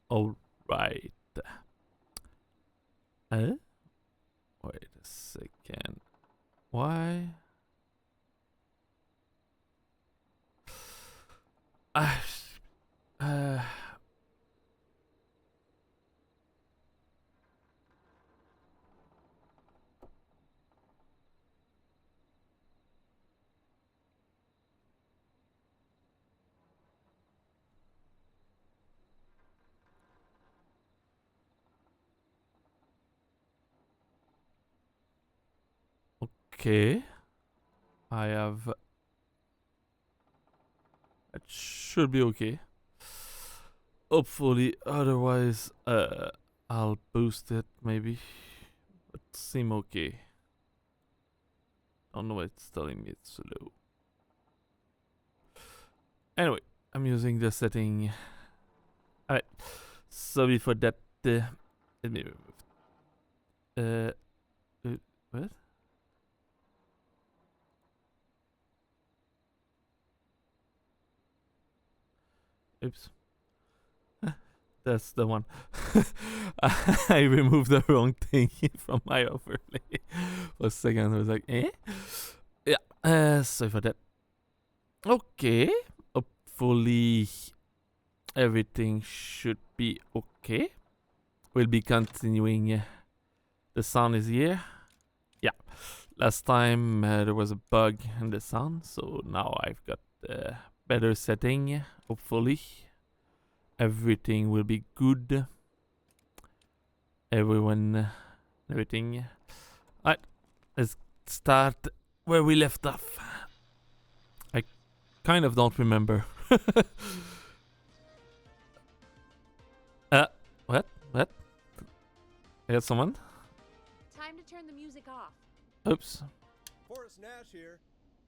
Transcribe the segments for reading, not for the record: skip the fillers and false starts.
All right. Wait a second. Why? Ah, uh, okay. I have. It should be okay. Hopefully, otherwise, I'll boost it maybe. But seem okay. Don't know why it's telling me it's slow. Anyway, I'm using the setting. Alright. Sorry for that. Let me remove. What? Oops. That's the one. I removed the wrong thing from my overlay. For a second, I was like, eh? Yeah, sorry for that. Okay. Hopefully, everything should be okay. We'll be continuing. The sound is here. Yeah. Last time there was a bug in the sound, so now I've got a better setting. Hopefully, everything will be good. Everything. Alright, let's start where we left off. I kind of don't remember. What? What? I got someone? Time to turn the music off. Oops. Forrest Nash here.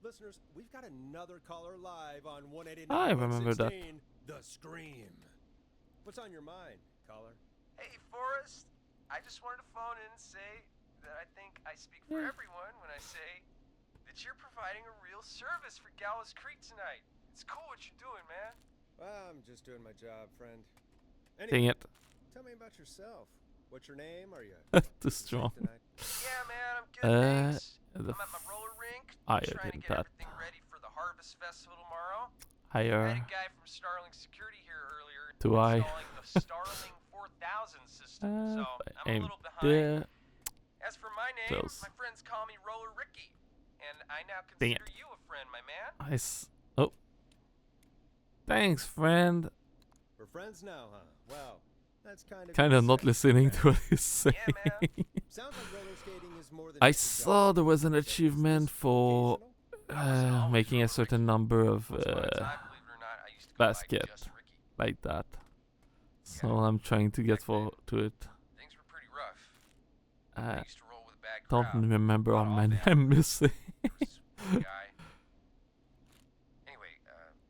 Listeners, we've got another caller live on 189. I remember that. The Scream. What's on your mind, caller? Hey, Forrest. I just wanted to phone in and say that I think I speak for everyone when I say that you're providing a real service for Gallows Creek tonight. It's cool what you're doing, man. Well, I'm just doing my job, friend. Dang it. Tell me about yourself. What's your name? Are you Too strong. Yeah, man, I'm good, thanks. I'm The at my roller rink, I trying to did get that. everything ready for the Harvest Festival tomorrow. I Higher. had a guy from Starling Security here earlier Do I? installing the Starling 4000 system, so I'm a little behind. There. As for my name, Close. my friends call me Roller Ricky, and I now Dang consider you a friend, my man. Oh. Thanks, friend. We're friends now, huh? Well, that's Kind of not listening to what he's saying. Yeah, man. Sounds like roller skating is more than I just a saw job. there was an Is it achievement for occasional? making a certain number of Most of the time, believe it or not, I used to go by basket just Ricky. like that. So I'm trying to get to it. Things were pretty rough. I I used to roll with a bad don't crowd. remember Not how all many bad. I'm missing. There was this one guy. Anyway,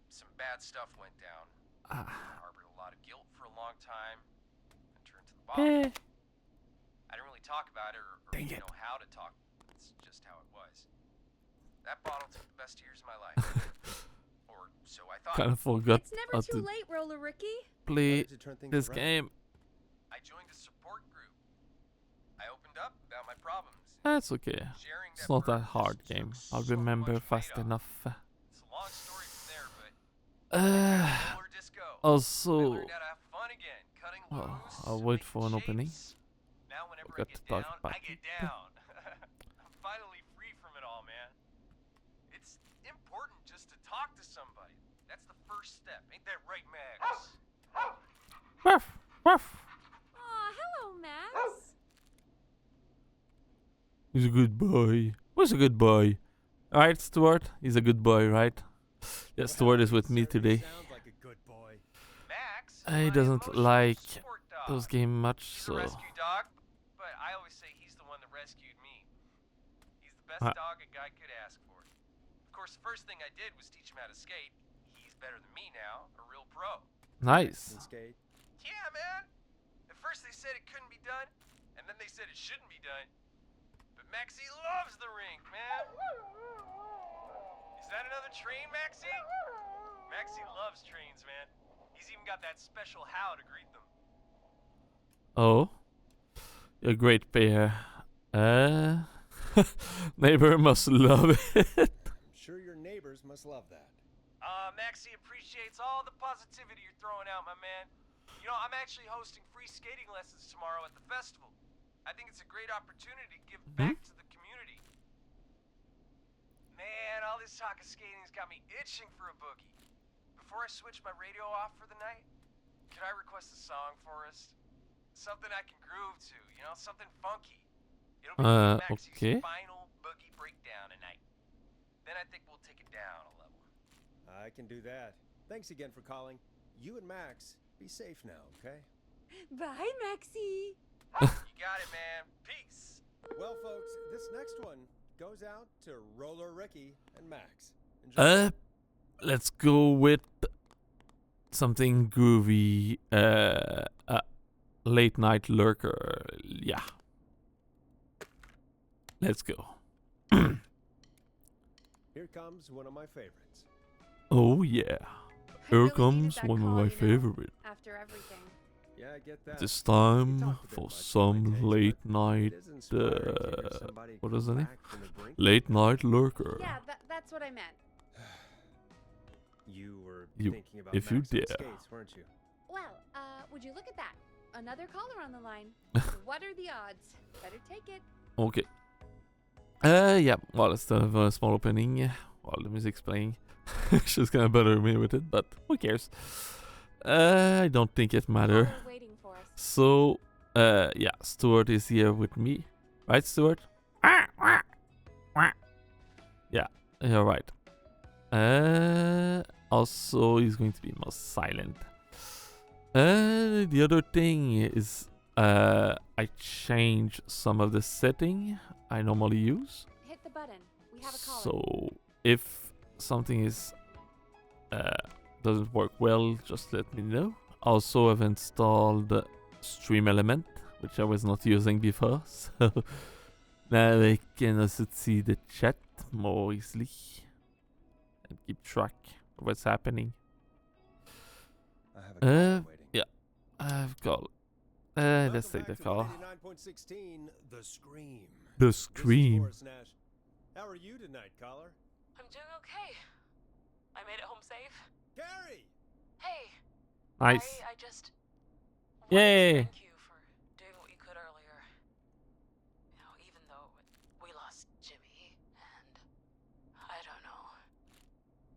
some bad stuff went down. I harbored a lot of guilt for a long time and turned to the bottom. I didn't really talk about it or Dang really it. know how to talk. It's just how it was. That bottle took the best years of my life. Or so I thought. Kind of forgot It's never how too to late, Roller Ricky. play Wanted to turn things this around. game. I joined a support group. I opened up about my problems. That's okay. Sharing It's that not burden that hard just game. took I'll so remember much fast weight off. enough. It's a long story from there, but roller disco. I Also, learned how to have fun again, cutting well, loose. I'll wait making for an opening. shapes. Now whenever I Forgot get to talk down, about I get it. down. I'm finally free from it all, man. It's important just to talk to somebody. That's the first step. Ain't that right, Max? Ruff, ruff. Aw, hello, Max. He's a good boy. Who's a good boy? Alright, Stuart. He's a good boy, right? Yeah, Stuart is with me today. Sounds like a good boy. Max. He my doesn't emotional like support dog. those games much, He's so a rescue dog, but I always say he's the one that rescued me. He's the best Ah. dog a guy could ask for. Of course, the first thing I did was teach him how to skate. He's better than me now, a real pro. nice. And skate. Yeah, man. At first they said it couldn't be done, and then they said it shouldn't be done. But Maxie loves the rink, man. Is that another train, Maxie? Maxie loves trains, man. He's even got that special how to greet them. Oh, you're a great pair. Neighbor must love it. I'm sure your neighbors must love that. Maxie appreciates all the positivity you're throwing out, my man. You know, I'm actually hosting free skating lessons tomorrow at the festival. I think it's a great opportunity to give back to the community. Man, all this talk of skating's got me itching for a boogie. Before I switch my radio off for the night, could I request a song, Forrest? Something I can groove to, you know, something funky. It'll be Maxie's okay. final boogie breakdown tonight. Then I think we'll take it down a level. I can do that. Thanks again for calling. You and Max, be safe now, okay? Bye, Maxie. You got it, man. Peace. Well, folks, this next one goes out to Roller Ricky and Max. Enjoy. Let's go with something groovy. Late night lurker. Yeah. Let's go. Here comes one of my favorites. Oh yeah. I Here really comes needed that one of call, my you know, favorite. After everything. Yeah, I get that. This We time talked a bit for much for my some taste, late but night. it is inspiring to hear somebody What come is the name? back from the brink. Late night lurker. Yeah, that's what I meant. You were You- thinking about if you Max and dare. skates, weren't you? Well, would you look at that? Another caller on the line. What are the odds? Better take it. Okay. Yeah. Well, instead of a small opening while the music's playing, she's gonna bother me with it, but who cares? I don't think it matter. Caller waiting for us. So, yeah, Stuart is here with me, right, Stuart? Yeah, you're right. Also, he's going to be more silent. The other thing is, I changed some of the setting I normally use. Hit the button. We have a caller. So, if something is doesn't work well, just let me know. Also, I've installed Stream Element, which I was not using before, so now I can also see the chat more easily and keep track of what's happening. I have a call waiting. Yeah, I've got. Welcome Let's take back the to call. 89.16, The Scream. The This is Scream. Forrest Nash. How are you tonight, caller? I'm doing okay. I made it home safe. Gary! Hey. Nice. I just wanted to Yay. thank you for doing what you could earlier. You know, even though we lost Jimmy and I don't know.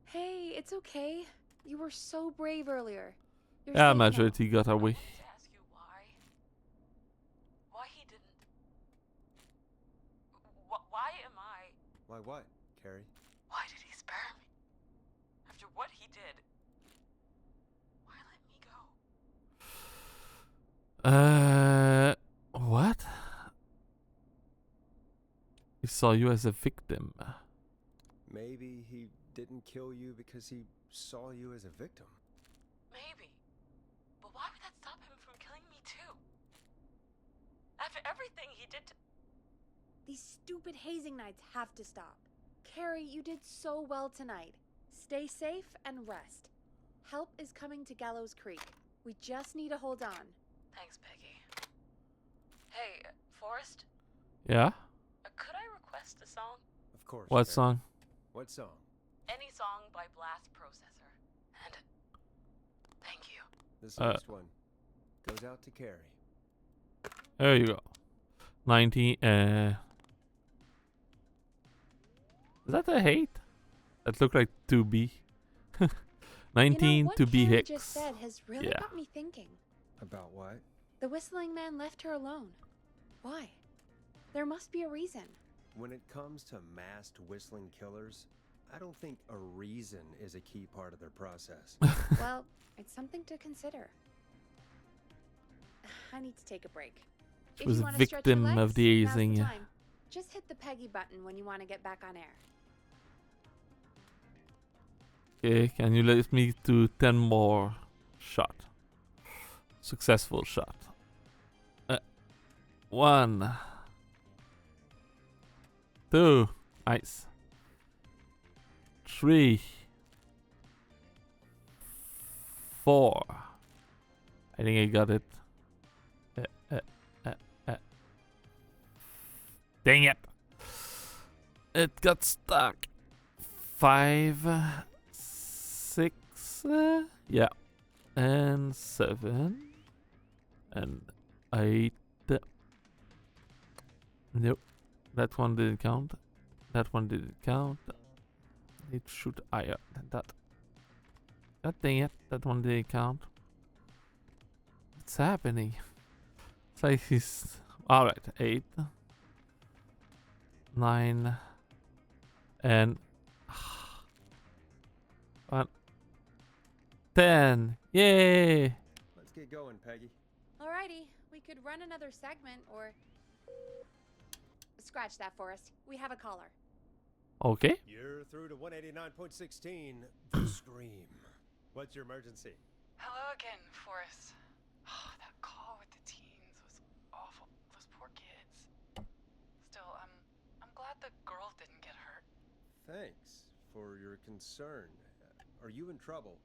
Hey, it's okay. You were so brave earlier. You're Yeah, safe now. majority got I away. wanted to ask you why he didn't. Why am I? Why what, Carrie? Why did he spare me? After what he did. Why let me go? What? He saw you as a victim. Maybe he didn't kill you because he saw you as a victim. Maybe. But why would that stop him from killing me too? After everything he did to... These stupid hazing nights have to stop. Carrie, you did so well tonight. Stay safe and rest. Help is coming to Gallows Creek. We just need to hold on. Thanks, Peggy. Hey, Forrest, Yeah? could I request a song? Of course. What Carrie. song? What song? Any song by Blast Processor. And thank you. This next one goes out to Carrie. There you go. 19. Is that a hate? That looked like 2B. 19 you know, to what be Carrie Hicks. just said has really Yeah. got me thinking. About what? The whistling man left her alone. Why? There must be a reason. When it comes to masked whistling killers, I don't think a reason is a key part of their process. Well, it's something to consider. I need to take a break. She If was you a wanna stretch your victim of legs, the now's hazing. time. Just hit the Peggy button when you want to get back on air. Okay, can you let me do 10 more shot? Successful shot. 1, 2, nice. 3, 4. I think I got it. Dang it. It got stuck. 5, 6, yeah, and 7, and 8. Nope, that one didn't count. That one didn't count. It should higher than that. God dang it, that one didn't count. What's happening? It's like he's... Alright, 8, 9, and... 1, 10. Yay! Let's get going, Peggy. Alrighty, we could run another segment or. Scratch that, Forrest. We have a caller. Okay. You're through to 189.16, The Scream. What's your emergency? Hello again, Forrest. Oh, that call with the teens was awful. Those poor kids. Still, I'm glad the girl didn't get hurt. Thanks for your concern. Are you in trouble?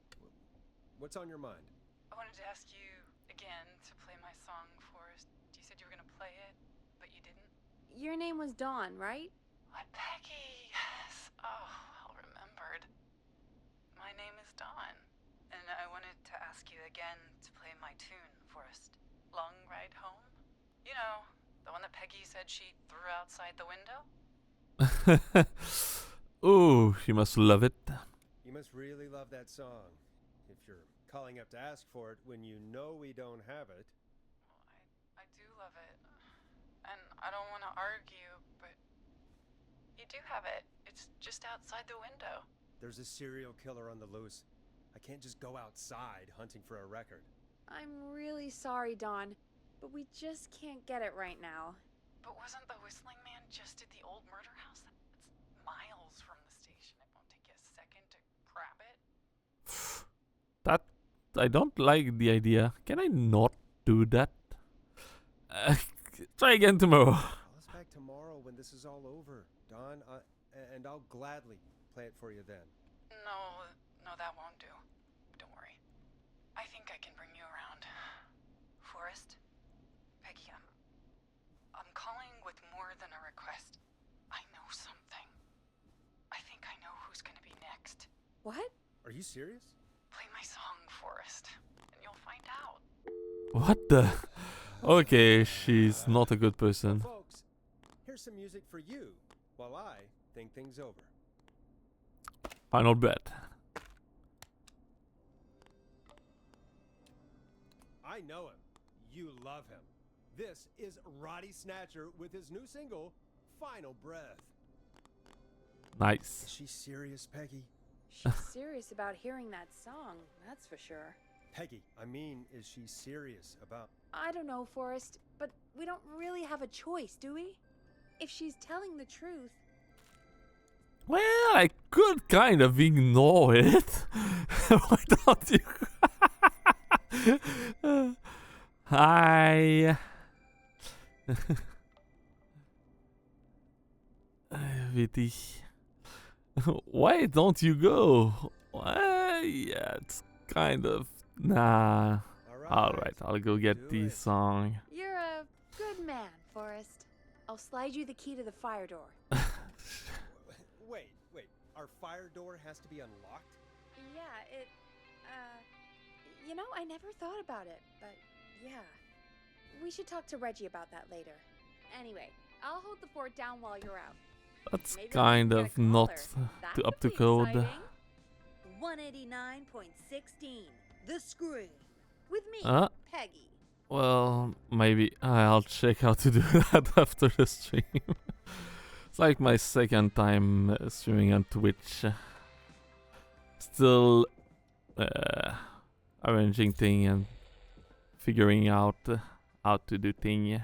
What's on your mind? I wanted to ask you again to play my song, Forrest. You said you were gonna play it, but you didn't. Your name was Dawn, right? What, Peggy? Yes. Oh, well remembered. My name is Dawn, and I wanted to ask you again to play my tune, Forrest. Long Ride Home? You know, the one that Peggy said she threw outside the window? Ooh, you must love it. You must really love that song. If you're calling up to ask for it when you know we don't have it. Well, I do love it. And I don't want to argue, but you do have it. It's just outside the window. There's a serial killer on the loose. I can't just go outside hunting for a record. I'm really sorry, Dawn, but we just can't get it right now. But wasn't the Whistling Man just at the old murder house? That's miles from the station. It won't take you a second to grab it. That... I don't like the idea. Can I not do that? Try again tomorrow. Call us back tomorrow when this is all over, Don, and I'll gladly play it for you then. No, that won't do. Don't worry. I think I can bring you around. Forrest? Peggy, I'm calling with more than a request. I know something. I think I know who's gonna be next. What? Are you serious? Play my song, Forrest, and you'll find out. What the... Okay, she's not a good person. Well, folks, here's some music for you while I think things over. Final bet. I know him. You love him. This is Roddy Snatcher with his new single, Final Breath. Nice. Is she serious, Peggy? She's serious about hearing that song, that's for sure. Peggy, I mean, is she serious about... I don't know, Forrest, but we don't really have a choice, do we? If she's telling the truth... Well, I could kind of ignore it. Why don't you? Hi. Vitty. Why don't you go? Well, yeah, it's kind of... Nah. Alright, I'll go get the song. You're a good man, Forrest. I'll slide you the key to the fire door. Wait. Our fire door has to be unlocked? Yeah, you know, I never thought about it, but yeah. We should talk to Reggie about that later. Anyway, I'll hold the fort down while you're out. That's Maybe I'll kind get a of not caller. That to up could to be code. exciting. 189.16, The Scream. With me, Peggy. Well, maybe I'll check how to do that after the stream. It's like my second time streaming on Twitch. Still arranging thing and figuring out how to do thing.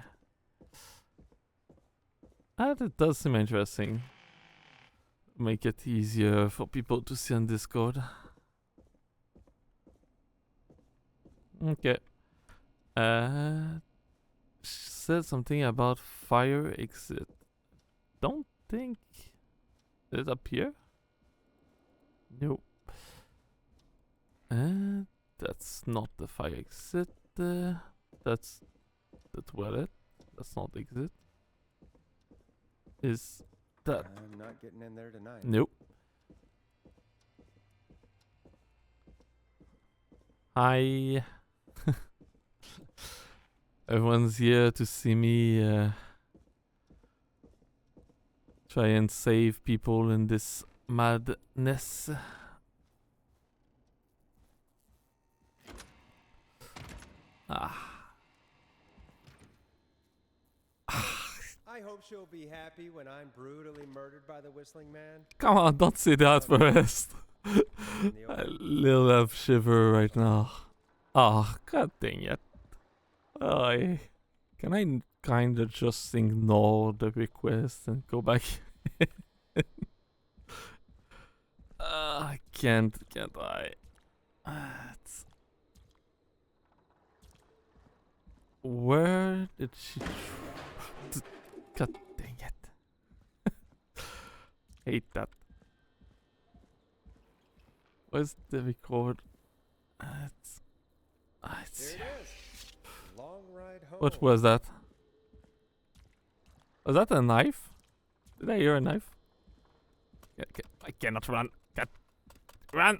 And it does seem interesting. Make it easier for people to see on Discord. Okay. She said something about fire exit. Don't think it up here. Nope. That's not the fire exit. That's the toilet. That's not exit. is that? I'm not getting in there tonight. Nope. Hi. Everyone's here to see me try and save people in this madness. I hope she'll be happy when I'm brutally murdered by the whistling man. Come on, don't say that first. In the A open. little have shiver right now. Oh, god dang it. Can I kinda just ignore the request and go back? I can't I? It's... Where did she... God dang it. Hate that. Where's the record? It's There it is. Long ride home. what was that? Was that a knife? Did I hear a knife? I cannot run. Run!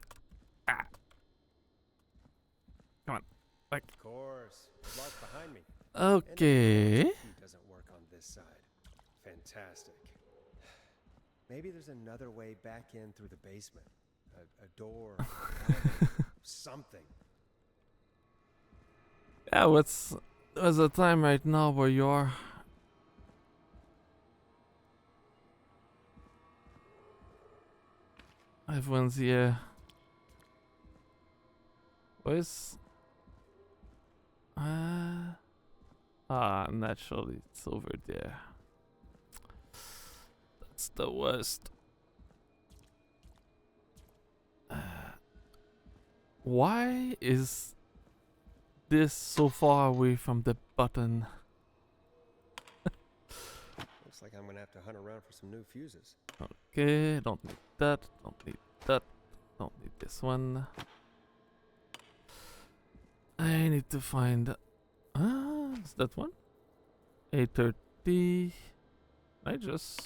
Ah. Come on. Of course. Locked behind me. Okay. And the key doesn't work on this side. Fantastic. Maybe there's another way back in through the basement. A door. Something. Yeah, what's the time right now where you are? Everyone's here. Where's... naturally it's over there. That's the worst. Why is this so far away from the button? Looks like I'm gonna have to hunt around for some new fuses. Okay, don't need that, don't need that, don't need this one. I need to find... is that one? 830. I just...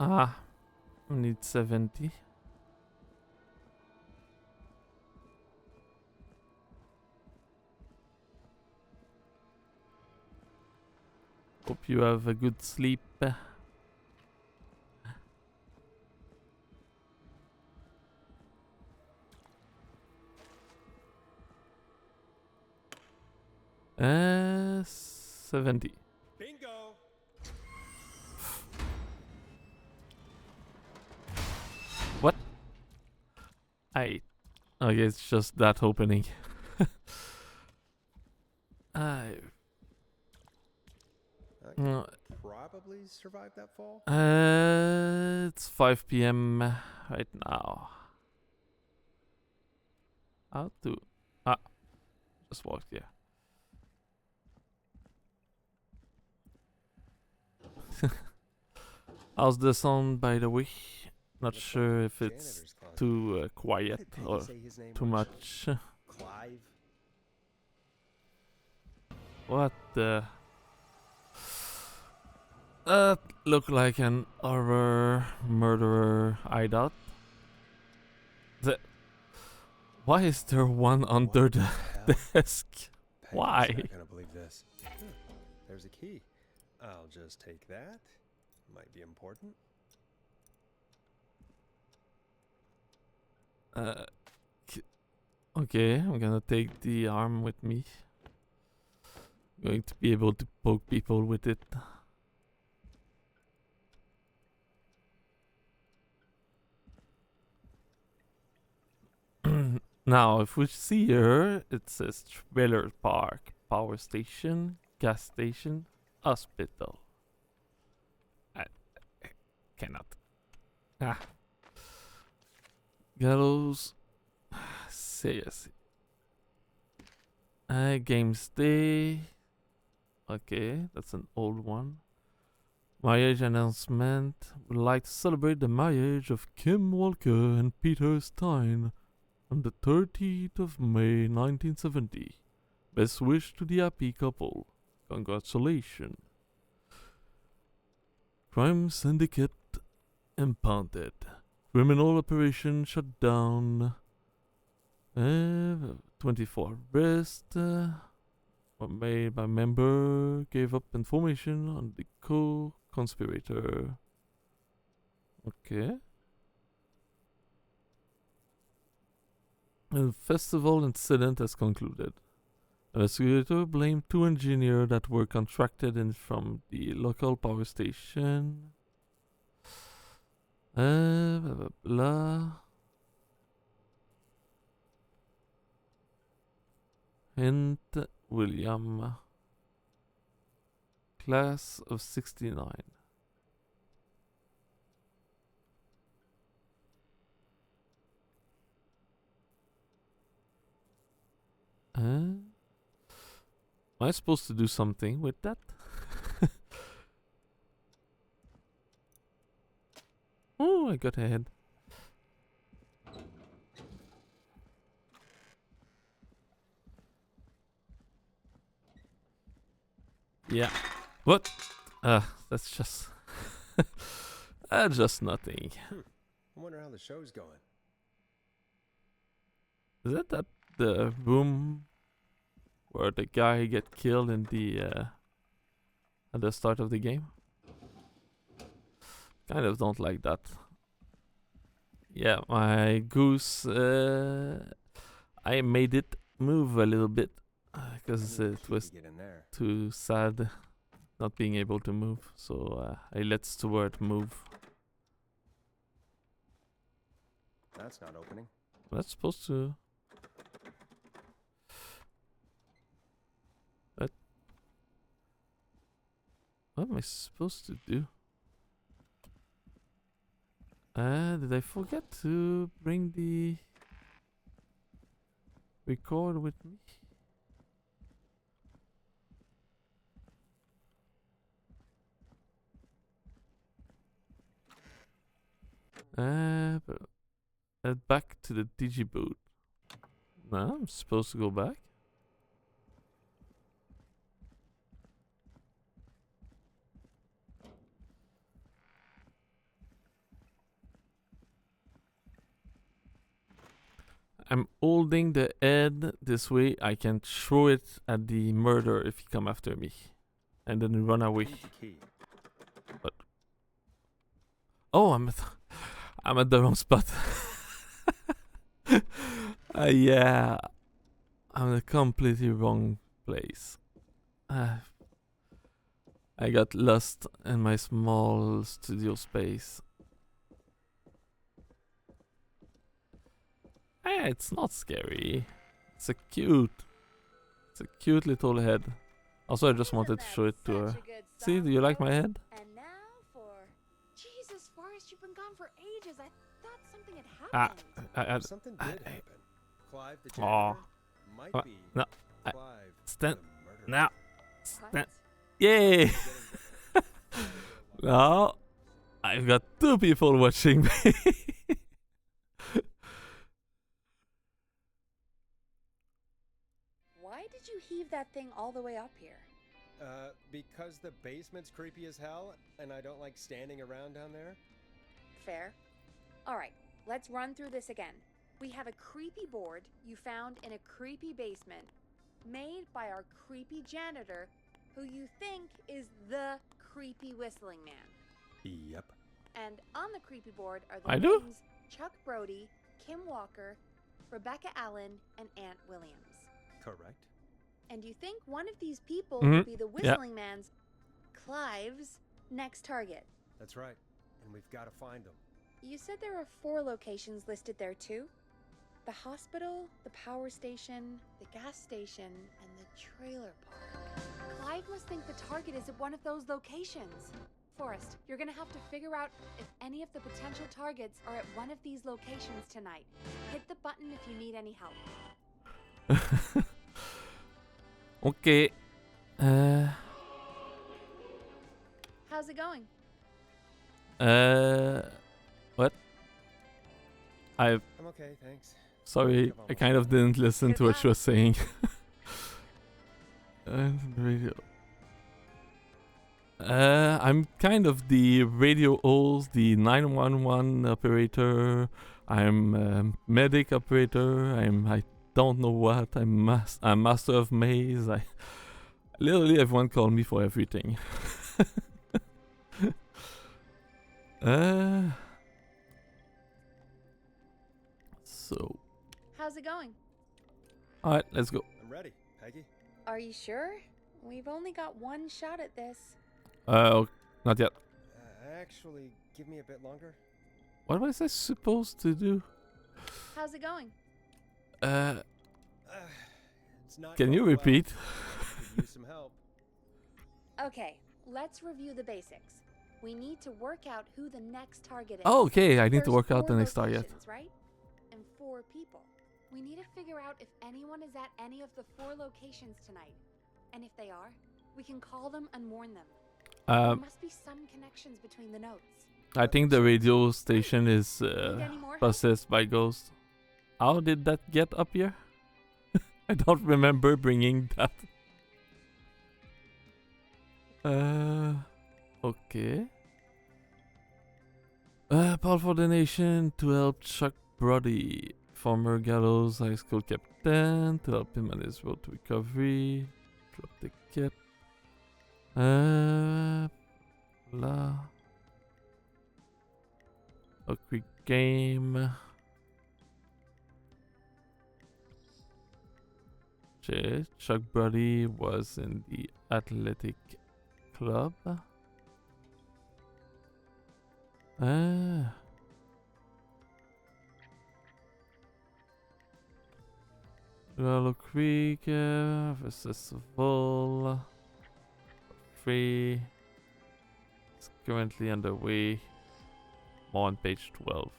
I need 70. Hope you have a good sleep. Uh, 70. Bingo! What? Okay, it's just that opening. I I could probably survive that fall. It's 5 p.m. right now. How to... just walked here. How's the sound, by the way? Not Looks sure like if it's janitor's closet. too What quiet did Peggy or say his name too was? much. Clive? What the... That look like an horror murderer hideout. Why is there one under What the hell? desk? Peggy's Why? not gonna believe this. There's a key. I'll just take that. Might be important. Okay, I'm gonna take the arm with me. Going to be able to poke people with it. Now, if we see here, it says trailer park, power station, gas station, hospital. I cannot. Gallows. Seriously. Game stay. Okay, that's an old one. Marriage announcement. Would like to celebrate the marriage of Kim Walker and Peter Stein on the 30th of May 1970. Best wish to the happy couple. Congratulations. Crime syndicate impounded. Criminal operation shut down. 24 arrest. Were made by member. Gave up information on the co-conspirator. Okay. A festival incident has concluded. Investigator blamed 2 engineers that were contracted in from the local power station. Blah blah blah. Hint William. Class of 69. Am I supposed to do something with that? Oh, I got ahead. Yeah. What? That's just... just nothing. I wonder how the show's going. Is that the room where the guy get killed in the at the start of the game? Kind of don't like that. Yeah, my goose. I made it move a little bit because it was Get in there. too sad not being able to move. So I let Stuart move. That's not opening. That's supposed to. What am I supposed to do? Did I forget to bring the record with me? Back to the digiboot. No, I'm supposed to go back. I'm holding the head this way. I can throw it at the murderer if he come after me, and then run away. Need the key. What? Oh, I'm at the wrong spot. Yeah, I'm in a completely wrong place. I got lost in my small studio space. It's not scary. It's a cute little head. Also, I just wanted to show it to her. See, do you like my head? And now for Jesus, Forrest, you've been gone for ages. I thought something had Ah, happened. Something did happen. Clive the Aw. janitor might be no, Clive stand the murderer. now. What? Yay! Now I've got 2 people watching me. Why did you heave that thing all the way up here? Because the basement's creepy as hell, and I don't like standing around down there. Fair. All right, let's run through this again. We have a creepy board you found in a creepy basement, made by our creepy janitor, who you think is the creepy whistling man. Yep. And on the creepy board are the I do? names Chuck Brody, Kim Walker, Rebecca Allen, and Aunt Williams. Correct. And you think one of these people Mhm. will be the whistling man's, Clive's, next target. That's right. And we've got to find them. You said there are 4 locations listed there too? The hospital, the power station, the gas station, and the trailer park. Clive must think the target is at one of those locations. Forrest, you're gonna have to figure out if any of the potential targets are at one of these locations tonight. Hit the button if you need any help. Okay. How's it going? What? I'm okay, thanks. Sorry, I kind of didn't listen Good to what she luck. was saying. Radio. I'm kind of the radio old, the 911 operator. I'm medic operator. I don't know what. I'm master of maze. Literally everyone called me for everything. uh, so, How's it going? alright, let's go. I'm ready, Peggy. Are you sure? We've only got one shot at this. Not yet. Actually, give me a bit longer. What was I supposed to do? How's it going? It's not Can you going well. repeat? Could use some help. Okay, let's review the basics. We need to work out who the next target is. Oh, okay, I need to There's work out the 4 next target. locations, right? And 4 people. We need to figure out if anyone is at any of the 4 locations tonight. And if they are, we can call them and warn them. There must be some connections between the notes. I think the radio station is Need any more help? possessed by ghosts. How did that get up here? I don't remember bringing that. Okay. Paul for donation to help Chuck Brody, former Gallows High School captain, to help him on his road to recovery. Drop the kit. Blah. A quick game. Chuck Brody was in the athletic club. Willow Creek versus Vol. Free. It's currently underway. More on page 12.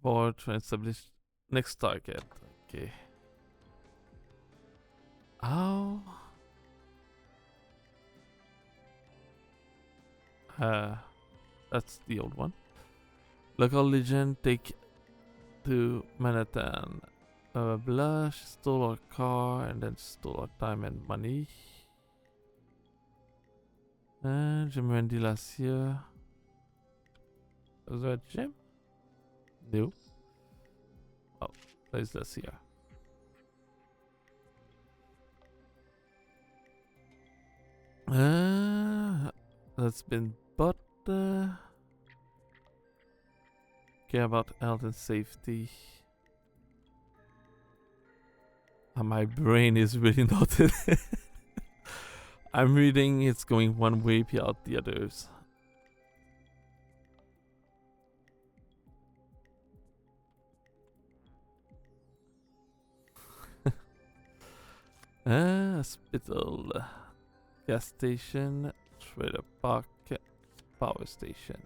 Board to establish next target. Okay. How? That's the old one. Local legend take to Manhattan. Blah, she stole our car and then stole our time and money. Jim Randy last year. Was that Jim? No. Oh, there's this here. That's been bought. Care about health and safety. My brain is really not in it. I'm reading, it's going one way beyond the others. Hospital, gas station, trailer park, power station.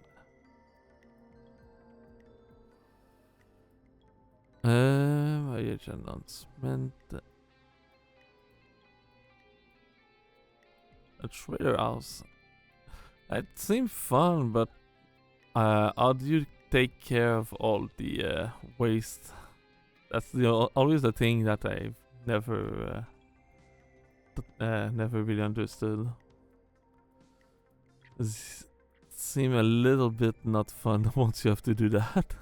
Voyage announcement. A trailer house. It seemed fun, but how do you take care of all the waste? That's always the thing that I've never never really understood. It seems a little bit not fun once you have to do that.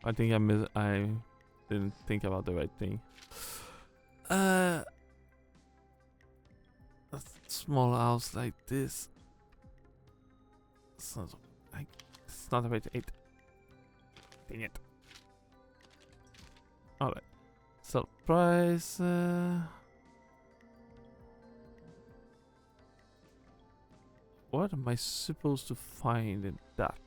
I think I didn't think about the right thing. A small house like this. It's not the right eight. Dang it. Alright. Surprise. What am I supposed to find in that?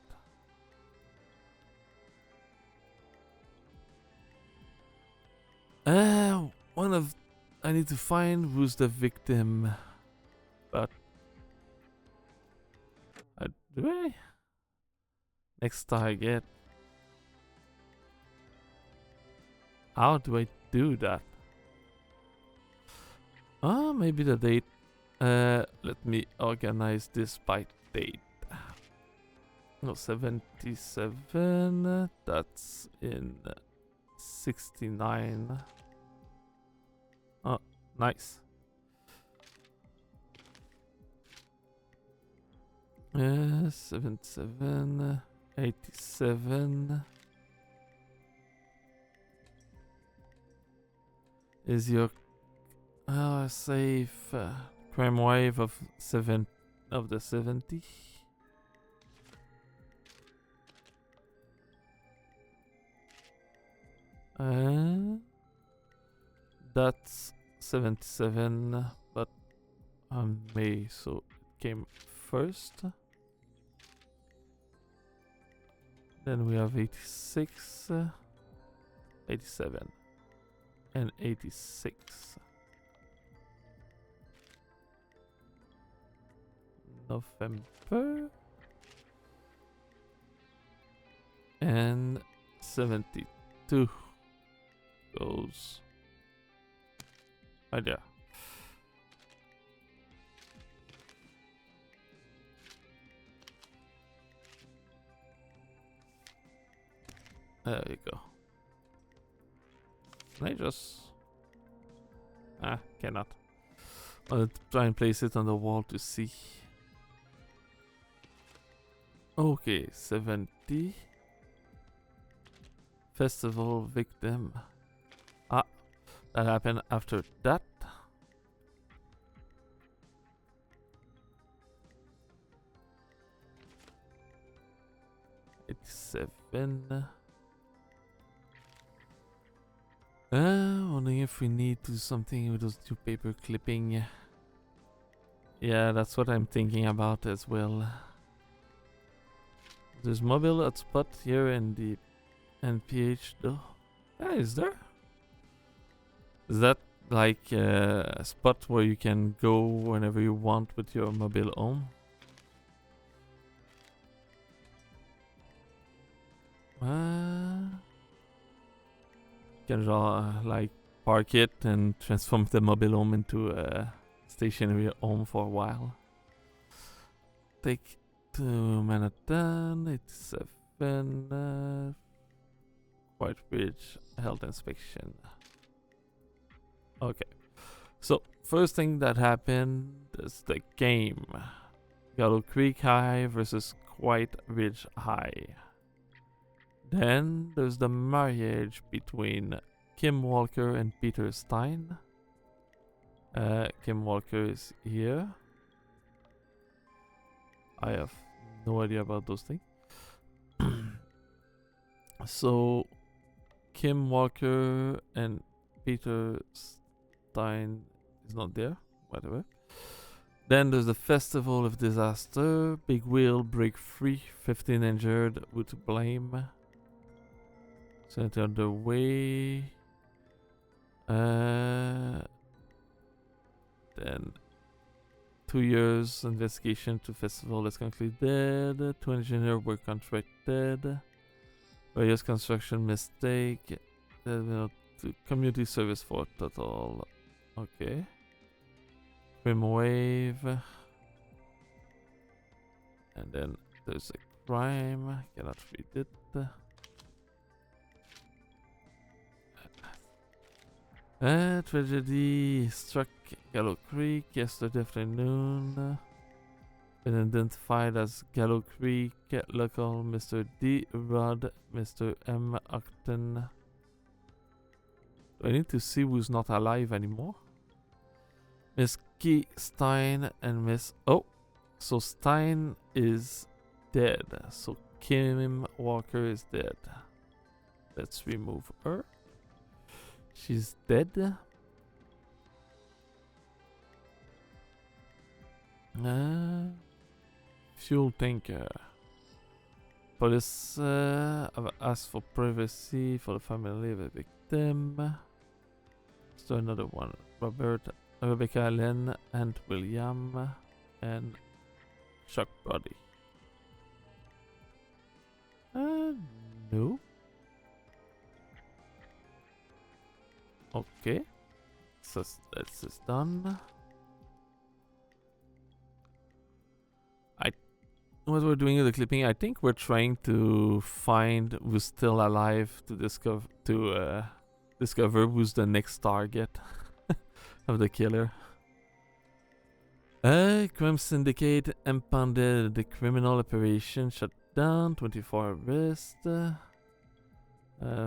I need to find who's the victim. But do I? Next target. How do I do that? Maybe the date. Let me organize this by date. No, 77. That's in 69. Oh, nice. 77, 87. Is your safe crime wave of the 70? That's 77, but May, so it came first. Then we have 86, 87, and 86. November. And 72 goes right there. There you go. Can I just... cannot. I'll try and place it on the wall to see. Okay, 70. Festival victim. That happened after that. It's 7. Wondering if we need to do something with those 2 paper clipping. Yeah, that's what I'm thinking about as well. There's mobile hotspot here in the NPH though. Yeah, is there? Is that like a spot where you can go whenever you want with your mobile home? You can like park it and transform the mobile home into a stationary home for a while. Take to Manhattan, 87, White Bridge, health inspection. Okay, so first thing that happened is the game. Gallow Creek High versus White Ridge High. Then there's the marriage between Kim Walker and Peter Stein. Kim Walker is here. I have no idea about those things. So Kim Walker and Peter Stein is not there, whatever. Then there's the Festival of Disaster. Big wheel break free, 15 injured, who to blame? Sent on the way. Then 2 years investigation to festival is concluded. 2 engineers were contracted. Various construction mistake. Community service for total. Okay. Trim wave. And then there's a crime. Cannot read it. Tragedy struck Gallow Creek yesterday afternoon. Been identified as Gallow Creek local Mr. D. Rod, Mr. M. Octon. Do I need to see who's not alive anymore? Miss Key Stein and Miss... Oh! So Stein is dead. So Kim Walker is dead. Let's remove her. She's dead. Fuel tanker. Police have asked for privacy for the family of a victim. So another one. Rebecca Allen and William and Chuck Body. No. Okay. So this is done. I what we're doing in the clipping, I think we're trying to find who's still alive to discover who's the next target of the killer. Crime syndicate impounded. The criminal operation shut down. 24 arrest.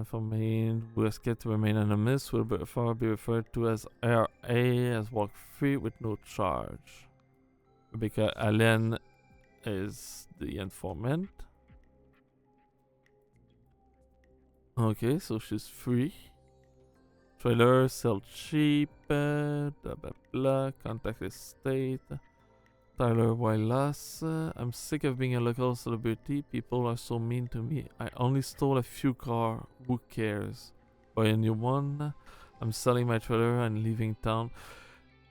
For main who escaped to remain anonymous will therefore be referred to as RA as walk free with no charge. Rebecca Allen is the informant. Okay, so she's free. Trailer, sell cheap, blah blah blah, contact estate. Tyler Wailas, I'm sick of being a local celebrity. People are so mean to me. I only stole a few cars. Who cares? Buy a new one. I'm selling my trailer and leaving town.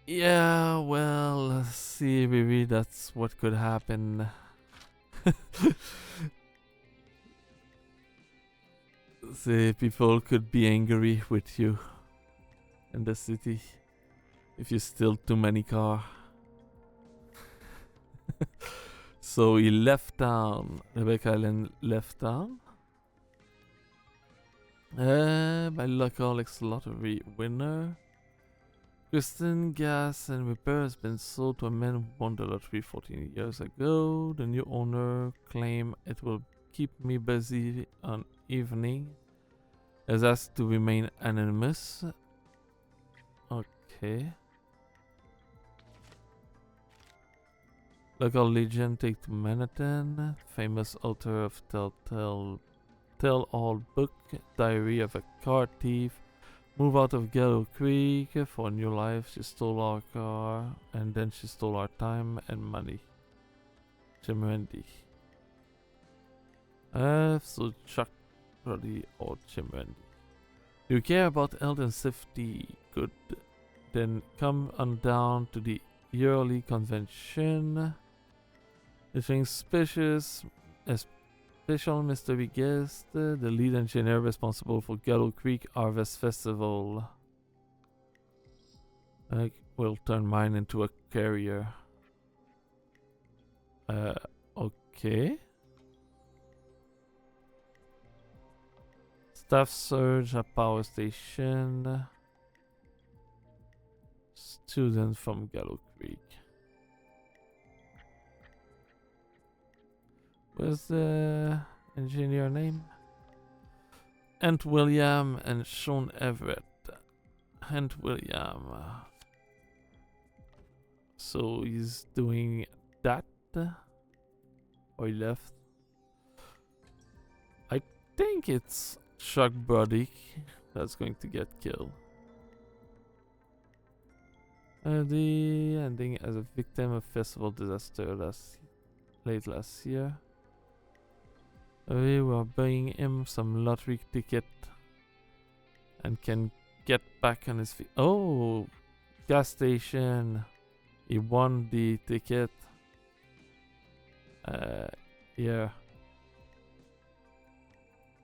Yeah, well, see, baby, that's what could happen. See, people could be angry with you in the city if you steal too many cars. So he left town. Rebecca Allen left town. My local X lottery winner. Kristen Gas and Repair has been sold to a man who won the lottery 14 years ago. The new owner claimed it will keep me busy on evening. Has asked to remain anonymous. Okay. Local legend take to Manhattan. Famous author of Tell-All book. Diary of a car thief. Move out of Gallow Creek for a new life. She stole our car. And then she stole our time and money. Jim Randy. So Chuck Brody or Jim Randy. Do you care about health and safety? Good. Then come on down to the yearly convention. Anything suspicious? A special mystery guest. The lead engineer responsible for Gallow Creek Harvest Festival. I will turn mine into a carrier. Okay. Staff surge at power station. Student from Gallow Creek. Where's the engineer name? Ant William and Sean Everett. Ant William. So he's doing that. Or he left. I think it's Chuck Brody that's going to get killed. The ending as a victim of festival disaster late last year. We were buying him some lottery ticket and can get back on his feet. Oh, gas station. He won the ticket. Yeah.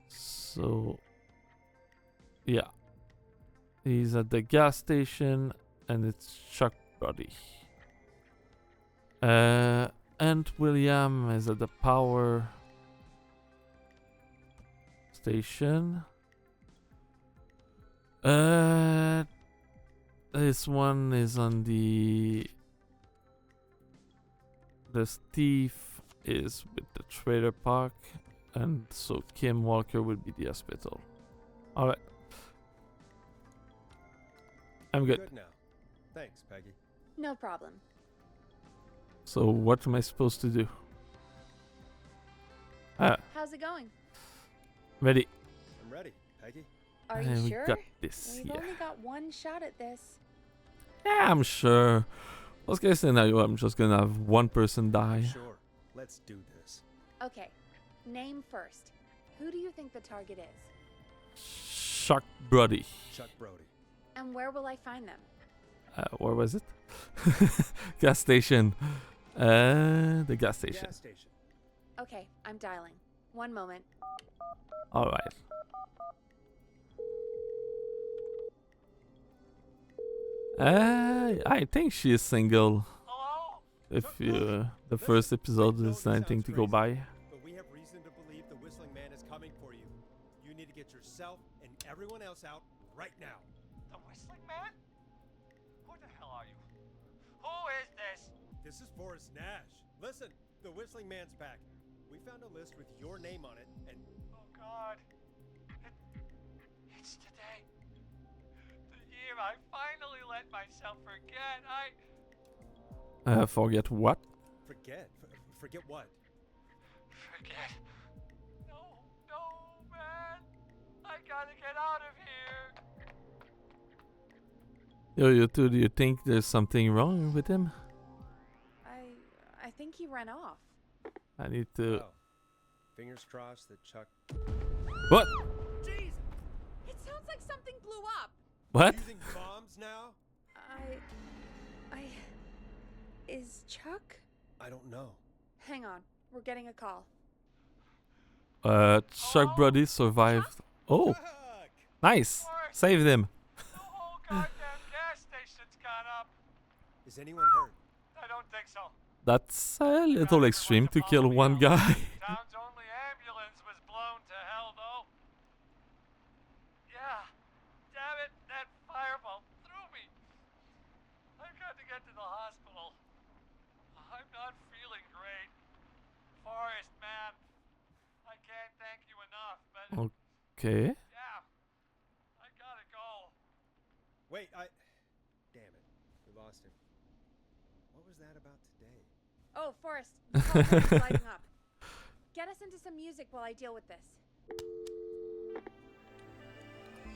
So, yeah. He's at the gas station and it's Chuck Brody. And William is at the power station. This one is on the thief is with the trailer park, and so Kim Walker would be the hospital. All right, I'm good. Good now. Thanks, Peggy. No problem. So what am I supposed to do? How's it going? Ready? I'm ready, Peggy. Are And you we sure? got this. We've Yeah. only got one shot at this. Yeah, I'm sure. Worst case scenario, I'm just gonna have one person die. Sure. Let's do this. Okay, name first. Who do you think the target is? Chuck Brody. Chuck Brody. And where will I find them? Where was it? Gas station. The gas station. Gas station. Okay, I'm dialing. One moment. All right. I think she is single. Hello? if Chuck, look! the Listen, first episode I know is this anything sounds to go crazy, by. but we have reason to believe the Whistling Man is coming for you. You need to get yourself and everyone else out right now. The Whistling Man? Who the hell are you? Who is this? This is Forrest Nash. Listen, the Whistling Man's back. We found a list with your name on it, and Oh God. It's today. The year I finally let myself forget. Forget what? forget. Forget what? Forget. No, man. I gotta get out of here. Yo, you two, do you think there's something wrong with him? I think he ran off. I need to. Oh. Fingers crossed that Chuck. What? Jeez! It sounds like something blew up. What? Using bombs now? Is Chuck? I don't know. Hang on, we're getting a call. Chuck Brody survived. Oh, Chuck! nice. Saved him. The whole goddamn gas station's gone up. Is anyone hurt? I don't think so. That's a little extreme to kill one guy. Town's only ambulance was blown to hell, though. Yeah. Damn it, that fireball threw me. I've got to get to the hospital. I'm not feeling great. Forrest, man. I can't thank you enough, but Okay. yeah. I gotta go. Wait, Damn it. We lost him. What was that about today? Oh, Forrest, the call center's lighting up. Get us into some music while I deal with this.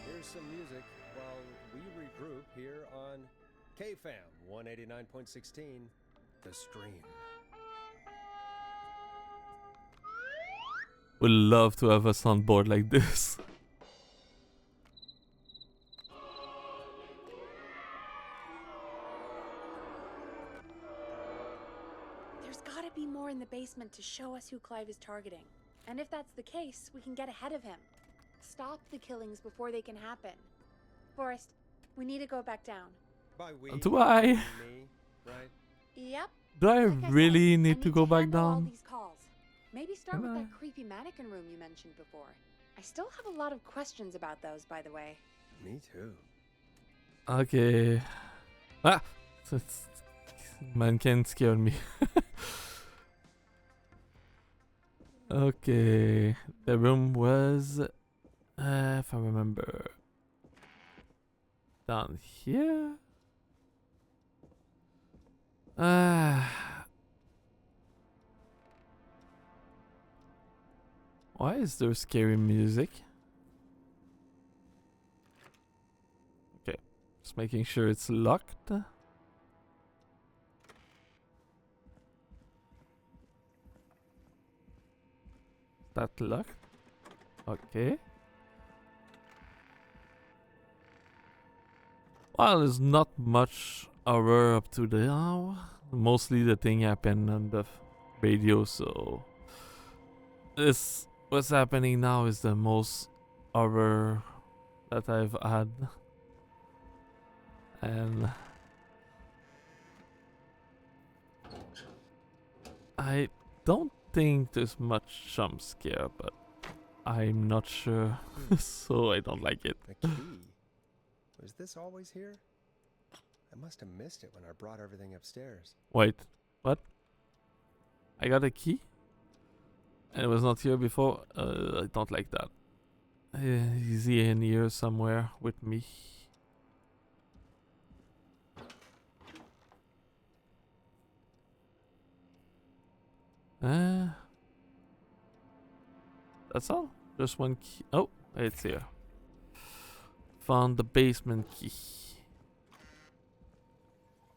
Here's some music while we regroup here on KFAM 189.16, The Stream. Would love to have us on board like this. There's gotta be more in the basement to show us who Clive is targeting. And if that's the case, we can get ahead of him. Stop the killings before they can happen. Forrest, we need to go back down. By we, Do I? you mean me, right? Yep. Do I Like I really said, I need to go back handle all down? these calls. Maybe start Can with I? that creepy mannequin room you mentioned before. I still have a lot of questions about those, by the way. Me too. Okay. Ah! Man can scare me. Okay. The room was, if I remember, down here. Why is there scary music? Okay, just making sure it's locked. That locked? Okay. Well, there's not much horror up to now. Mostly the thing happened on the radio, so this what's happening now is the most horror that I've had. And I don't think there's much jump scare, but I'm not sure, so I don't like it. The key. Was this always here? I must have missed it when I brought everything upstairs. Wait, what? I got a key? And it was not here before? I don't like that. Is he in here somewhere with me? That's all? Just one key. Oh, it's here. Found the basement key.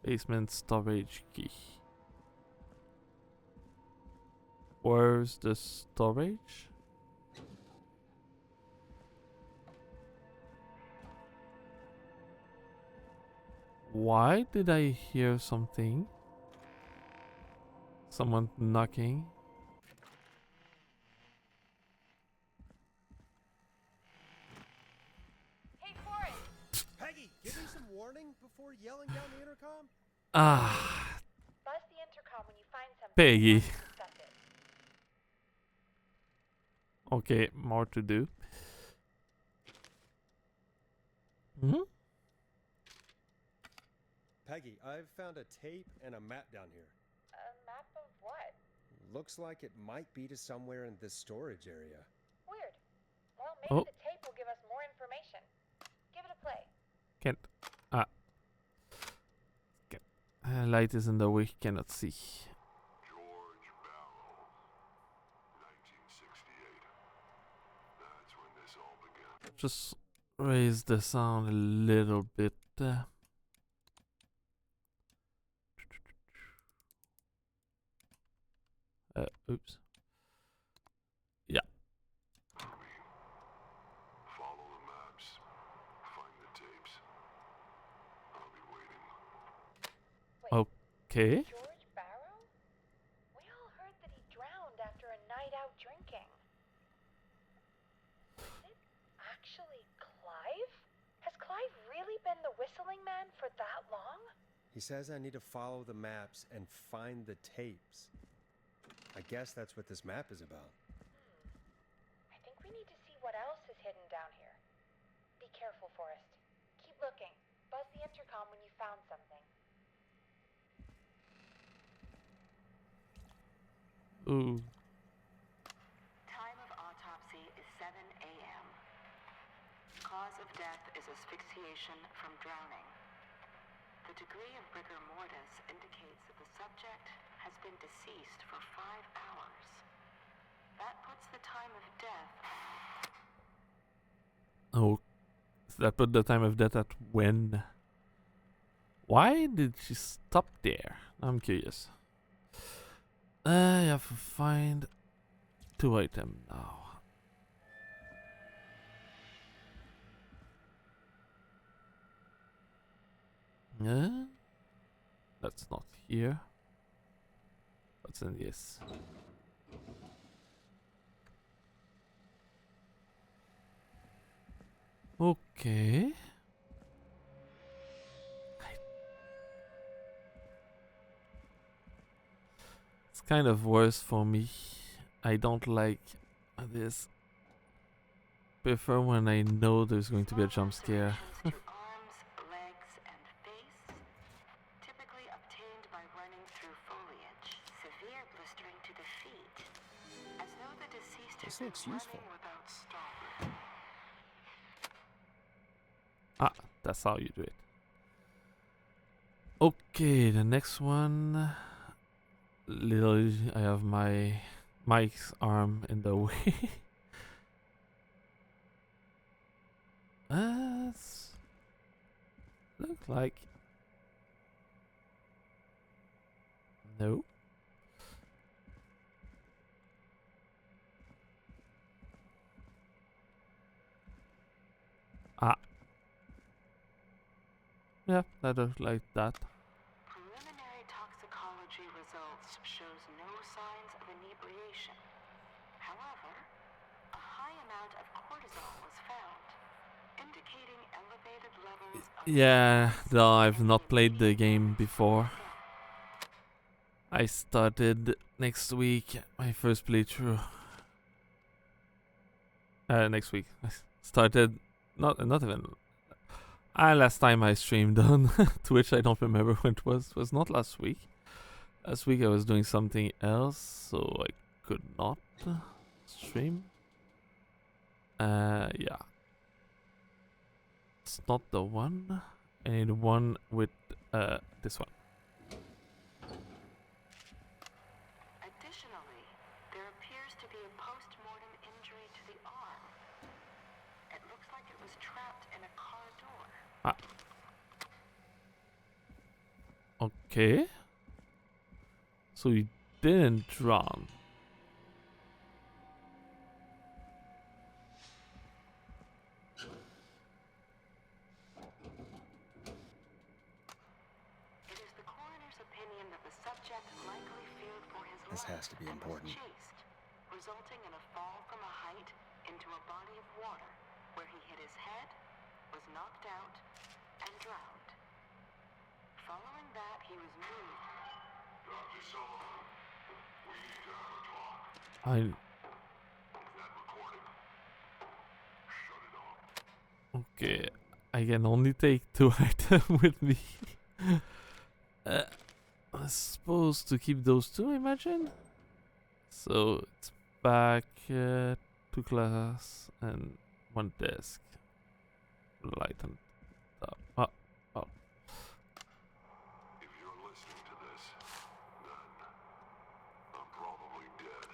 Basement storage key. Where's the storage? Why did I hear something? Someone knocking. Hey, Forrest! Peggy, give me some warning before yelling down the intercom? Ah, Buzz the intercom Peggy. Discuss it. Okay, more to do. Hmm? Peggy, I've found a tape and a map down here. A map of what? Looks like it might be to somewhere in this storage area. Weird. Well, maybe Oh. the tape will give us more information. Give it a play. Can't. Ah. Light is in the way, cannot see. George Barrow, 1968. That's when this all began. Just raise the sound a little bit. Oops. Yeah. Follow the maps. Find the tapes. I'll be waiting. Okay. George Barrow? We all heard that he drowned after a night out drinking. Is it actually Clive? Has Clive really been the whistling man for that long? He says I need to follow the maps and find the tapes. I guess that's what this map is about. I think we need to see what else is hidden down here. Be careful, Forrest. Keep looking. Buzz the intercom when you found something. Ooh. Time of autopsy is 7 a.m. Cause of death is asphyxiation from drowning. The degree of rigor mortis indicates that the subject has been deceased for 5 hours. That puts the time of death. Oh. So that put the time of death at when? Why did she stop there? I'm curious. I have to find 2 items now. That's not here. What's in this? Okay. It's kind of worse for me. I don't like this. Prefer when I know there's going to be a jump scare. To arms, legs, and face, typically obtained by running through foliage. Severe blistering to the feet, as though the deceased This had looks been useful. running without stopping. Ah, that's how you do it. Okay, the next one. Literally, I have my Mike's arm in the way. Look like no. Ah. Yeah, that looks like that. Preliminary toxicology results shows no signs of inebriation. However, a high amount of cortisol was found, indicating elevated levels of Yeah, though I've not played the game before. I started next week my first playthrough. Next week I started not even. Last time I streamed on Twitch, I don't remember when it was. It was not last week. Last week I was doing something else, so I could not stream. Yeah. It's not the one. I need one with this one. Additionally, there appears to be a post-mortem injury to the arm. It looks like it was trapped in a car door. Okay. So he didn't drown. It is the coroner's opinion that the subject likely feared for his This life has to be and was important. chased, resulting in a fall from a height into a body of water where he hit his head, was knocked out, and drowned. Following that, he was moved. Dr. Sullivan, I That recording. Shut it off. okay. I can only take 2 items with me. I'm supposed to keep those 2, I imagine. So it's back 2 glass and 1 desk. Light on top. Oh. If you're listening to this, then I'm probably dead.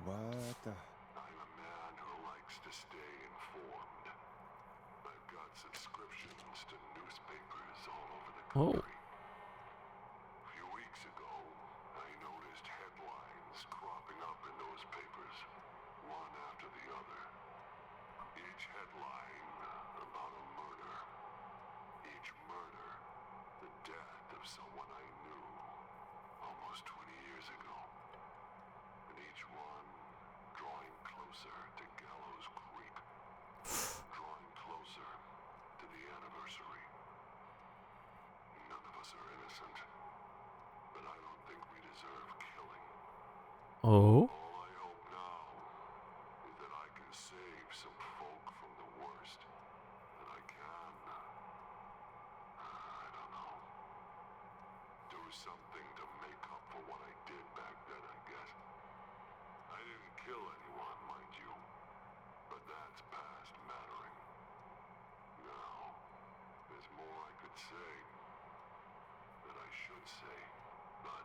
What the? I'm a man who likes to stay informed. I've got subscriptions to newspapers all over the Oh. country. A few weeks ago, I noticed headlines cropping up in those papers, one after the other. Each headline about a murder. Each murder, the death of someone I knew almost 20 years ago. And each one drawing closer to Gallows Creek. Drawing closer to the anniversary. None of us are innocent. But I don't think we deserve killing. Oh. All I hope now is that I can save some folk from the worst. That I can. I don't know. Do something to make up for what I did back then, I guess. I didn't kill anyone, mind you. But that's past mattering. Now, there's more I could say. That I should say. But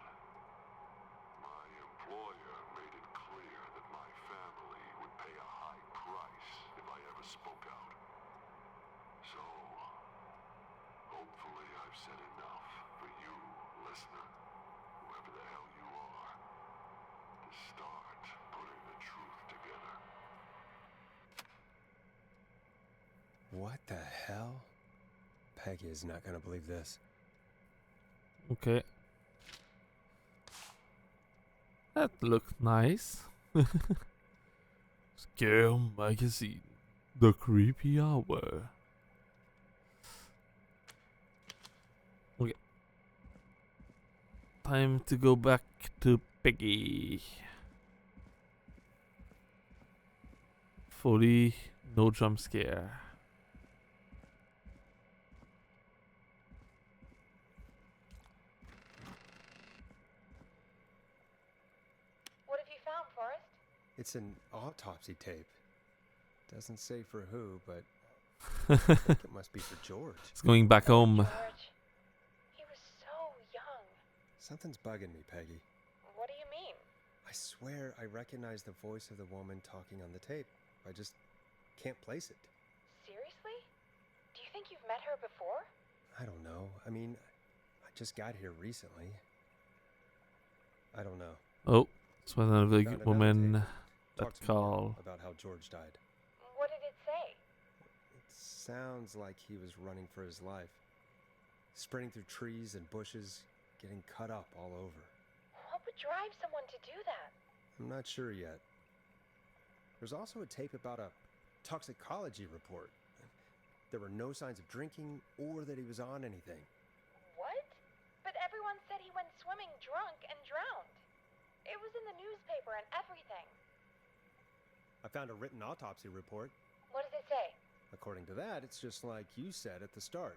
my employer made it clear that my family would pay a high price if I ever spoke out. So, hopefully I've said enough for you, listener, whoever the hell you are, to start putting the truth together. What the hell? Peggy is not gonna believe this. Okay. That looked nice. Scare magazine. The creepy hour. Okay. Time to go back to Peggy. 40, no jump scare. What have you found, Forrest? It's an autopsy tape. Doesn't say for who, but I think it must be for George. It's going back home. George. He was so young. Something's bugging me, Peggy. What do you mean? I swear I recognize the voice of the woman talking on the tape. I just can't place it. Seriously? Do you think you've met her before? I don't know. I mean, I just got here recently. I don't know. Oh, it's one of the Found another women tape. that Talk some more call. about how George died. What did it say? It sounds like he was running for his life. Sprinting through trees and bushes, getting cut up all over. What would drive someone to do that? I'm not sure yet. There's also a tape about a toxicology report. There were no signs of drinking or that he was on anything. What? But everyone said he went swimming drunk and drowned. It was in the newspaper and everything. I found a written autopsy report. What does it say? According to that, it's just like you said at the start.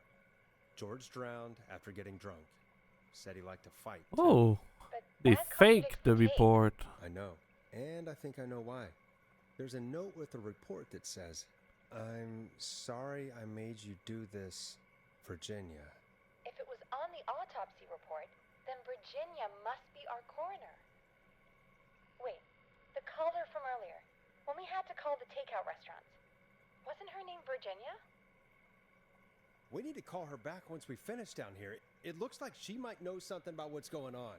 George drowned after getting drunk. Said he liked to fight. too. Oh, But they that contradicts faked the tape. report. I know. And I think I know why. There's a note with a report that says, "I'm sorry I made you do this, Virginia." If it was on the autopsy report, then Virginia must be our coroner. Wait, the caller from earlier, when we had to call the takeout restaurants, wasn't her name Virginia? We need to call her back once we finish down here. It looks like she might know something about what's going on.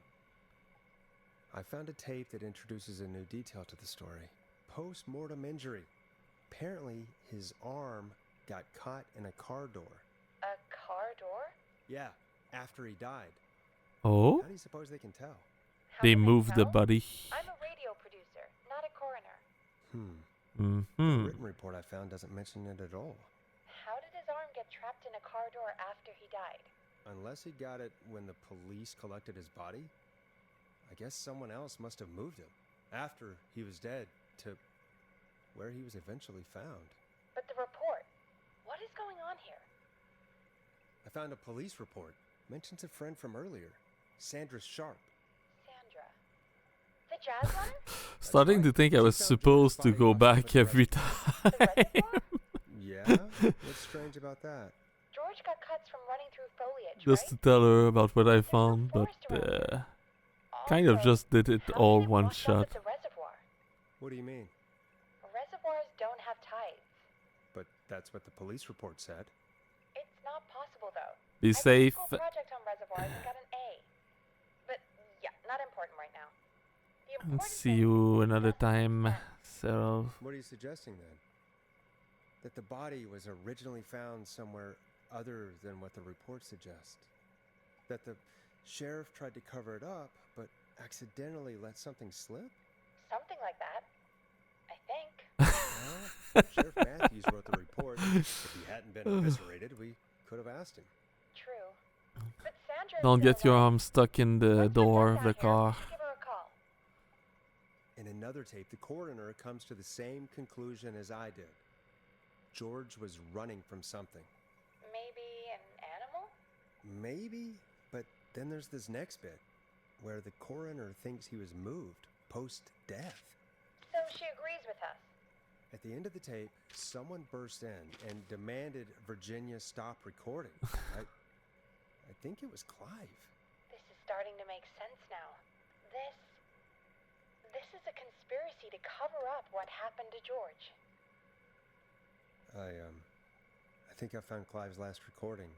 I found a tape that introduces a new detail to the story. Post-mortem injury. Apparently, his arm got caught in a car door. A car door? Yeah, after he died. Oh, How do you suppose they can tell? How they do moved the tell? body. I'm a radio producer, not a coroner. The Mm-hmm. written report I found doesn't mention it at all. How did his arm get trapped in a car door after he died? Unless he got it when the police collected his body. I guess someone else must have moved him after he was dead to where he was eventually found. But the report. What is going on here? I found a police report. Mentions a friend from earlier, Sandra Sharp. Sandra. The jazz runner? Starting to right. think I She was found supposed to George's go body washed up back at the every reservoir. The time. reservoir? Yeah? What's strange about that? George got cuts from running through foliage, Just right? to tell her about what I no found, but forest around here. kind of Also, just did it how all did it one wash up shot. at the reservoir? What do you mean? Reservoirs don't have tides. But that's what the police report said. It's not possible, though. Be I did a safe. school project on reservoirs and got an A. But yeah, not important right now. The And important see thing you is it another doesn't make time. sense. So What are you suggesting then? That the body was originally found somewhere other than what the report suggests? That the sheriff tried to cover it up, but accidentally let something slip? Something like that. I think. Well, Sheriff Matthews wrote the report. If he hadn't been eviscerated, we could have asked him. True. But Sandra don't is still get your alive. arm stuck in the Once we're door done of the down here, car. we should give her a call. In another tape, the coroner comes to the same conclusion as I did. George was running from something. Maybe an animal? Maybe, but then there's this next bit where the coroner thinks he was moved post-death. So she agrees with us. At the end of the tape, someone burst in and demanded Virginia stop recording. I think it was Clive. This is starting to make sense now. This is a conspiracy to cover up what happened to George. I think I found Clive's last recording.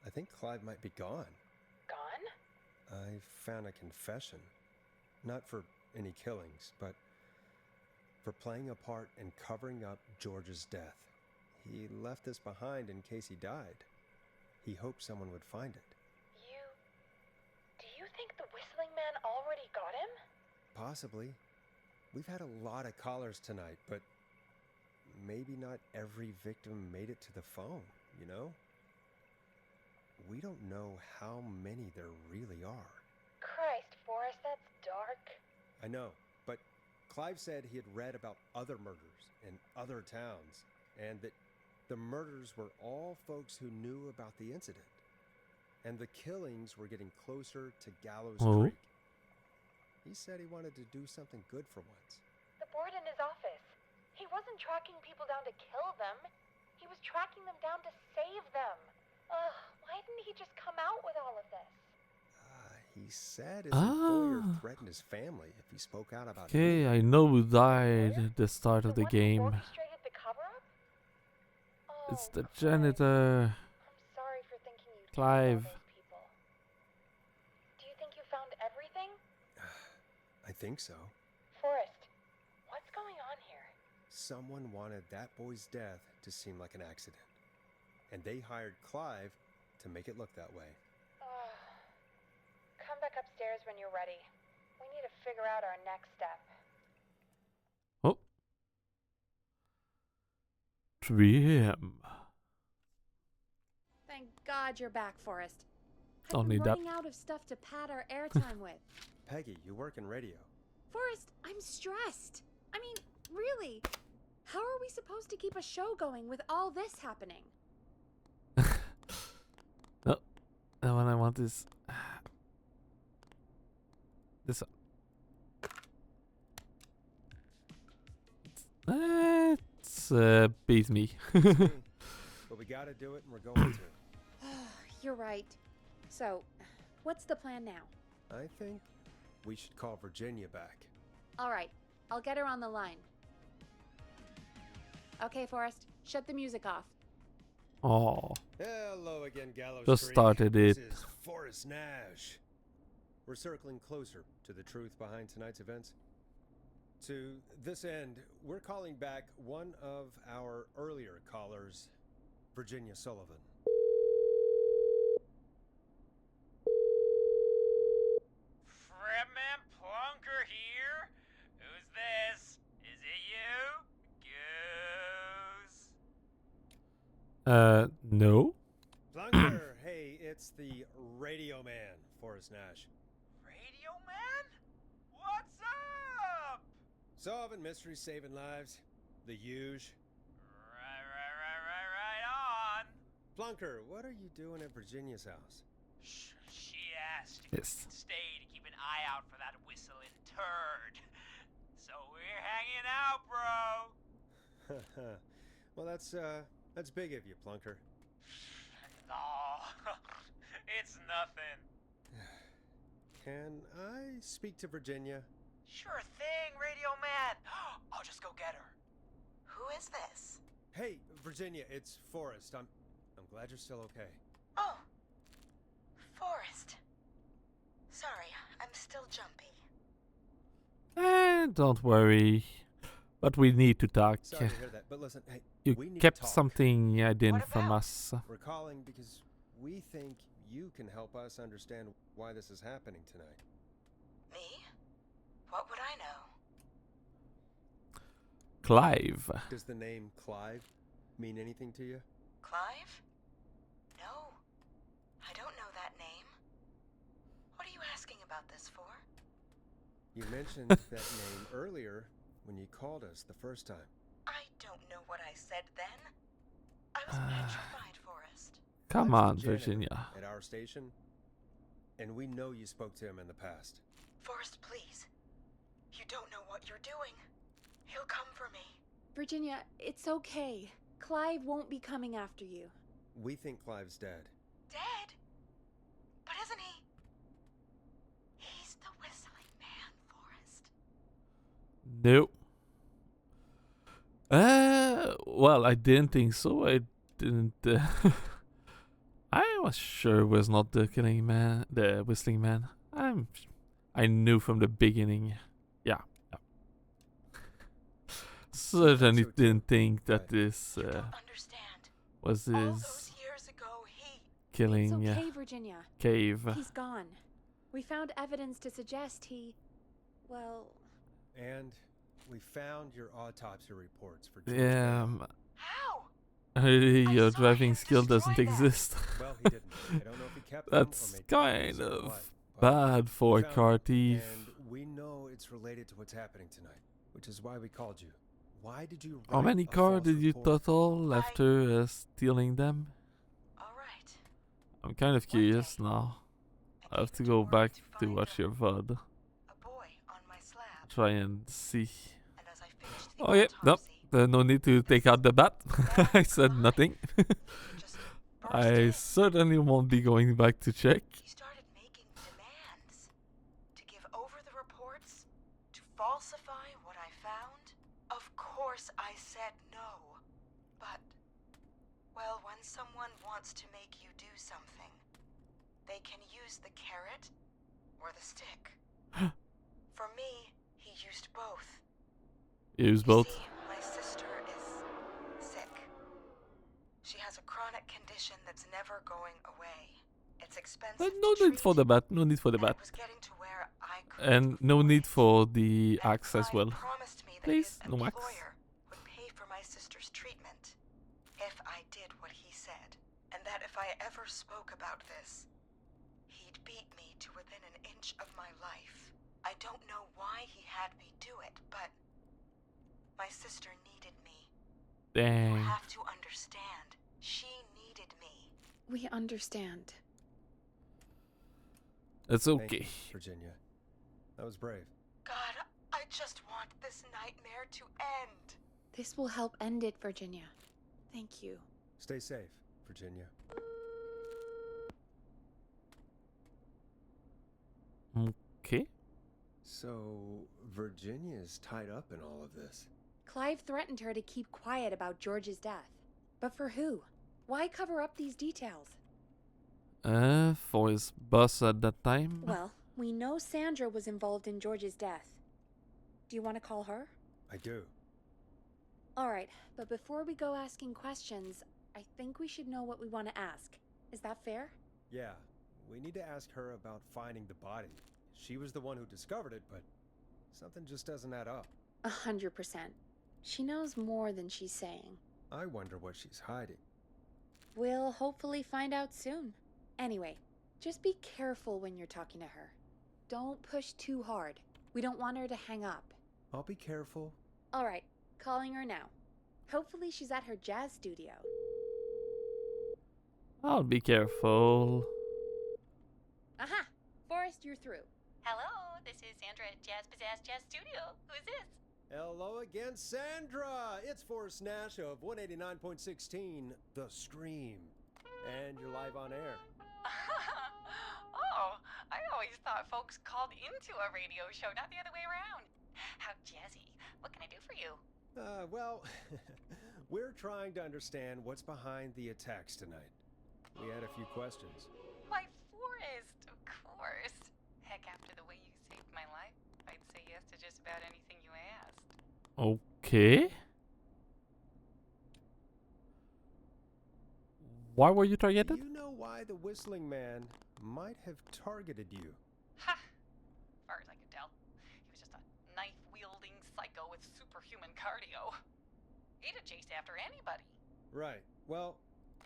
I think Clive might be gone. Gone? I found a confession. Not for any killings, but for playing a part in covering up George's death. He left this behind in case he died. He hoped someone would find it. Do you think the whistling man already got him? Possibly. We've had a lot of callers tonight, but maybe not every victim made it to the phone, you know? We don't know how many there really are. Christ, Forrest, that's dark. I know, but Clive said he had read about other murders in other towns, and that the murders were all folks who knew about the incident. And the killings were getting closer to Gallows Oh. Creek. He said he wanted to do something good for once. The board in his office. He wasn't tracking people down to kill them. He was tracking them down to save them. Ugh, why didn't he just come out with all of this? He said his employer threatened his family if he spoke out about it. Okay, I know who died at the start of the one who game. orchestrated the cover-up? It's Oh, the Christ. janitor. I'm sorry for thinking you Clive. killed all those people. Do you think you found everything? I think so. Forrest, what's going on here? Someone wanted that boy's death to seem like an accident. And they hired Clive to make it look that way. Come back upstairs when you're ready. We need to figure out our next step. Oh. 3 a.m. Thank God you're back, Forrest. Don't I've need been that. running out of stuff to pad our airtime with. Peggy, you work in radio. Forrest, I'm stressed. I mean, really, how are we supposed to keep a show going with all this happening? No, the one I want is this one. It's beats me. But we gotta do it, and we're going to. You're right. So, what's the plan now? I think we should call Virginia back. All right, I'll get her on the line. Okay, Forrest, shut the music off. Oh, Hello again, Gallows just Creek. started This it. is Forrest Nash. We're circling closer to the truth behind tonight's events. To this end, we're calling back one of our earlier callers, Virginia Sullivan. Fredman Plunker here? Who's this? Is it you? Goose? No. Plunker, hey, it's the radio man, Forrest Nash. Radio Solving mysteries, saving lives. The huge. Right on. Plunker, what are you doing at Virginia's house? She asked if we Yes. could stay to keep an eye out for that whistling turd. So we're hanging out, bro. Well, that's big of you, Plunker. No, it's nothing. Can I speak to Virginia? Sure thing, Radio Man. I'll just go get her. Who is this? Hey, Virginia, it's Forrest. I'm glad you're still okay. Oh, Forrest. Sorry, I'm still jumpy. Don't worry. But we need to talk. Sorry to hear that, but listen, hey, You we need kept to talk. something hidden What from about? us. We're calling because we think you can help us understand why this is happening tonight. Me? What would I know? Clive. Does the name Clive mean anything to you? Clive? No. I don't know that name. What are you asking about this for? You mentioned that name earlier when you called us the first time. I don't know what I said then. I was petrified, Forrest. Come That's on, the janitor Virginia. At our station, and we know you spoke to him in the past. Forrest, please. You don't know what you're doing. He'll come for me. Virginia, it's okay. Clive won't be coming after you. We think Clive's dead. Dead? But isn't he? He's the whistling man, Forrest. No. Well, I didn't think so. I didn't. I was sure it was not the killing man, the whistling man. I knew from the beginning. Yeah. Certainly So too. didn't think that Right. this You don't understand. was All his those years ago, he... It's killing okay, Virginia. cave. He's gone. We found evidence to suggest he... Well, And we found your autopsy reports for George Yeah, Bell. How? your saw driving him skill doesn't destroy that. exist. Well, he didn't. I don't know if he kept them or That's made kind copies or of what, but bad for we a found car it, thief. And we know it's related to what's happening tonight, which is why we called you. Why did you How write many a cars false did you report? total after stealing them? All right. I'm kind of curious now. I have to go back to watch your VOD. A boy on my slab. Try and see. And as I finished the Oh yeah, no, autopsy, no need to take out the bat. I said nothing. he just burst I in. certainly won't be going back to check. He started making demands to give over the reports, to falsify what I found. Of course I said no. But, well, when someone wants to make you do something, they can use the carrot or the stick. For me, he used both. Use You both. see, my sister is sick. She has a chronic condition that's never going away. It's expensive But no to need for treat, the bat. No need for the and bat. it was getting to where I And couldn't no afford need it. for the And axe as Clive well. promised me that Please, his no axe. employer would pay for my sister's treatment if I did what he said, and that if I ever spoke about this, he'd beat me to within an inch of my life. I don't know why he had me do it, but my sister needed me. You Dang. have to understand, she needed me. we understand. It's Thank okay. you, Virginia. That was brave. God, I just want this nightmare to end. This will help end it, Virginia. Thank you. Stay safe, Virginia. Okay. So, Virginia's tied up in all of this. Clive threatened her to keep quiet about George's death. But for who? Why cover up these details? For his boss at that time. Well, we know Sandra was involved in George's death. Do you want to call her? I do. Alright, but before we go asking questions, I think we should know what we want to ask. Is that fair? Yeah, we need to ask her about finding the body. She was the one who discovered it, but something just doesn't add up. 100%. She knows more than she's saying. I wonder what she's hiding. We'll hopefully find out soon. Anyway, just be careful when you're talking to her. Don't push too hard. We don't want her to hang up. I'll be careful. All right, calling her now. Hopefully she's at her jazz studio. I'll be careful. Aha! Forrest, you're through. Hello, this is Sandra at Jazz Pizzazz Jazz Studio. Who's this? Hello again, Sandra! It's Forrest Nash of 189.16, The Scream. And you're live on air. Oh, I always thought folks called into a radio show, not the other way around. How jazzy. What can I do for you? Well, we're trying to understand what's behind the attacks tonight. We had a few questions. Why, Forrest, of course. Heck, after the way you saved my life, I'd say yes to just about anything you asked. Okay. Why were you targeted? Do you know why the Whistling Man might have targeted you? Ha! As far as I could tell, he was just a knife-wielding psycho with superhuman cardio. He'd have chased after anybody. Right. Well,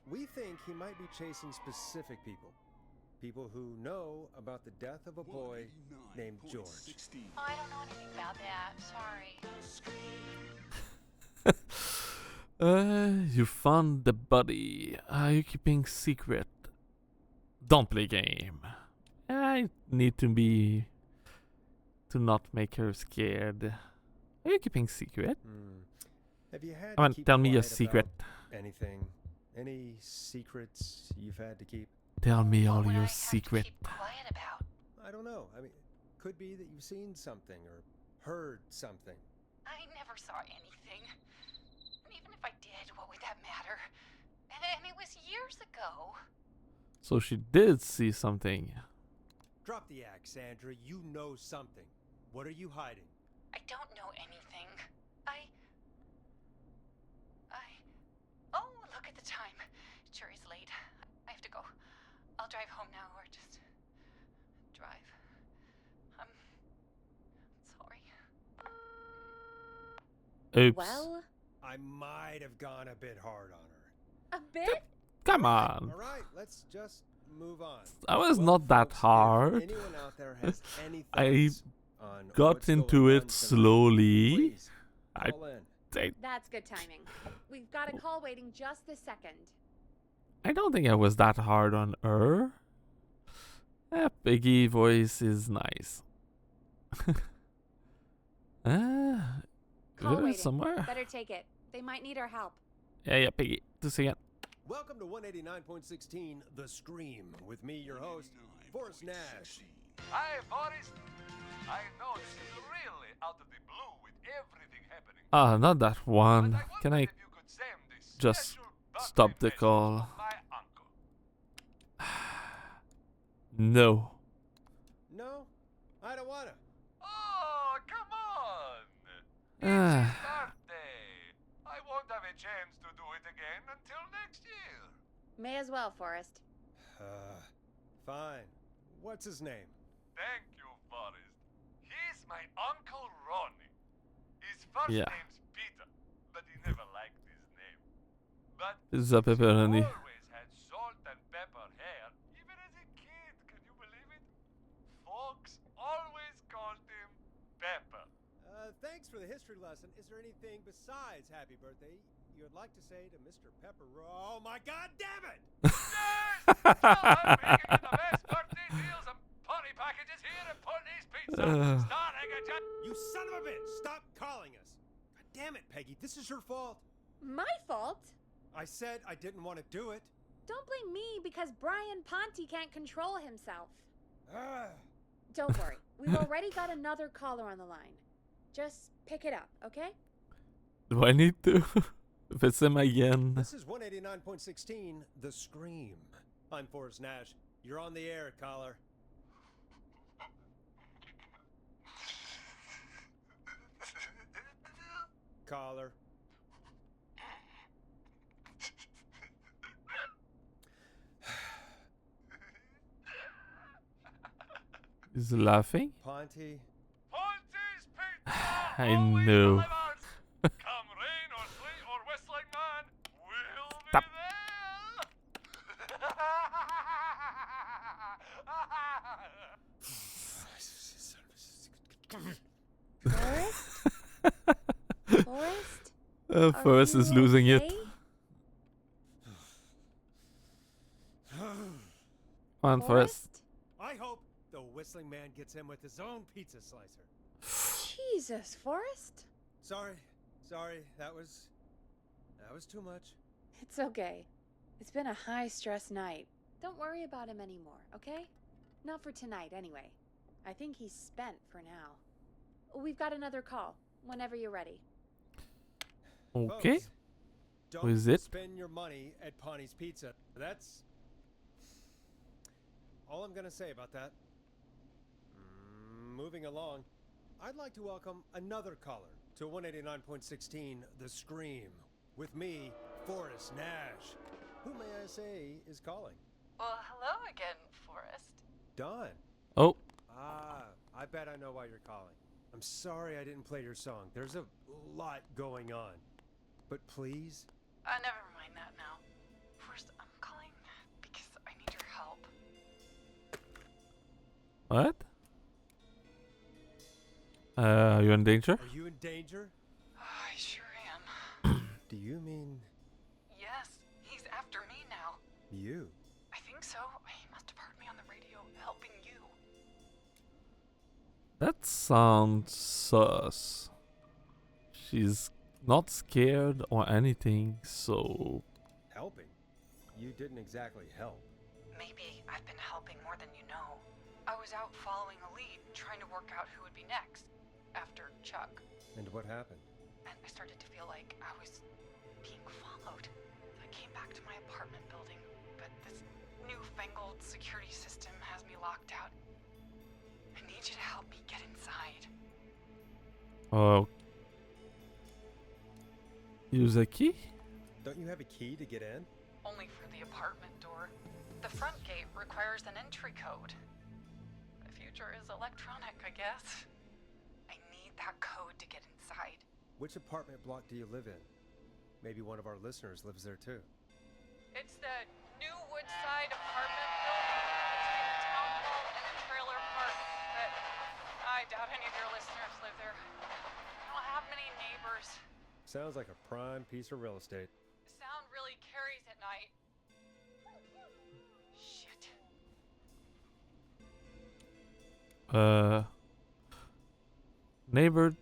we think he might be chasing specific people. People who know about the death of a boy named George. Oh, I don't know anything about that. Sorry. You found the body. Are you keeping secret? Don't play game. I need to not make her scared. Are you keeping secret? Have you had Come on, to keep tell me a quiet secret. about anything? Any secrets you've had to keep? Tell me all What would I your have to secret. keep quiet about? I don't know. I mean, could be that you've seen something or heard something. I never saw anything. And even if I did, what would that matter? And it was years ago. So she did see something. Drop the axe, Sandra. You know something. What are you hiding? I don't know anything. Oh, look at the time. It sure is late. I have to go. I'll drive home now, or just drive. I'm sorry. Oops. Well, I might have gone a bit hard on her. a bit? Come on. All right, let's just move on. I was Well, not that folks, if hard. anyone out there has any I thoughts on got what's into going it on tonight, slowly. please I- call in. That's good timing. We've got a call waiting just this second. I don't think I was that hard on her. Piggy voice is nice. Call waiting. Somewhere. Better take it. They might need our help. Yeah, Piggy. To see it. Welcome to 189.16, The Scream, with me, your host, Forrest Nash. Hi, Forrest. I know this is really out of the blue with everything happening. Ah, not that But one. I Can wondered I if you could send this just special birthday stop the message call? to my uncle. No. No, I don't wanna. Oh, come on! It's Ah. his birthday. I won't have a chance to do it again until next year. May as well, Forrest. Fine. What's his name? Thank you, Forrest. He's my Uncle Ronnie. His first Yeah. name's Peter, but he never liked his name. But This is a pepperoni. he always had salt and pepper hair, even as a kid. Can you believe it? Folks always called him Pepper. Thanks for the history lesson. Is there anything besides happy birthday you would like to say to Mr. Pepper? Oh my God, damn it! Yes! I'm making you the best birthday deals and party packages here at Putney's Pizza. Starting at just... You son of a bitch! Stop calling us! God damn it, Peggy, this is your fault. My fault? I said I didn't want to do it. Don't blame me because Brian Ponte can't control himself. Ah. Don't worry. We've already got another caller on the line. Just pick it up, okay? Do I need to? If it's him again. This is 189.16, The Scream. I'm Forrest Nash. You're on the air, caller. Caller. He's laughing. Ponte. Ponte's Pizza! I always know. delivers. Come rain or sleet or whistling man, we'll be Stop. there. Forrest? Forrest is losing it. Come on, Forrest. I hope the whistling man gets him with his own pizza slicer. Jesus, Forrest. Sorry, that was too much. It's okay. It's been a high-stress night. Don't worry about him anymore, okay? Not for tonight, anyway. I think he's spent for now. We've got another call, whenever you're ready. Okay. Folks, Who is it? spend your money at Pawnee's Pizza. That's all I'm gonna say about that. Moving along, I'd like to welcome another caller to 189.16 The Scream. With me, Forrest Nash. Who may I say is calling? Well, hello again, Forrest. Don. Oh, I bet I know why you're calling. I'm sorry I didn't play your song. There's a lot going on. But please? Never mind that now. First, I'm calling because I need your help. what? Are you in danger? Are you in danger? I sure am. Do you mean Yes, he's after me now. you? I think so. He must have heard me on the radio helping you. That sounds sus. She's not scared or anything, so... Helping? You didn't exactly help. Maybe I've been helping more than you know. I was out following a lead, trying to work out who would be next, after Chuck. And what happened? And I started to feel like I was being followed. I came back to my apartment building, but this newfangled security system has me locked out. I need you to help me get inside. Oh. Use a key? Don't you have a key to get in? Only for the apartment door. The front gate requires an entry code. The future is electronic, I guess. I need that code to get inside. Which apartment block do you live in? Maybe one of our listeners lives there too. It's the new Woodside apartment building between the town hall and a trailer park, but I doubt any of your listeners live there. I don't have many neighbors. Sounds like a prime piece of real estate. Sound really carries at night. Shit. Neighbor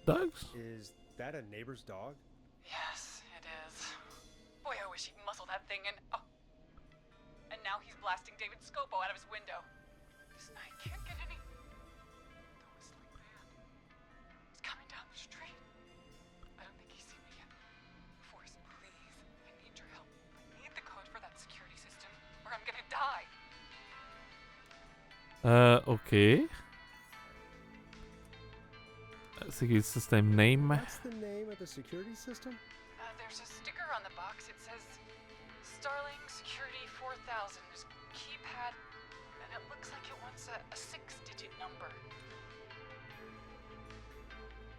dogs? Is that a neighbor's dog? Yes, it is. Boy, I wish he'd muscle that thing in. Oh. And now he's blasting David Scopo out of his window. This night can't get any. The whistling man. He's coming down the street. I don't think he's seen me yet. Forrest, please. I need your help. I need the code for that security system, or I'm gonna die. Okay. Security system name. What's the name of the security system? There's a sticker on the box. It says Starling Security 4000 is keypad, and it looks like it wants a 6-digit number.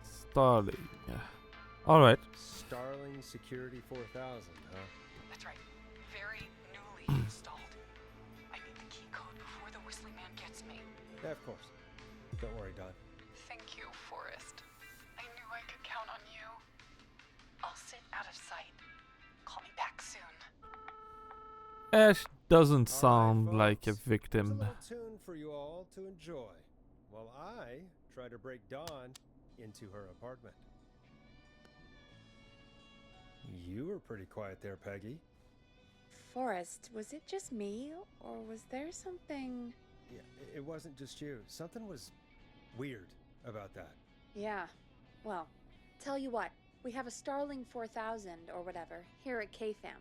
Starling. Alright. Starling Security 4000, huh? That's right. Very newly installed. I need the key code before the whistling man gets me. Yeah, of course. Don't worry, Don. Thank you, Forrest. I knew I could count on you. I'll sit out of sight. Call me back soon. Ash doesn't All right, sound like a folks. Here's a victim. little tune for you all to enjoy while I try to break Dawn into her apartment. You were pretty quiet there, Peggy. Forrest, was it just me, or was there something... Yeah, it wasn't just you. Something was weird about that. Yeah, well, tell you what, we have a Starling 4000, or whatever, here at KFAM.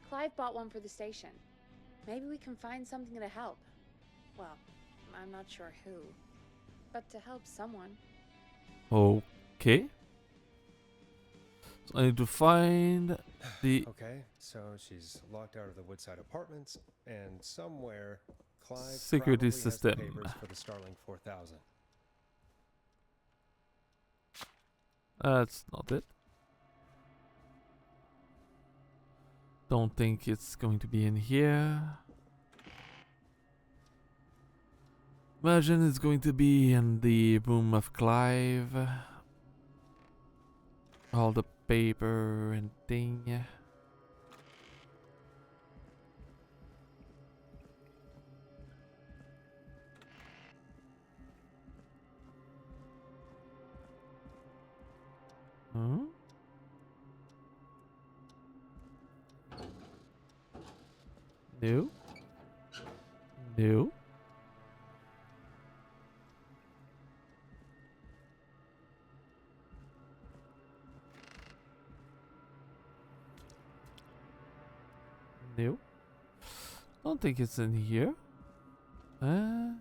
Clive bought one for the station. Maybe we can find something to help. Well, I'm not sure who, but to help someone. Okay. So I need to find the... Okay, so she's locked out of the Woodside Apartments, and somewhere Clive Security probably has the system. papers for the Starling 4000. That's not it. Don't think it's going to be in here. Imagine it's going to be in the room of Clive. All the paper and thing. Hmm? No. No. No. Don't think it's in here. Uh.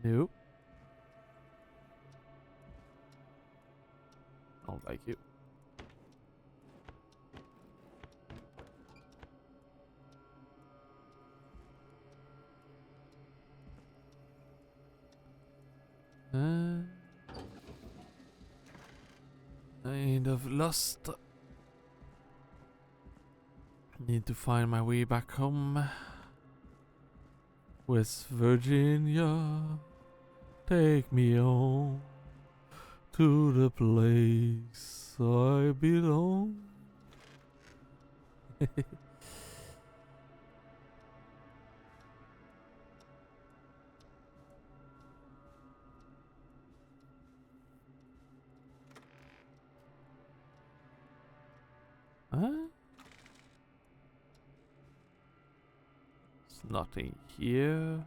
Nope. Don't like you. Kind of lost. Need to find my way back home. West Virginia, take me home to the place I belong. Huh? There's nothing here.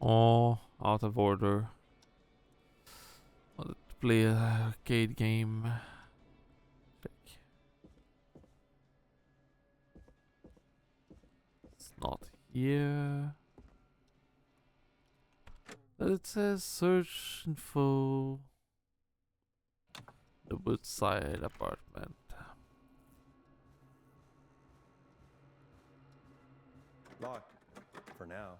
Oh, out of order. Wanted to play a arcade game. Check. It's not here. It says search info. The Woodside apartment. Locked. For now.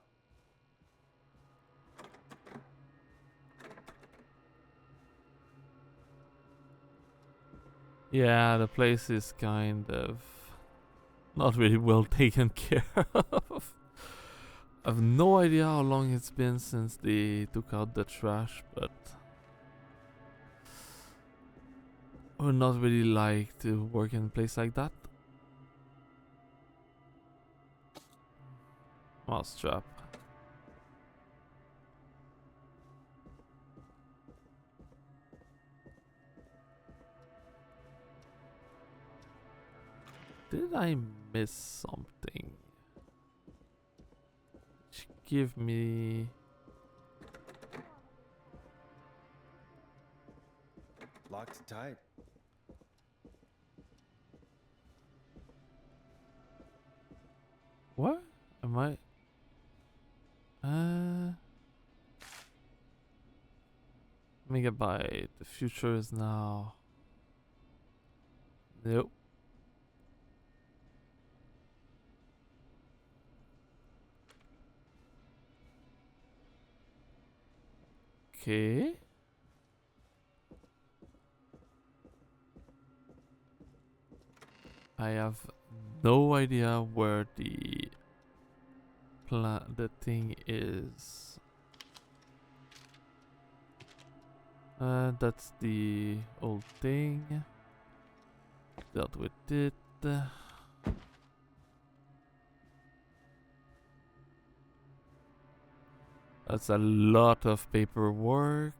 Yeah, the place is kind of not really well taken care of. I've no idea how long it's been since they took out the trash, but I would not really like to work in a place like that. Mousetrap. Did I miss something? Give me... Locked tight. What? Am I... Megabyte. The future is now... Nope. Okay. I have no idea where the thing is. That's the old thing. Dealt with it. That's a lot of paperwork.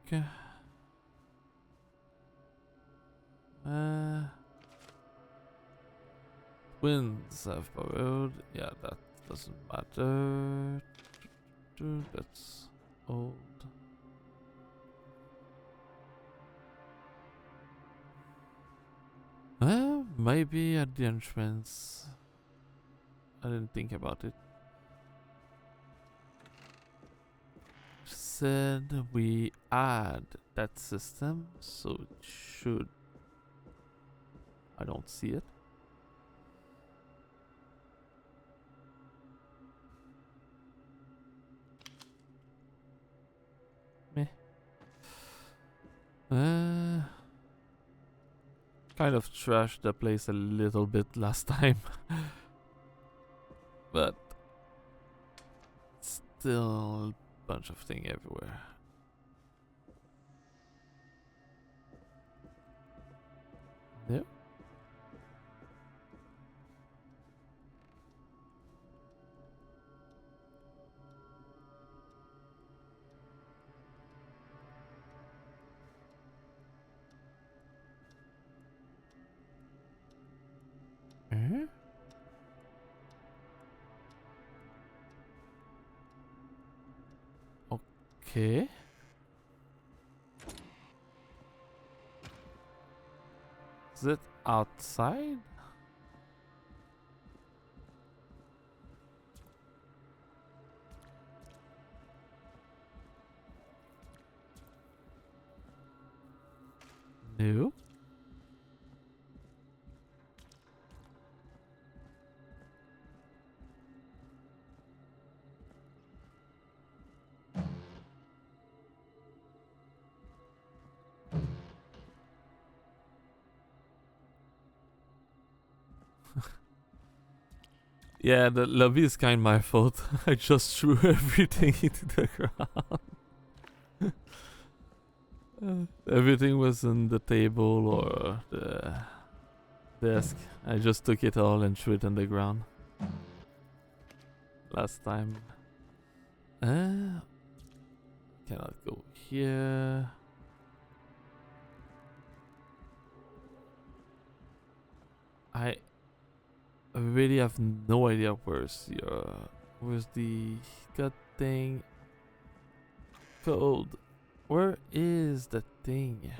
Twins have borrowed. Yeah, that doesn't matter. That's old. Maybe at the entrance. I didn't think about it. said we add that system, so it should. I don't see it. Meh. Kind of trashed the place a little bit last time, but still a bunch of thing everywhere. Yep. Eh? Okay. Is it outside? No. Yeah, the lobby is kind of my fault. I just threw everything into the ground. Everything was on the table or the desk. I just took it all and threw it on the ground. Last time. Cannot go here. I really have no idea where's the god dang code. Where is the thing?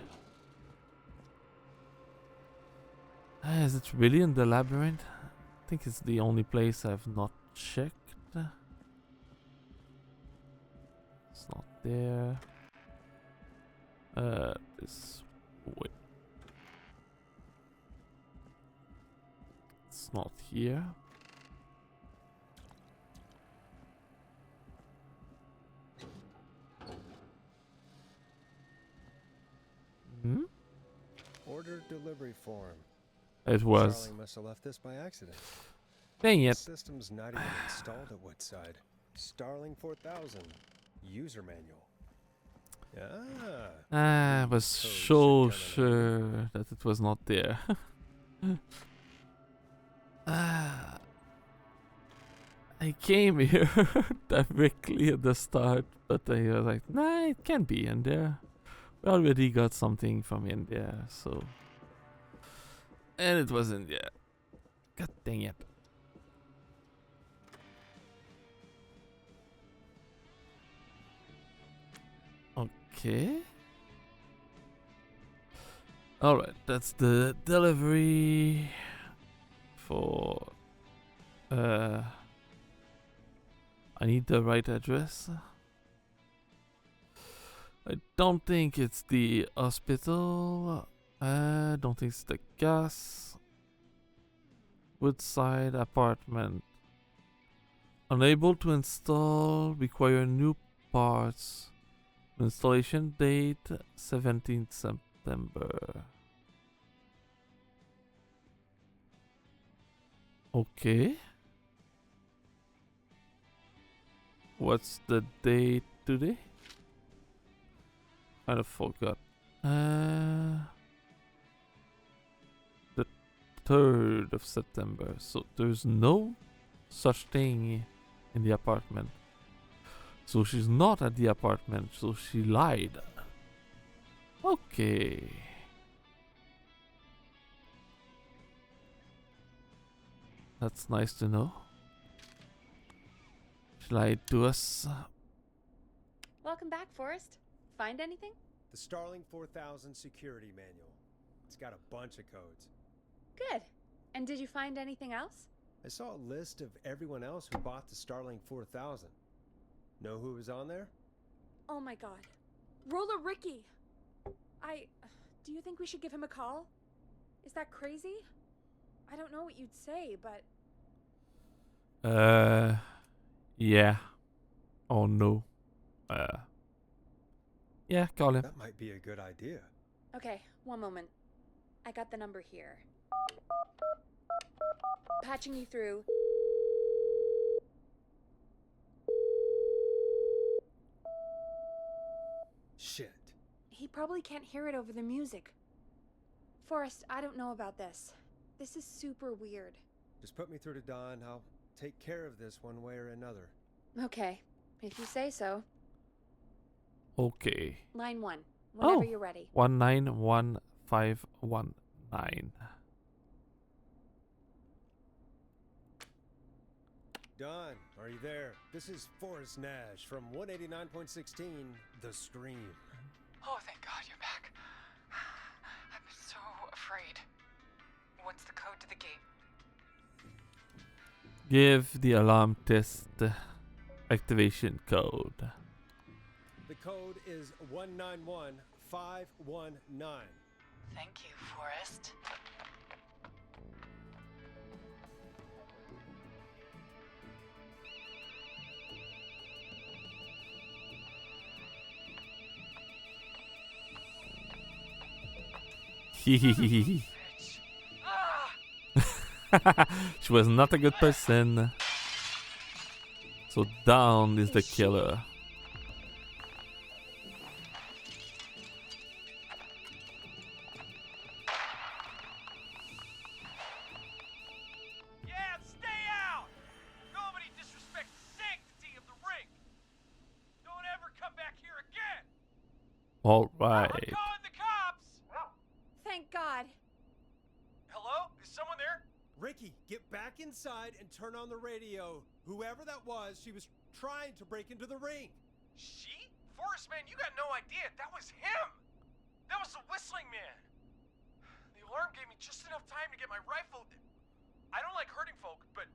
Is it really in the labyrinth? I think it's the only place I've not checked. It's not there. This way. It's not here. Hmm? Order delivery form. It was. Starling must have left this by accident. Dang The it. system's not even installed at Woodside. Starling 4000. User manual. I was so sure that it was not there. I came here directly at the start, but I was like, nah, it can't be in there. We already got something from India, so. And it wasn't there. God dang it. Okay. Alright, that's the delivery for I need the right address. I don't think it's the hospital. I don't think it's the gas. Woodside apartment. Unable to install, require new parts. Installation date 17th September. Okay. What's the date today? Kind of forgot. The 3rd of September. So there's no such thing in the apartment. So she's not at the apartment, so she lied. Okay. That's nice to know. She lied to us. Welcome back, Forrest. Find anything? The Starling 4000 security manual. It's got a bunch of codes. Good. And did you find anything else? I saw a list of everyone else who bought the Starling 4000. Know who was on there? Oh my god. Roller Ricky! Do you think we should give him a call? Is that crazy? I don't know what you'd say, but... Yeah. Oh no. Yeah, call him. That might be a good idea. Okay, one moment. I got the number here. Patching you through. Shit. He probably can't hear it over the music. Forrest, I don't know about this. This is super weird. Just put me through to Don. I'll take care of this one way or another. Okay, if you say so. Okay. Line 1, whenever Oh. you're ready. 191519. Don, are you there? This is Forrest Nash from 189.16, The Scream. Oh, thank God you're back. I'm so afraid. What's the code to the gate? Give the alarm test activation code. The code is 191519. Thank you, Forrest. Hehehehe. She was not a good person. So Dawn is the killer. Yeah, stay out! Nobody disrespects the sanctity of the ring! Don't ever come back here again! All I'm right. calling the cops! Thank God. Hello? Is someone there? Ricky, get back inside and turn on the radio. Whoever that was, she was trying to break into the ring. She? Forrest, man, you got no idea. That was him! That was the whistling man! The alarm gave me just enough time to get my rifle. I don't like hurting folk, but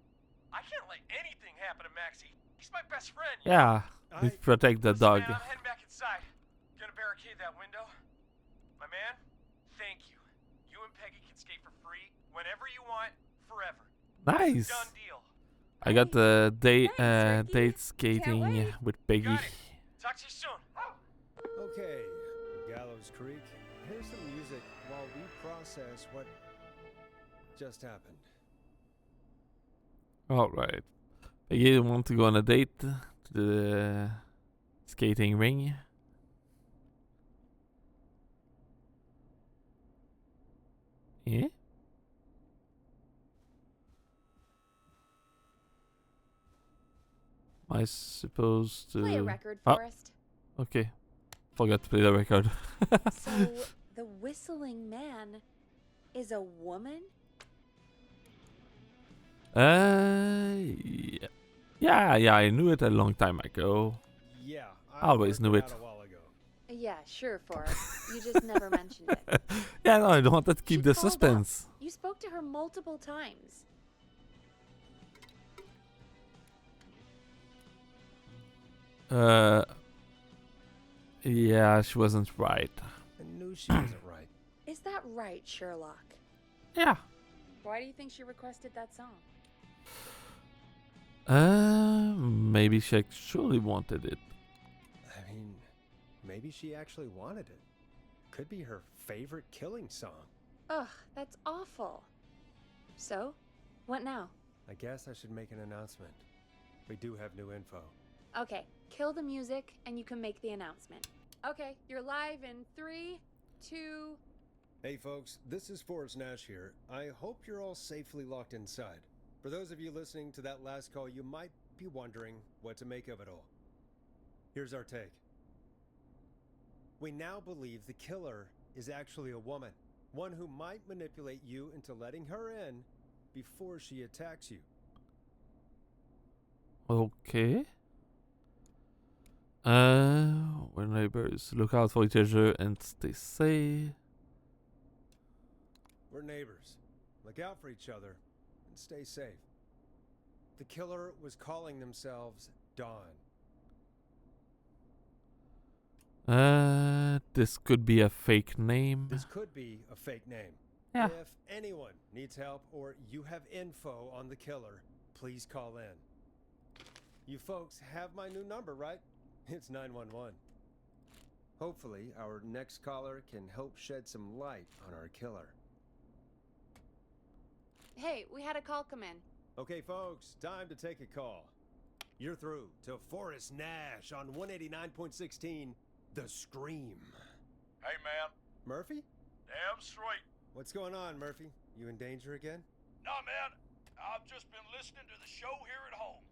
I can't let anything happen to Maxie. He's my best friend. You know? Yeah, we protect the Listen, dog. Man, I'm heading back inside. Gonna barricade that window. My man, thank you. You and Peggy can skate for free whenever you want, forever. Nice. Done deal. I got the Thanks, Ricky. date skating wait. with Peggy. Got it. Talk to you soon. Okay, Gallows Creek. Here's some music while we process what just happened. All right. Peggy want to go on a date to the skating ring. Yeah. Am I supposed to Play a record, Oh, Forrest. okay. Forgot to play the record. So, the whistling man is a woman? Yeah. Yeah, I knew it a long time ago. Yeah, I always knew worked it. out a while ago. Yeah, sure, Forrest. You just never mentioned it. Yeah, no, I don't want to keep She the called up. suspense. You spoke to her multiple times. Yeah, she wasn't right. I knew she wasn't right. Is that right, Sherlock? Yeah. Why do you think she requested that song? Maybe she actually wanted it. I mean, maybe she actually wanted it. Could be her favorite killing song. Ugh, that's awful. So, what now? I guess I should make an announcement. We do have new info. Okay, kill the music and you can make the announcement. Okay, you're live in 3, 2... Hey folks, this is Forrest Nash here. I hope you're all safely locked inside. For those of you listening to that last call, you might be wondering what to make of it all. Here's our take. We now believe the killer is actually a woman. One who might manipulate you into letting her in before she attacks you. Okay. We're neighbors. Look out for each other and stay safe. We're neighbors. Look out for each other and stay safe. The killer was calling themselves Dawn. This could be a fake name. This could be a fake name. Yeah. If anyone needs help or you have info on the killer, please call in. You folks have my new number, right? It's 911. Hopefully, our next caller can help shed some light on our killer. Hey, we had a call come in. Okay, folks, time to take a call. You're through to Forrest Nash on 189.16, The Scream. Hey, man. Murphy? Damn straight. What's going on, Murphy? You in danger again? Nah, man. I've just been listening to the show here at home.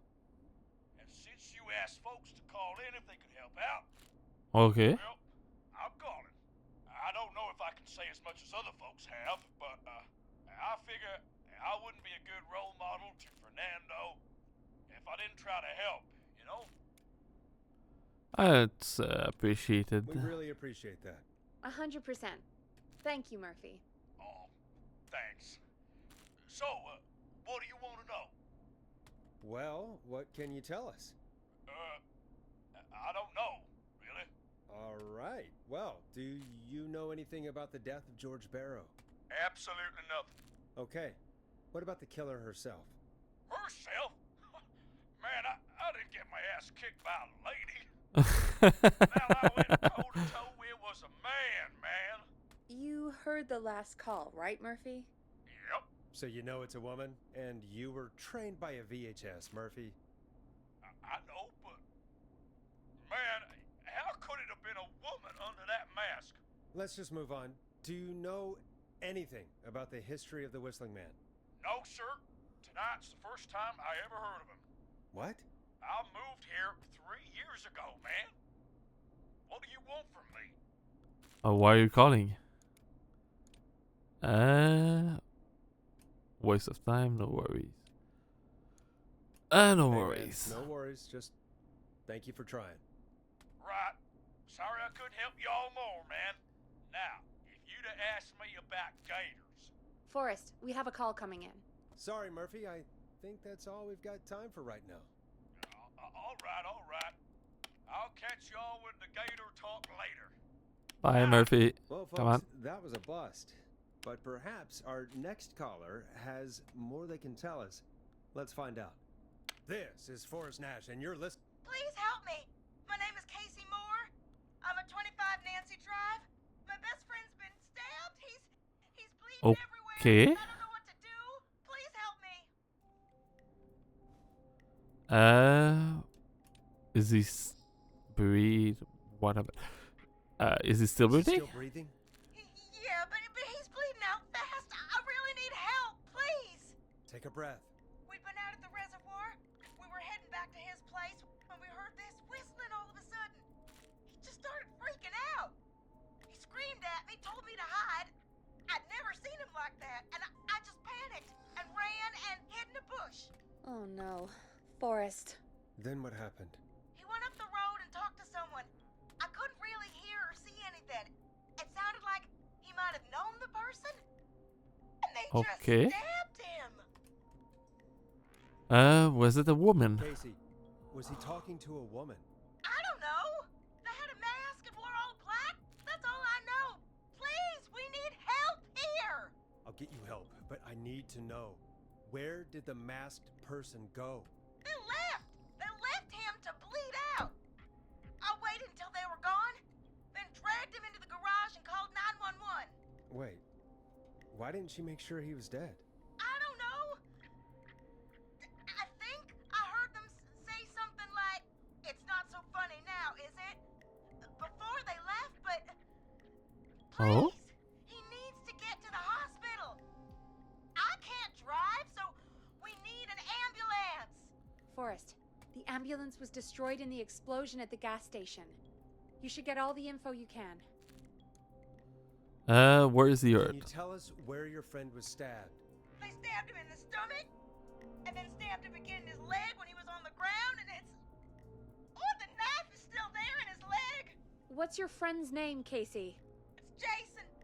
And since you asked folks to call in if they could help out, Okay. well, I'm calling. I don't know if I can say as much as other folks have, but I figure I wouldn't be a good role model to Fernando if I didn't try to help, you know? It's appreciated. We really appreciate that. 100%. Thank you, Murphy. Oh, thanks. So, what do you want to know? Well, what can you tell us? I don't know, really. All right. Well, do you know anything about the death of George Barrow? Absolutely nothing. Okay. What about the killer herself? Herself? Man, I didn't get my ass kicked by a lady. Now I went toe to toe. It was a man. You heard the last call, right, Murphy? Yep. So you know it's a woman, and you were trained by a VHS, Murphy. I know, but man, how could it have been a woman under that mask? Let's just move on. Do you know anything about the history of the Whistling Man? No, sir. Tonight's the first time I ever heard of him. What? I moved here 3 years ago, man. What do you want from me? Why are you calling? Waste of time, no worries. No Hey, man, worries. no worries. Just thank you for trying. Right. Sorry I couldn't help y'all more, man. Now, if you'd have asked me about gators. Forrest, we have a call coming in. Sorry, Murphy. I think that's all we've got time for right now. All right. I'll catch y'all with the gator talk later. Bye, Murphy. Well, folks, Come on. that was a bust. But perhaps our next caller has more they can tell us. Let's find out. This is Forrest Nash, and you're listening. Please help me. My name is Casey Moore. I'm at 25 Nancy Drive. My best friend's been stabbed. He's bleeding everywhere. Okay. I don't know what to do. Please help me. Is he breathe? What about? Is he still breathing? Still breathing? Yeah, but he's bleeding out fast. I really need help. Please. Take a breath. We'd been out at the reservoir. We were heading back to his place when we heard this whistling all of a sudden. He just started freaking out. He screamed at me, told me to hide. I'd never seen him like that, and I just panicked and ran and hid in a bush. Oh no. Forrest. Then what happened? He went up the road and talked to someone. I couldn't really hear or see anything. It sounded like he might have known the person, and they Okay. just stabbed him. Was it a woman? Casey, was he talking to a woman? I don't know. They had a mask and wore all black. That's all I know. Please, we need help here. I'll get you help, but I need to know. Where did the masked person go? They left. They left him to bleed out. I waited until they were gone, then dragged him into the garage and called 911. Wait, why didn't she make sure he was dead? I don't know. I think I heard them say something like, "It's not so funny now, is it?" before they left, but Oh? please, he needs to get to the hospital. I can't drive, so we need an ambulance. Forrest, the ambulance was destroyed in the explosion at the gas station. You should get all the info you can. Where is the Can earth? you tell us where your friend was stabbed? They stabbed him in the stomach, and then stabbed him again in his leg when he was on the ground, and it's... Oh, the knife is still there in his leg! What's your friend's name, Casey? It's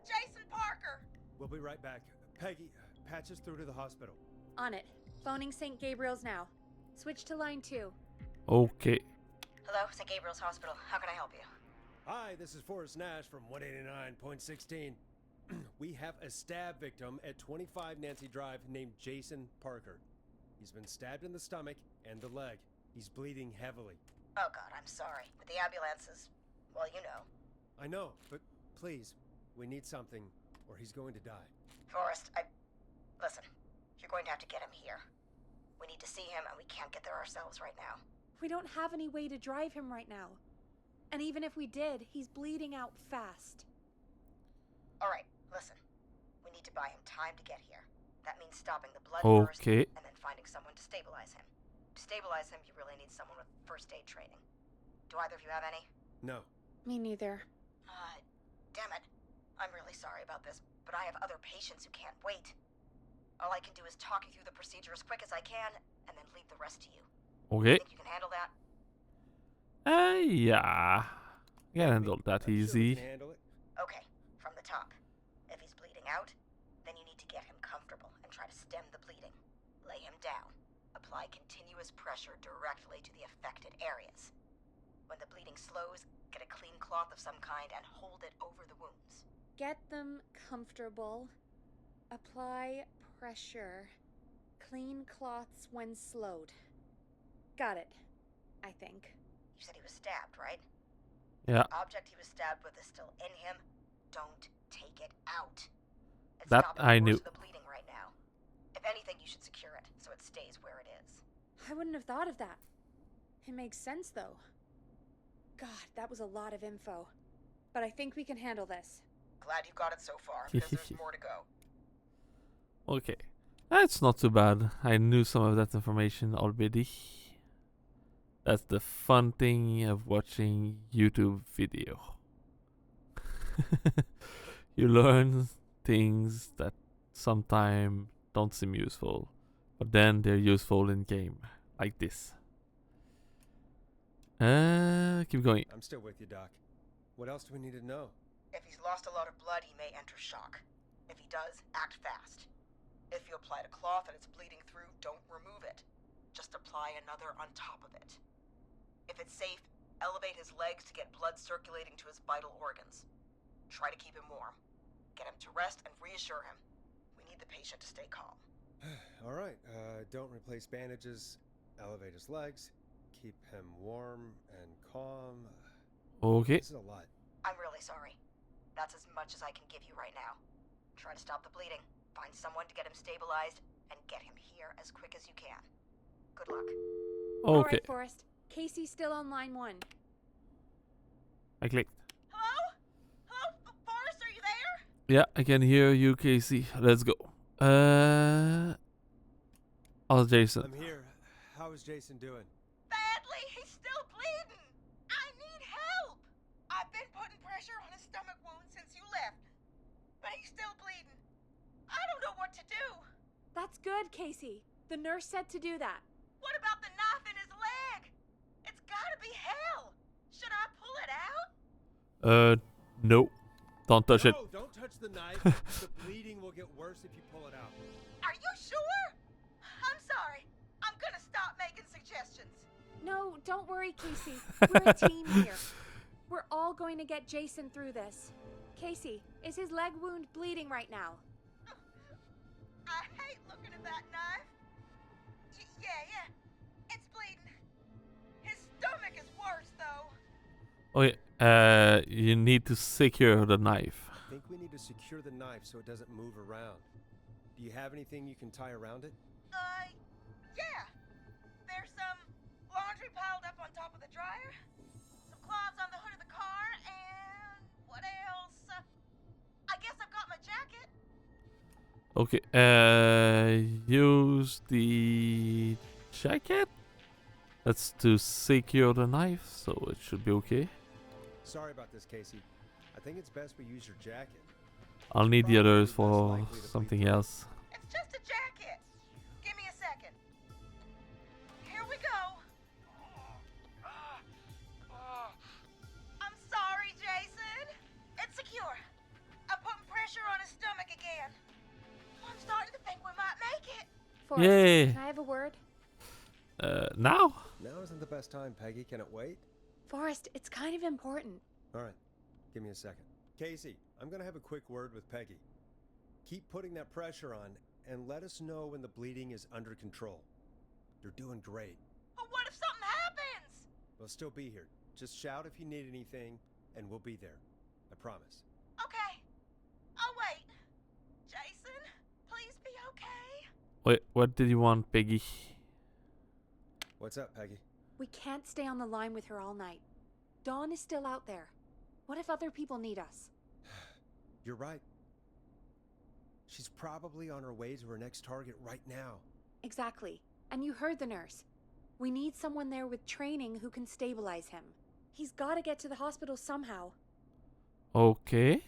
Jason Parker. We'll be right back. Peggy, patch us through to the hospital. On it. Phoning St. Gabriel's now. Switch to line 2. Okay. Hello, St. Gabriel's Hospital. How can I help you? Hi, this is Forrest Nash from 189.16. We have a stab victim at 25 Nancy Drive named Jason Parker. He's been stabbed in the stomach and the leg. He's bleeding heavily. Oh god, I'm sorry. But the ambulance is, well, you know. I know, but please, we need something or he's going to die. Forrest, listen, you're going to have to get him here. We need to see him and we can't get there ourselves right now. We don't have any way to drive him right now. And even if we did, he's bleeding out fast. Alright, listen. We need to buy him time to get here. That means stopping the blood first Okay. and then finding someone to stabilize him. To stabilize him, you really need someone with first aid training. Do either of you have any? No. Me neither. Damn it. I'm really sorry about this, but I have other patients who can't wait. All I can do is talk you through the procedure as quick as I can, and then leave the rest to you. Okay. Think you can handle that? Yeah. I can handle that I'm sure we easy. can handle it. Okay, from the top. If he's bleeding out, then you need to get him comfortable and try to stem the bleeding. Lay him down. Apply continuous pressure directly to the affected areas. When the bleeding slows, get a clean cloth of some kind and hold it over the wounds. Get them comfortable. Apply pressure. Clean cloths when slowed. Got it. I think. You said he was stabbed, right? Yeah. The object he was stabbed with is still in him. Don't take it out. It's That stopping I most knew. of the bleeding right now. If anything, you should secure it so it stays where it is. I wouldn't have thought of that. It makes sense, though. God, that was a lot of info. But I think we can handle this. Glad you got it so far, because there's more to go. Okay. That's not too bad. I knew some of that information already. That's the fun thing of watching YouTube video. You learn things that sometimes don't seem useful, but then they're useful in game, like this. Keep going. I'm still with you, Doc. What else do we need to know? If he's lost a lot of blood, he may enter shock. If he does, act fast. If you applied a cloth and it's bleeding through, don't remove it. Just apply another on top of it. If it's safe, elevate his legs to get blood circulating to his vital organs. Try to keep him warm. Get him to rest and reassure him. We need the patient to stay calm. All right. Don't replace bandages. Elevate his legs. Keep him warm and calm. Okay. This is a lot. I'm really sorry. That's as much as I can give you right now. Try to stop the bleeding. Find someone to get him stabilized and get him here as quick as you can. Good luck. All Okay. right, Forrest. Casey's still on line 1. I clicked. Hello? Hello? Forrest, are you there? Yeah, I can hear you, Casey. Let's go. Oh, Jason. I'm here. How is Jason doing? Badly. He's still bleeding. I need help. I've been putting pressure on his stomach wound since you left. But he's still bleeding. I don't know what to do. That's good, Casey. The nurse said to do that. What about the knife in his leg? It's gotta be hell. Should I pull it out? No. Don't touch it. No, don't touch the knife. The bleeding will get worse if you pull it out. Are you sure? I'm sorry. I'm gonna stop making suggestions. No, don't worry, Casey. We're a team here. We're all going to get Jason through this. Casey, is his leg wound bleeding right now? I hate looking at that knife. Yeah. It's bleeding. His stomach is worse, though. Okay. You need to secure the knife. I think we need to secure the knife so it doesn't move around. Do you have anything you can tie around it? Yeah. There's some laundry piled up on top of the dryer, some cloths on the hood of the car, and what else? I guess I've got my jacket. Okay. Use the jacket. That's to secure the knife, so it should be okay. Sorry about this, Casey. I think it's best we use your jacket. I'll need the Probably others less for likely to bleed something through. else. It's just a jacket. Give me a second. Here we go. I'm sorry, Jason. It's secure. I'm putting pressure on his stomach again. I'm starting to think we might make it. Forrest, Yay. can I have a word? Now? Now isn't the best time, Peggy. Can it wait? Forrest, it's kind of important. All right, give me a second. Casey, I'm gonna have a quick word with Peggy. Keep putting that pressure on and let us know when the bleeding is under control. You're doing great. But what if something happens? We'll still be here. Just shout if you need anything, and we'll be there. I promise. Okay. I'll wait. Jason, please be okay. Wait, what did you want, Peggy? What's up, Peggy? We can't stay on the line with her all night. Dawn is still out there. What if other people need us? You're right. She's probably on her way to her next target right now. Exactly. And you heard the nurse. We need someone there with training who can stabilize him. He's got to get to the hospital somehow. Okay.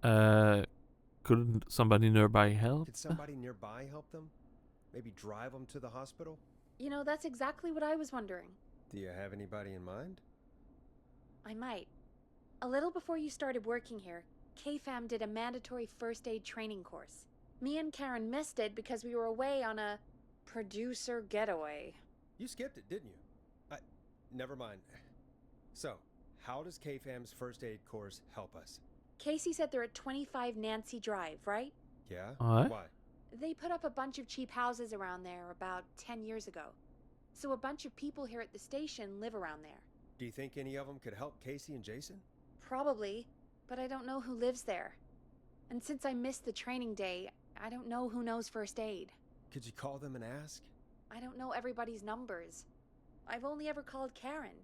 Couldn't somebody nearby help? Could somebody nearby help them? Maybe drive them to the hospital? You know, that's exactly what I was wondering. Do you have anybody in mind? I might. A little before you started working here, KFAM did a mandatory first aid training course. Me and Karen missed it because we were away on a producer getaway. You skipped it, didn't you? Never mind. So, how does KFAM's first aid course help us? Casey said they're at 25 Nancy Drive, right? Yeah? What? Why? They put up a bunch of cheap houses around there about 10 years ago. So a bunch of people here at the station live around there. Do you think any of them could help Casey and Jason? Probably, but I don't know who lives there. And since I missed the training day, I don't know who knows first aid. Could you call them and ask? I don't know everybody's numbers. I've only ever called Karen.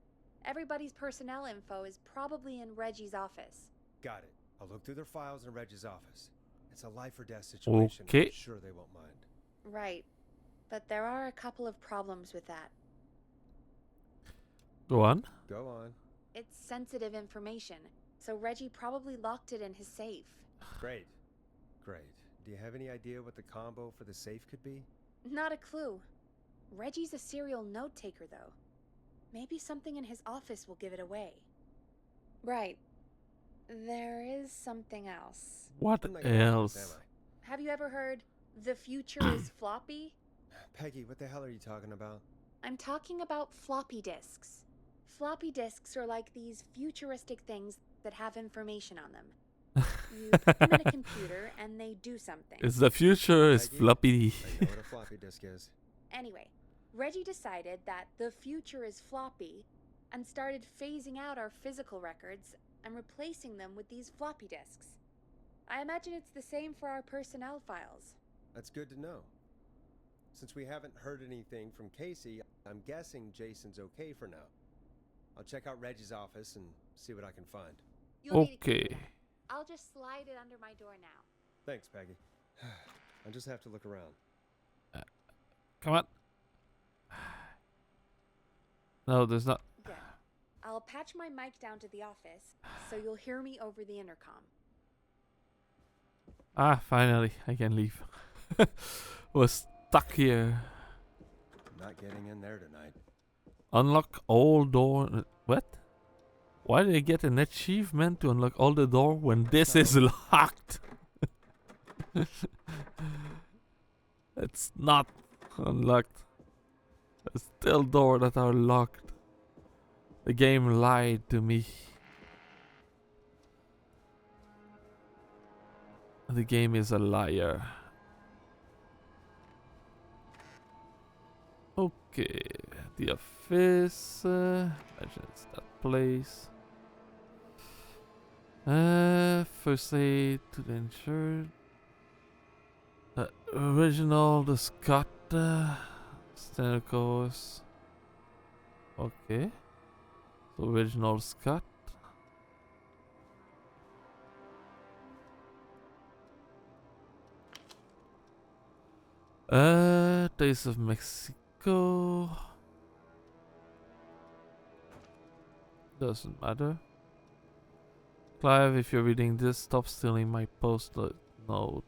Everybody's personnel info is probably in Reggie's office. Got it. I'll look through their files in Reggie's office. It's a life or death situation. Okay. I'm sure they won't mind. Right. But there are a couple of problems with that. Go on. Go on. It's sensitive information, so Reggie probably locked it in his safe. Great. Great. Do you have any idea what the combo for the safe could be? Not a clue. Reggie's a serial note taker, though. Maybe something in his office will give it away. Right. There is something else. What I'm not gonna argue else? with, am Have you ever heard, the future is floppy? I? Peggy, what the hell are you talking about? I'm talking about floppy disks. Floppy disks are like these futuristic things that have information on them. You put them in a computer and they do something. It's the future is Peggy? floppy. I know what a floppy disk is. Anyway, Reggie decided that the future is floppy and started phasing out our physical records and replacing them with these floppy disks. I imagine it's the same for our personnel files. That's good to know. Since we haven't heard anything from Casey, I'm guessing Jason's okay for now. I'll check out Reggie's office and see what I can find. You'll need to keep Okay. that. I'll just slide it under my door now. Thanks, Peggy. I just have to look around. Come on. No, there's not. Good. I'll patch my mic down to the office, so you'll hear me over the intercom. Ah, finally, I can leave. Was stuck here. Not getting in there tonight. Unlock all door. What? Why did I get an achievement to unlock all the door when this is locked? It's not unlocked. There's still doors that are locked. The game lied to me. The game is a liar. Okay, the office. Imagine it's that place. First aid to the insured. Original, the Scott. Standard course. Okay. So original Scott. Taste of Mexico. Doesn't matter. Clive, if you're reading this, stop stealing my post note.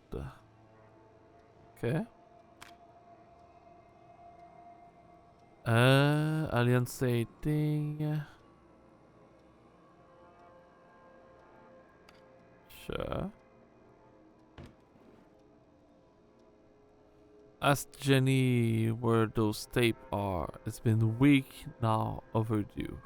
Okay. Alien dating. Sure. Ask Jenny where those tapes are. It's been a week now overdue.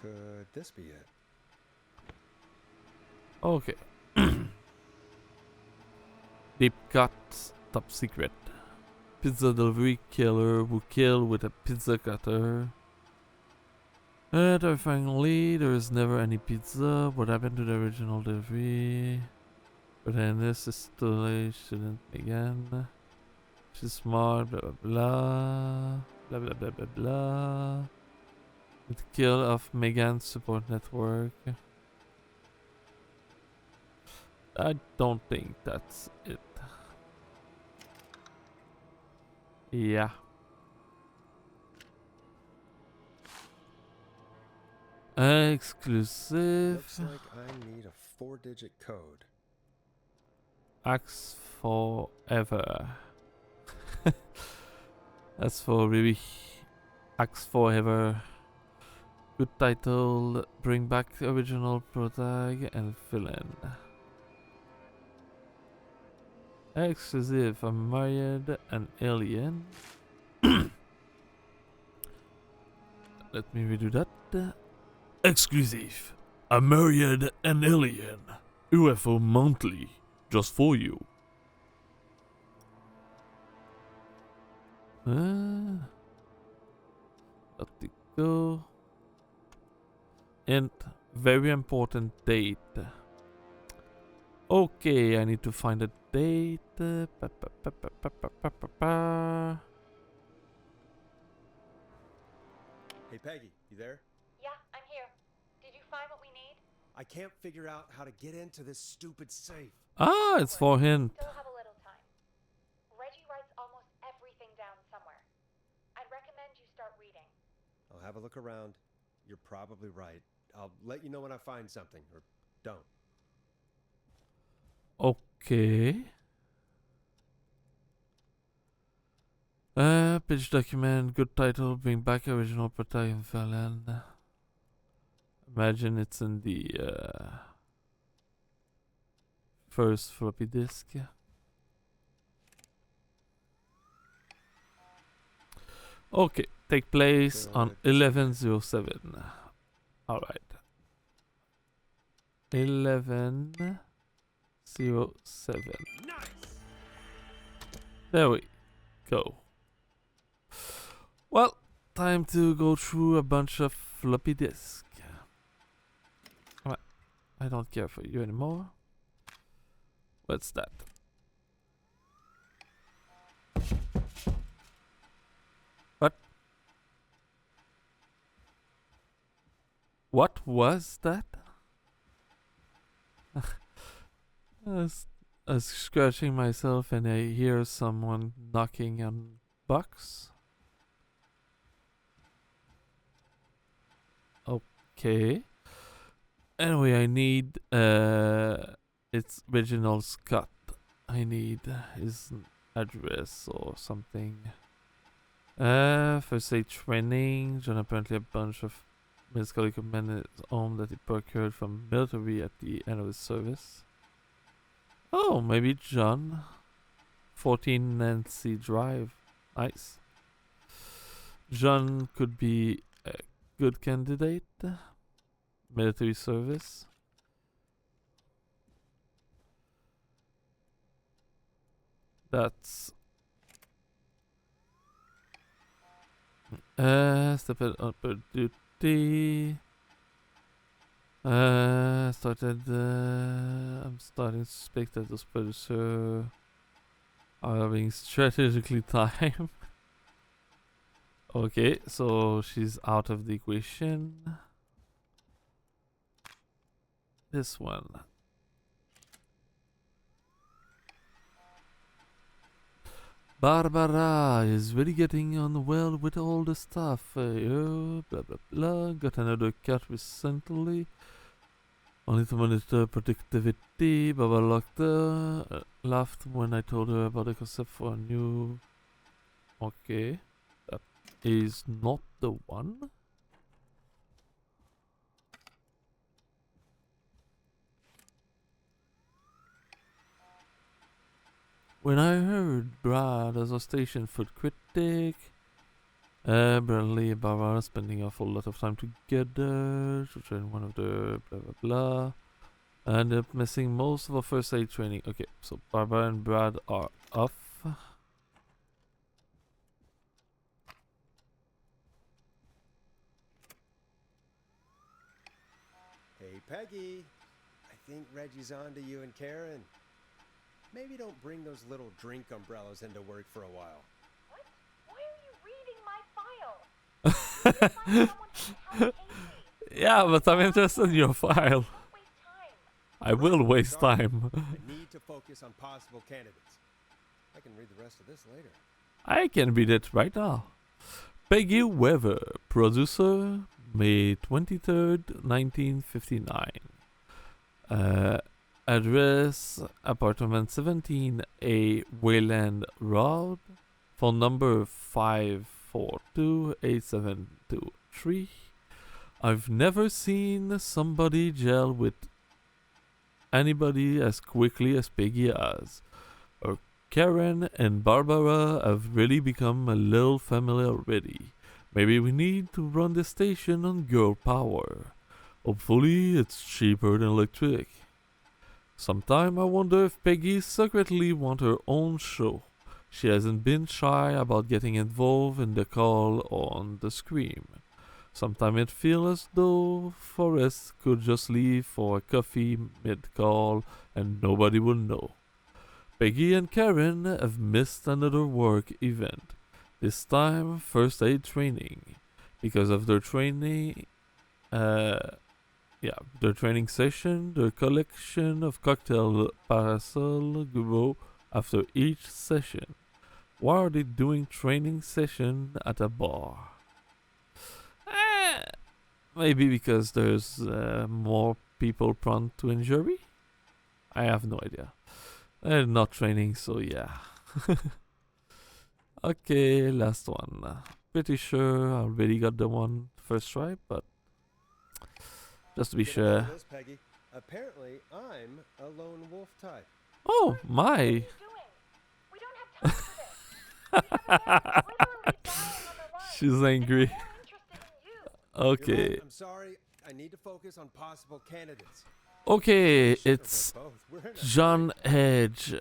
Could this be it? Okay. Deep cut, top secret. Pizza delivery killer will kill with a pizza cutter. Terrifyingly, there is never any pizza. What happened to the original delivery? But then this is too late, shouldn't again. She's smart, blah blah blah. Blah blah blah blah blah. With kill of Megan's support network. I don't think that's it. Yeah. Exclusive. Looks like I need a 4-digit code. Axe forever. That's for really. Axe forever. Good title. Bring back the original protag and villain. Exclusive. I'm married an alien. Let me redo that. Exclusive. I married an alien. UFO monthly. Just for you. Got to go. And very important date. Okay, I need to find a date. Hey Peggy, you there? Yeah, I'm here. Did you find what we need? I can't figure out how to get into this stupid safe. Ah, it's for hint. Still have a little time. Reggie writes almost everything down somewhere. I'd recommend you start reading. I'll have a look around. You're probably right. I'll let you know when I find something, or don't. Okay. Pitch document, good title, bring back original protagonist villain. Imagine it's in the first floppy disk. Okay, take place on 11/07. Alright. 11/07. There we go. Well, time to go through a bunch of floppy disks. I don't care for you anymore. What's that? What? What was that? I was scratching myself and I hear someone knocking on box. Okay. Anyway, I need its original Scott. I need his address or something. First aid training. John apparently a bunch of medical equipment in his home that he procured from military at the end of his service. Oh, maybe John. 14 Nancy Drive. Nice. John could be a good candidate. Military service. That's step it up for duty. I'm starting to suspect that this producer are having strategically time. Okay, so she's out of the equation. This one. Barbara is really getting on well with all the stuff. Blah blah blah. Got another cat recently. Only to monitor productivity. Baba locked laughed when I told her about the concept for a new. Okay, that is not the one. When I heard Brad as a station food critic, Bradley and Barbara spending a whole lot of time together to train one of the blah blah blah. End up missing most of our first aid training. Okay, so Barbara and Brad are off. Hey, Peggy. I think Reggie's on to you and Karen. Maybe don't bring those little drink umbrellas into work for a while. What? Why are you reading my file? Maybe find someone who can help Casey. Yeah, but I'm interested in your file. Don't waste time. I will waste Sorry. time. I need to focus on possible candidates. I can read the rest of this later. I can read it right now. Peggy Weaver, producer, May 23rd, 1959. Address, apartment 17A Wayland Road. Phone number 542-8723. I've never seen somebody gel with anybody as quickly as Peggy has. Karen and Barbara have really become a little family already. Maybe we need to run the station on girl power. Hopefully it's cheaper than electric. Sometime I wonder if Peggy secretly wants her own show. She hasn't been shy about getting involved in the call or on the scream. Sometimes it feels as though Forrest could just leave for a coffee mid-call and nobody would know. Peggy and Karen have missed another work event. This time, first aid training. Because of their training, their training session, their collection of cocktail parasol grow after each session. Why are they doing training session at a bar? Maybe because there's more people prone to injury? I have no idea. They're not training, so yeah. Okay, last one. Pretty sure I already got the one first try, but just to be Get ahead of sure. this, Peggy. Apparently, I'm a lone wolf type. Oh What are my! you doing? We don't have time for this. We have a man literally dying on the line. She's And angry. we're more interested in you. You're Okay, right, I'm sorry. I need to focus on possible candidates. okay, Should've went it's both. We're in a John hurry. Hedge,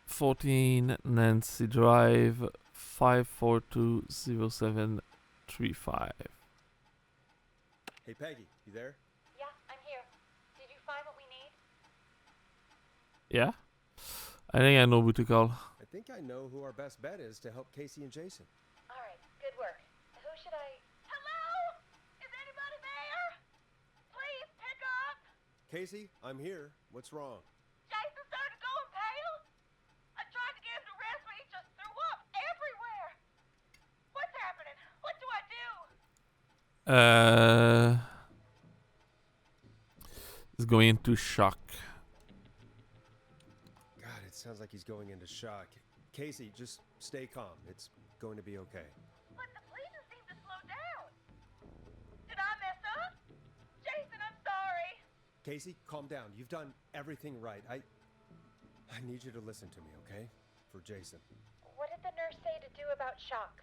14 Nancy Drive, 5420735. Hey, Peggy, you there? Yeah, I'm here. Did you find what we need? Yeah? I think I know who to call. I think I know who our best bet is to help Casey and Jason. All right, good work. Who should I... Hello? Is anybody there? Please pick up. Casey, I'm here. What's wrong? Jason started going pale. I tried to get him to rest, but he just threw up everywhere. What's happening? What do I do? Is going into shock. God, it sounds like he's going into shock. Casey, just stay calm. It's going to be okay. But the bleeding seemed to slow down. Did I mess up? Jason, I'm sorry. Casey, calm down. You've done everything right. I need you to listen to me, okay? For Jason. What did the nurse say to do about shock?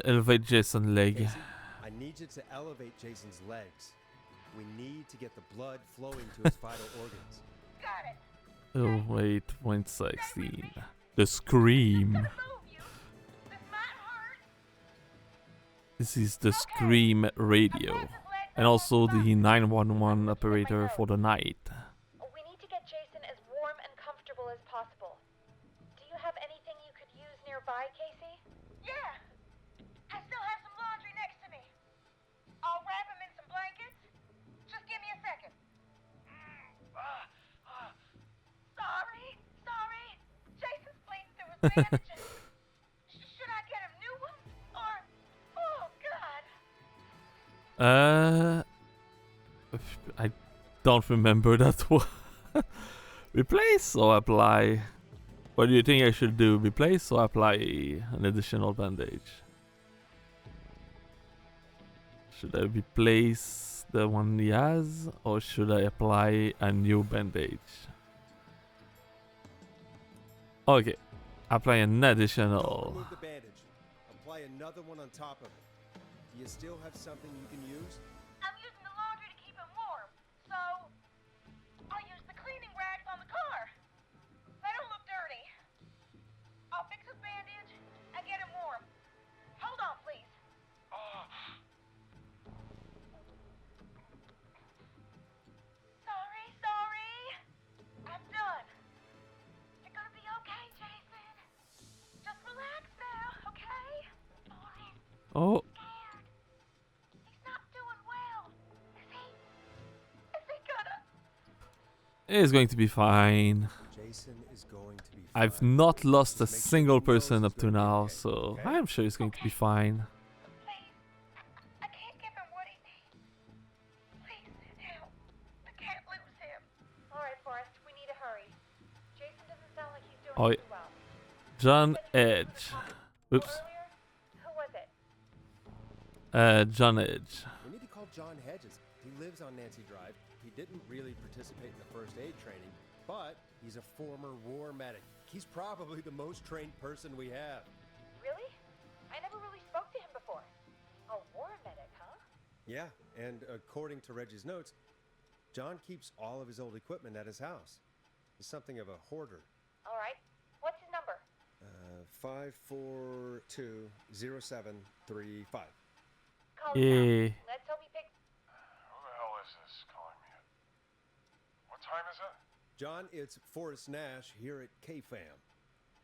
Elevate Jason leg. Casey, I need you to elevate Jason's legs. We need to get the blood flowing to his vital organs. Got it. Oh wait, 0.16. The scream. Move you. This might hurt. This is the scream radio. And also the 911 operator for the night. We need to get Jason as warm and comfortable as possible. Do you have anything you could use nearby, Casey? Yeah. I still have some laundry next to me. I'll wrap him in some blankets. Just give me a second. Sorry. Jason's bleeding through his bandages. Should I get him new ones? Or... Oh, God. I don't remember that one. Replace or apply? What do you think I should do? Replace or apply an additional bandage? Should I replace the one he has or should I apply a new bandage? Okay, apply an Don't additional. remove the bandage. apply another one on top of it. Do you still have something you can use? I'm using the laundry to keep him warm, so I'll use the cleaning rags on the car. They don't look dirty. I'll fix his bandage and get him warm. Hold on, please. Sorry. I'm done. You're gonna be okay, Jason. Just relax now, okay? Oh, Scared. He's not doing well. Is he? Is he gonna? it's going to be fine. Jason is going to be fine. I've not lost a Just make sure single he knows person he's up to gonna be now, okay, so okay? I'm sure he's going to be fine. Please. I can't give him what he needs. Please send help. I can't lose him. All right, Forrest, we need to hurry. Jason doesn't sound like he's doing Oh, too well. John Said he was Edge. in the hospital Oops. earlier. Who was it? John Edge. We need to call John Hedges. He lives on Nancy Drive. He didn't really participate in the first aid training, but he's a former war medic. He's probably the most trained person we have. Really? I never really spoke to him before. A war medic, huh? Yeah, and according to Reggie's notes, John keeps all of his old equipment at his house. He's something of a hoarder. All right. What's his number? 5420735. Call him now. Yeah. Let's hope he picks. Who the hell is this calling me? What time is it? John, it's Forrest Nash here at KFAM.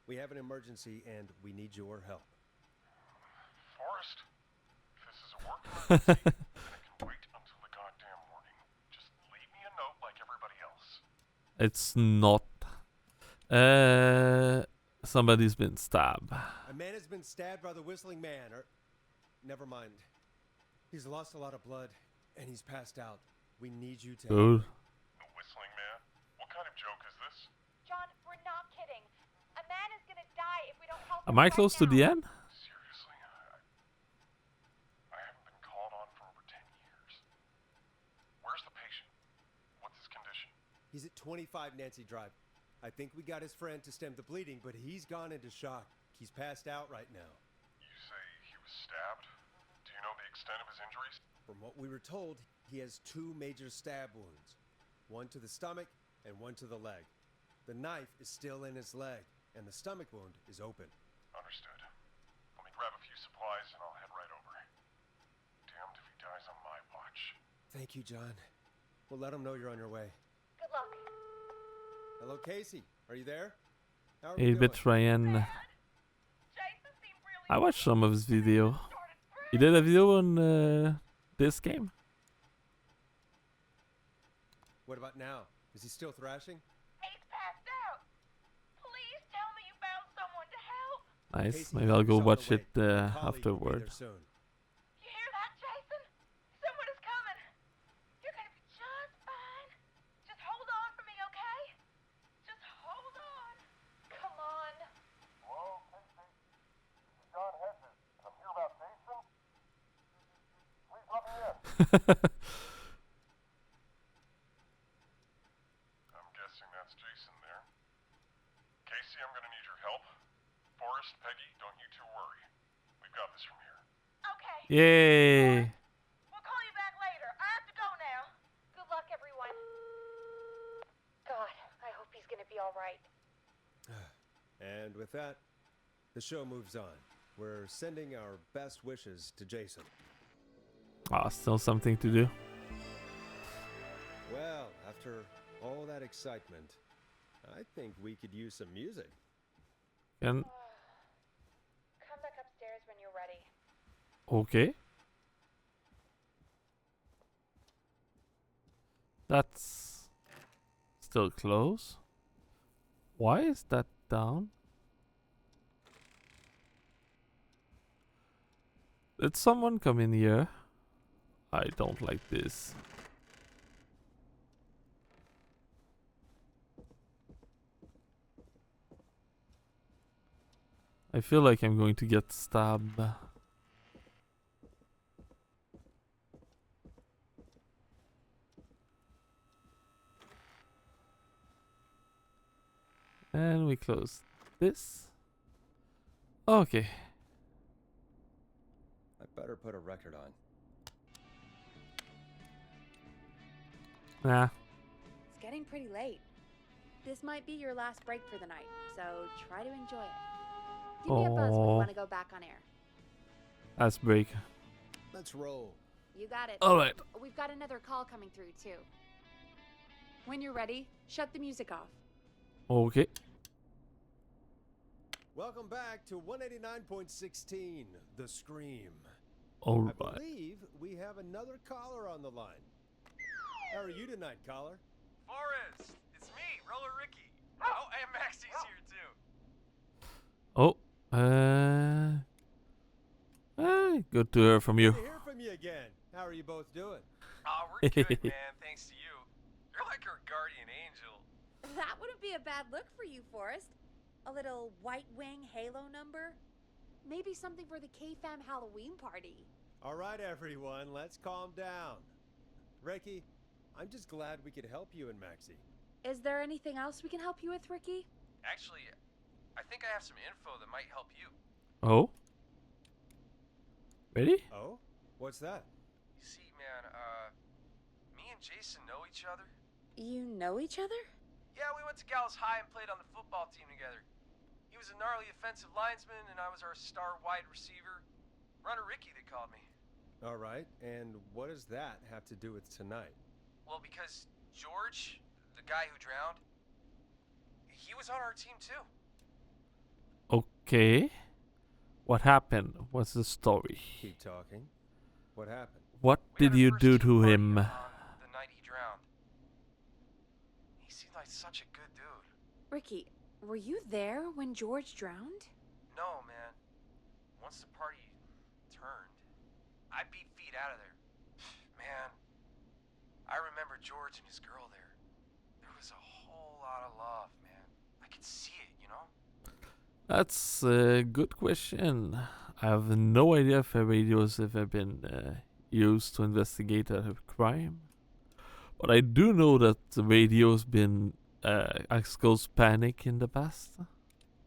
We have an emergency and we need your help. Forrest? If this is a work emergency, then it can wait until the goddamn morning. Just leave me a note like everybody else. It's not. Somebody's been stabbed. A man has been stabbed by the Whistling Man, or... Never mind. He's lost a lot of blood, and he's passed out. We need you to help. Good. The Whistling Man? What kind of joke is this? John, we're not kidding. A man is gonna die if we don't help Am him I right close to now. the end? Seriously, I haven't been called on for over 10 years. Where's the patient? What's his condition? He's at 25 Nancy Drive. I think we got his friend to stem the bleeding, but he's gone into shock. He's passed out right now. You say he was stabbed? Do you know the extent of his injuries? From what we were told, he has 2 major stab wounds. One to the stomach and one to the leg. The knife is still in his leg, and the stomach wound is open. Understood. Let me grab a few supplies and I'll head right over. Damned if he dies on my watch. Thank you, John. We'll let him know you're on your way. Good luck. Hello, Casey. Are you there? How are we A doing? bit Ryan. Jason seemed really I watched some of his video. started He did a video on this game. What about now? Is he still thrashing? He's passed out. Please tell me you found someone to help. Nice. Casey, Maybe I'll go help is watch on the it way. A colleague will be afterward. there soon. You hear that, Jason? Someone is coming. You're gonna be just fine. Just hold on for me, okay? Just hold on. Come on. Hello, Casey. This is John Hedges. I'm here about Jason. Please let me in. I'm guessing that's Jason there. Casey, I'm gonna need your help. Forrest, Peggy, don't you two worry. We've got this from here. Okay. Yay! We'll call you back later. I have to go now. Good luck, everyone. God, I hope he's gonna be all right. And with that, the show moves on. We're sending our best wishes to Jason. Ah, still something to do. Well, after all that excitement, I think we could use some music. And Come back upstairs when you're ready. okay. That's still close. Why is that down? Did someone come in here? I don't like this. I feel like I'm going to get stabbed. And we close this. Okay. Better put a record on. Nah. It's getting pretty late. This might be your last break for the night, so try to enjoy it. Give me a buzz when you Oh, want to go back on air. last break. Let's roll. You got it. All right. We've got another call coming through, too. When you're ready, shut the music off. Okay. Welcome back to 189.16, The Scream. All I right. believe we have another caller on the line. How are you tonight, caller? Forrest, it's me, Roller Ricky. Oh, and Maxie's here too. Oh. Good to hear from you. Good to hear from you again. How are you both doing? Oh, we're good, man. Thanks to you. You're like our guardian angel. That wouldn't be a bad look for you, Forrest. A little White Wing Halo number? Maybe something for the K-Fam Halloween party. All right, everyone, let's calm down. Ricky, I'm just glad we could help you and Maxie. Is there anything else we can help you with, Ricky? Actually, I think I have some info that might help you. Oh. Ready? Oh? What's that? You see, man, me and Jason know each other. You know each other? Yeah, we went to Gallows High and played on the football team together. He was a gnarly offensive linesman, and I was our star wide receiver. Runner Ricky, they called me. All right, and what does that have to do with tonight? Well, because George, the guy who drowned, he was on our team too. Okay. What happened? What's the story? Keep talking. What happened? What We did had our you first do team to party him? on the night he drowned. He seemed like such a good dude. Ricky, were you there when George drowned? No, man. Once the party turned, I beat feet out of there. Man, I remember George and his girl there. There was a whole lot of love, man. I could see it, you know? That's a good question. I have no idea if radios have ever been used to investigate a crime. But I do know that the radio's been caused panic in the past.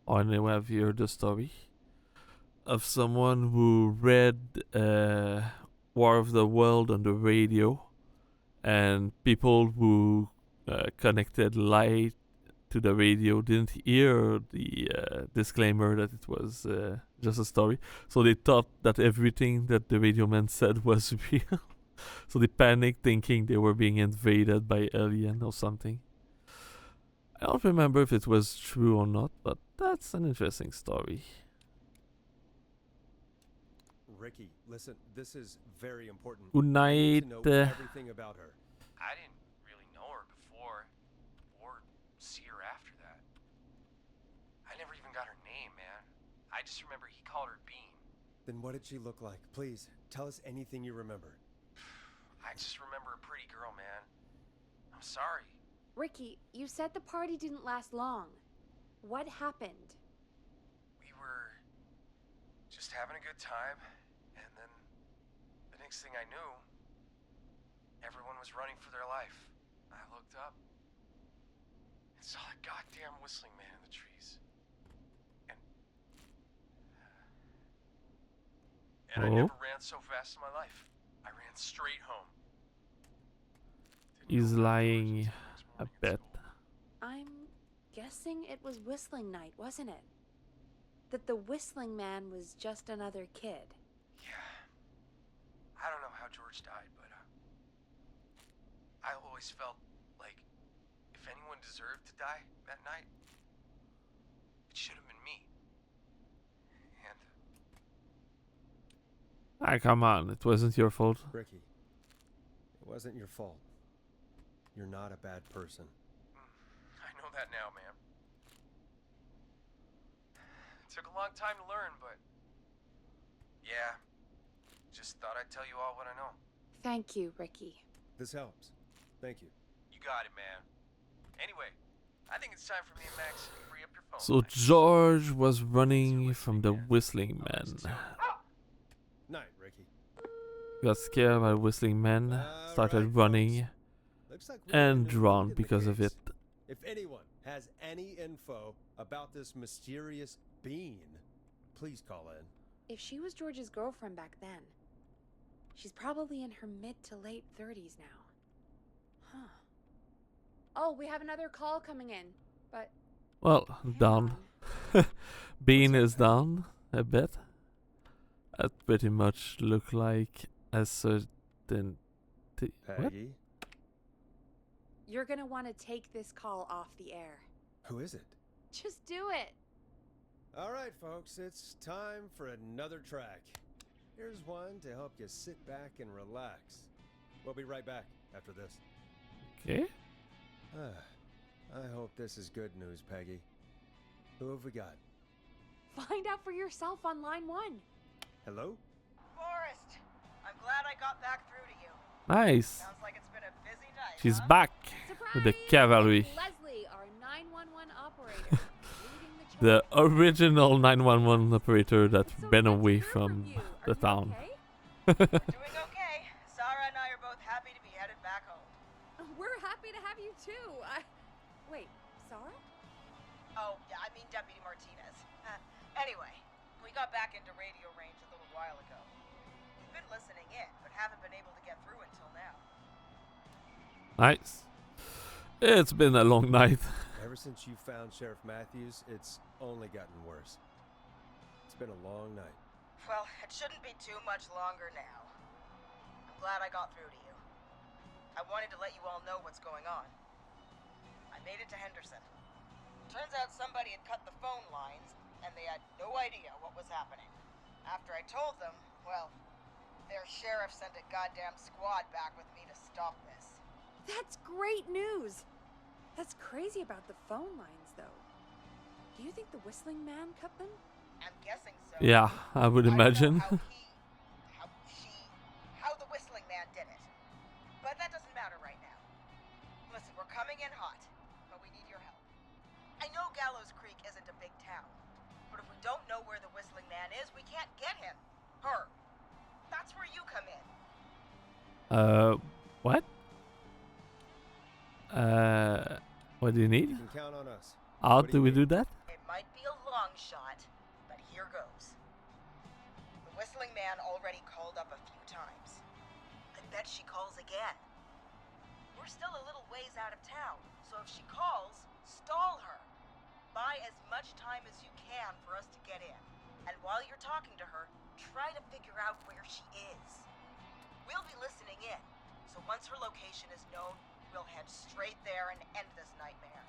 Or anyway, I've heard the story of someone who read War of the World on the radio, and people who connected light to the radio didn't hear the disclaimer that it was just a story, so they thought that everything that the radio man said was real. So they panicked, thinking they were being invaded by alien or something. I don't remember if it was true or not, but that's an interesting story. Ricky, listen, this is very important. Good I night. need to know everything about her. I didn't really know her before, or see her after that. I never even got her name, man. I just remember he called her Bean. Then what did she look like? Please, tell us anything you remember. I just remember a pretty girl, man. I'm sorry. Ricky, you said the party didn't last long. What happened? We were just having a good time, and then the next thing I knew, everyone was running for their life. I looked up and saw that goddamn whistling man in the trees. And I Oh. never ran so fast in my life. I ran straight home. He's lying a bit. I'm guessing it was Whistling Night, wasn't it? That the Whistling Man was just another kid. Yeah. I don't know how George died, but I always felt like if anyone deserved to die that night, it should have been me. And Ah, come on, it wasn't your fault. Ricky, it wasn't your fault. You're not a bad person. I know that now, man. It took a long time to learn, but yeah, just thought I'd tell you all what I know. Thank you, Ricky. This helps. Thank you. You got it, man. Anyway, I think it's time for me and Max to free up your phone. So George was running from the Whistling Man. Night, Ricky. Got scared by Whistling Man, All started right, running, folks. Looks like we got a and new drowned lead in the because of case. it. If anyone has any info about this mysterious being, please call in. If she was George's girlfriend back then, she's probably in her mid to late 30s now. Huh. Oh, we have another call coming in, but Well, hang down. on. Bean What's is up, down a bit. That pretty much look like a certain. What? Peggy? You're gonna want to take this call off the air. Who is it? Just do it. All right, folks, it's time for another track. Here's one to help you sit back and relax. We'll be right back after this. Okay. I hope this is good news, Peggy. Who have we got? Find out for yourself on line 1. Hello? Forrest, I'm glad I got back through to you. Nice. Sounds like it's been a busy night, She's huh? back Surprise! with the cavalry. It's Leslie, our 911 operator, leading the The charge. original 911 operator that It's so ran good to away hear from you. the Are you town. okay? Doing okay. Sarah and I are both happy to be headed back home. We're happy to have you too. Wait, Sarah? Oh, yeah, I mean Deputy Martinez. Anyway, we got back into radio range a little while ago. We've been listening in, but haven't been able to get through until now. Nice. It's been a long night. Ever since you found Sheriff Matthews, it's only gotten worse. It's been a long night. Well, it shouldn't be too much longer now. I'm glad I got through to you. I wanted to let you all know what's going on. I made it to Henderson. Turns out somebody had cut the phone lines, and they had no idea what was happening. After I told them, well, their sheriff sent a goddamn squad back with me to stop this. That's great news. That's crazy about the phone lines, though. Do you think the Whistling Man cut them? I'm guessing so. Yeah, I would I don't know imagine. how the Whistling Man did it. But that doesn't matter right now. Listen, we're coming in hot, but we need your help. I know Gallows Creek isn't a big town, but if we don't know where the Whistling Man is, we can't get him. Her. That's where you come in. What? What do you need? You can count on us. How What do we you do that? It might be a long shot, but here goes. The Whistling Man already called up a few times. I bet she calls again. We're still a little ways out of town, so if she calls, stall her. Buy as much time as you can for us to get in. And while you're talking to her, try to figure out where she is. We'll be listening in, so once her location is known, we'll head straight there and end this nightmare.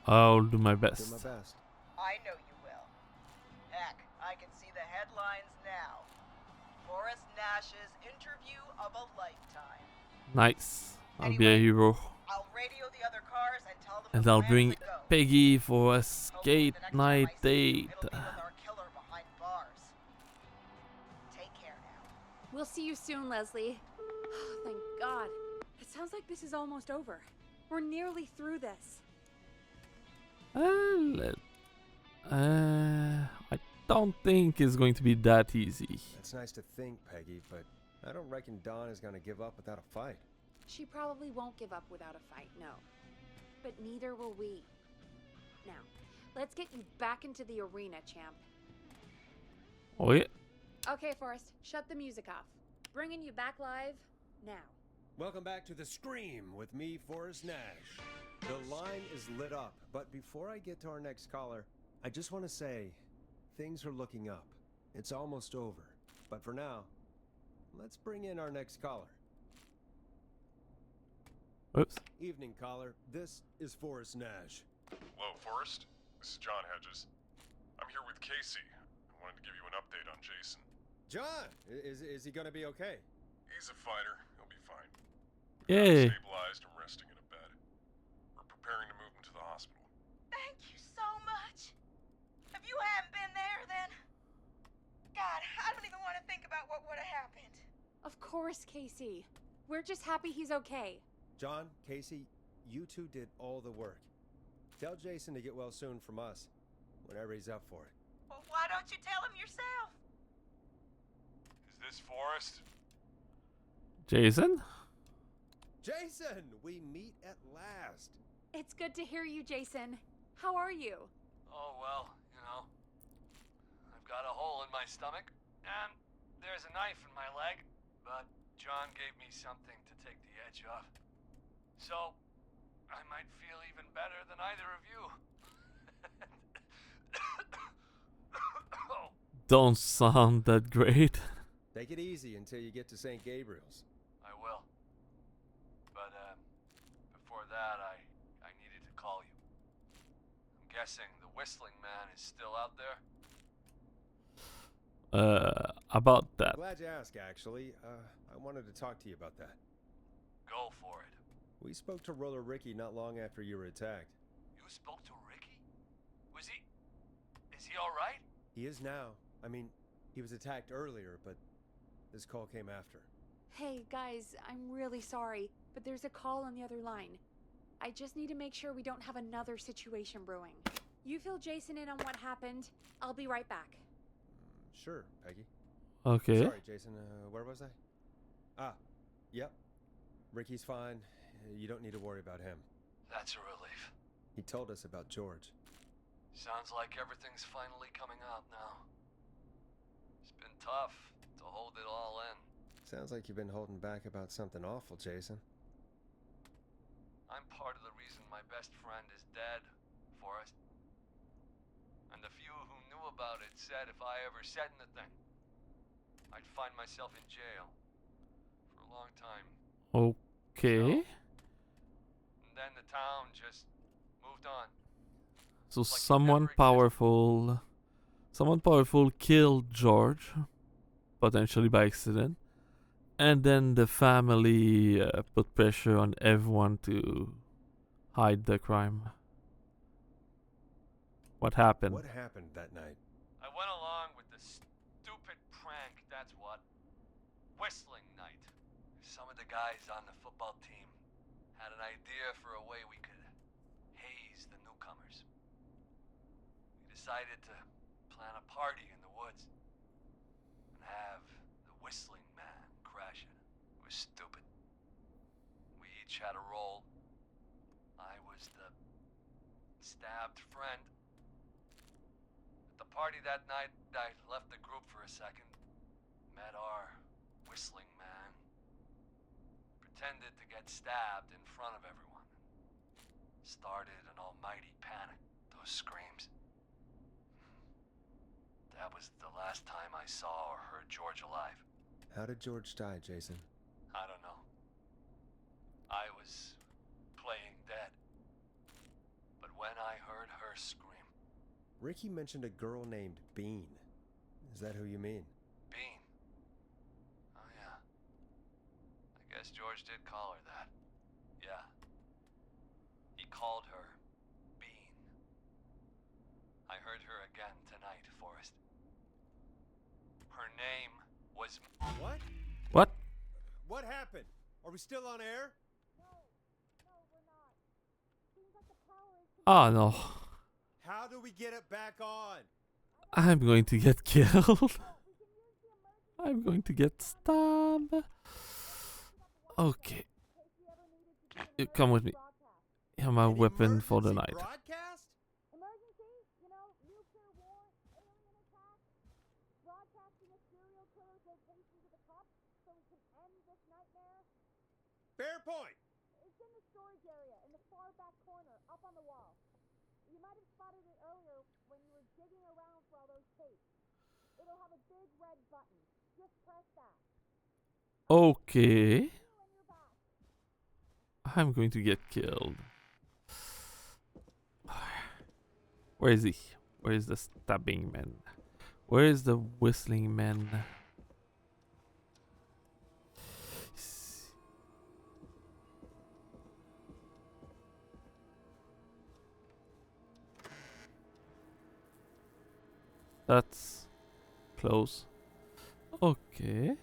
I'll do my Do best. my best. I know you will. Heck, I can see the headlines now. Forrest Nash's interview of a lifetime. Nice. I'll be a hero. I'll radio the other cars and tell them And the I'll plan's bring a go. Peggy for a Hopefully skate the next time night I see you, date. it'll be with our killer behind bars. Take care now. We'll see you soon, Leslie. Thank God. It sounds like this is almost over. We're nearly through this. I don't think it's going to be that easy. That's nice to think, Peggy, but I don't reckon Dawn is gonna give up without a fight. She probably won't give up without a fight, no. But neither will we. Now, let's get you back into the arena, champ. Oh yeah. Okay, Forrest, shut the music off. Bringing you back live now. Welcome back to The Scream with me, Forrest Nash. The line is lit up, but before I get to our next caller, I just want to say, things are looking up. It's almost over. But for now, let's bring in our next caller. Oops. Evening, caller. This is Forrest Nash. Hello, Forrest. This is John Hedges. I'm here with Casey. I wanted to give you an update on Jason. John, is he gonna be okay? He's a fighter. He'll be fine. Yay. Stabilized and resting in a bed. We're preparing to move him to the hospital. Thank you so much. If you hadn't been there, then... God, I don't even want to think about what would have happened. Of course, Casey. We're just happy he's okay. John, Casey, you two did all the work. Tell Jason to get well soon from us, whenever he's up for it. Well, why don't you tell him yourself? Is this Forrest? Jason? Jason, we meet at last. It's good to hear you, Jason. How are you? Oh, well, you know, I've got a hole in my stomach, and there's a knife in my leg, but John gave me something to take the edge off. So, I might feel even better than either of you. Don't sound that great. Take it easy until you get to St. Gabriel's. I will. But, before that, I needed to call you. I'm guessing the Whistling Man is still out there? About that. Glad you asked, actually. I wanted to talk to you about that. Go for it. We spoke to Roller Ricky not long after you were attacked. You spoke to Ricky? Is he alright? He is now. I mean, he was attacked earlier, but this call came after. Hey, guys, I'm really sorry, but there's a call on the other line. I just need to make sure we don't have another situation brewing. You fill Jason in on what happened. I'll be right back. Sure, Peggy. Okay. Sorry, Jason. Where was I? Yep. Ricky's fine. You don't need to worry about him. That's a relief. He told us about George. Sounds like everything's finally coming out now. It's been tough to hold it all in. Sounds like you've been holding back about something awful, Jason. I'm part of the reason my best friend is dead, Forrest. And the few who knew about it said if I ever said anything, I'd find myself in jail for a long time. Okay. And then the town just moved on. So Like someone powerful killed George, potentially by accident, and then the family put pressure on everyone to hide the crime. What happened? What happened that night? I went along with the stupid prank, that's what. Whistling night. Some of the guys on the football team had an idea for a way we could haze the newcomers. We decided to plan a party in the woods and have the Whistling Man crash it. It was stupid. We each had a role. I was the stabbed friend. At the party that night, I left the group for a second, met our Whistling Man, pretended to get stabbed in front of everyone. Started an almighty panic. Those screams. That was the last time I saw or heard George alive. How did George die, Jason? I don't know. I was playing dead. But when I heard her scream... Ricky mentioned a girl named Bean. Is that who you mean? Bean? Oh yeah. I guess George did call her that. Yeah. He called her Bean. I heard her again tonight, Forrest. Her name was... What? What? What happened? Are we still on air? Oh no. How do we get it back on? I'm going to get killed. I'm going to get stabbed. Okay. You come with me. You're my weapon for the night. Broadcast? Emergency? You know, nuclear war, alien attack, broadcasting a serial killer's location to the cops so we can end this nightmare. Fair point. It's in the storage area in the far back corner, up on the wall. You might have spotted it earlier when you were digging around for all those tapes. It'll have a big red button. Just press that. Okay. I'm going to get killed. Where is he? Where is the stabbing man? Where is the whistling man? That's close. Okay.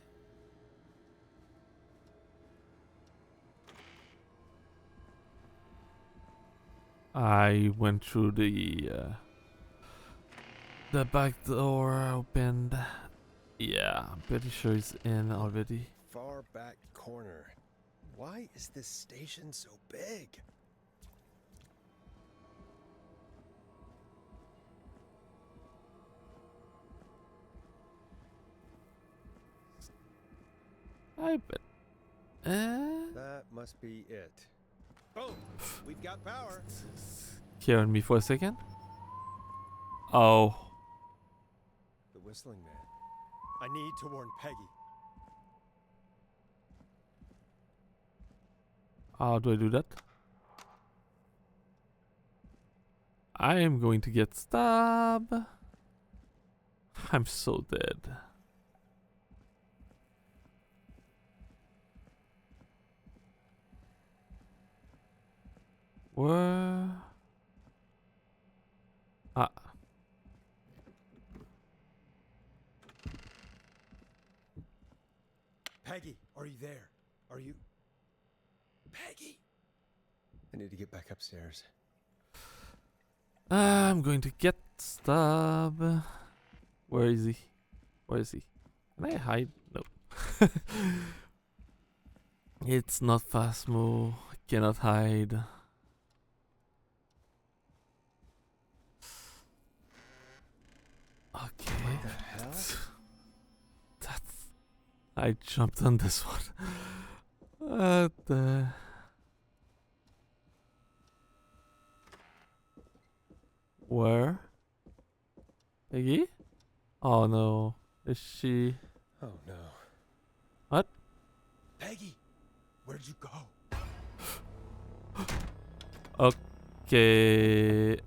I went through the back door opened. Yeah, I'm pretty sure it's in already. Far back corner. Why is this station so big? I bet. That must be it. Boom! We've got power. Scaring me for a second. Oh. The whistling man. I need to warn Peggy. How do I do that? I am going to get stabbed. I'm so dead. Where? Ah. Peggy, are you there? Are you... Peggy! I need to get back upstairs. I'm going to get stabbed. Where is he? Where is he? Can I hide? No. It's not fast move. I cannot hide. Okay. What the hell? That's... I jumped on this one. What the... Where? Peggy? Oh no. Is she... Oh no. What? Peggy! Where'd you go? Okay.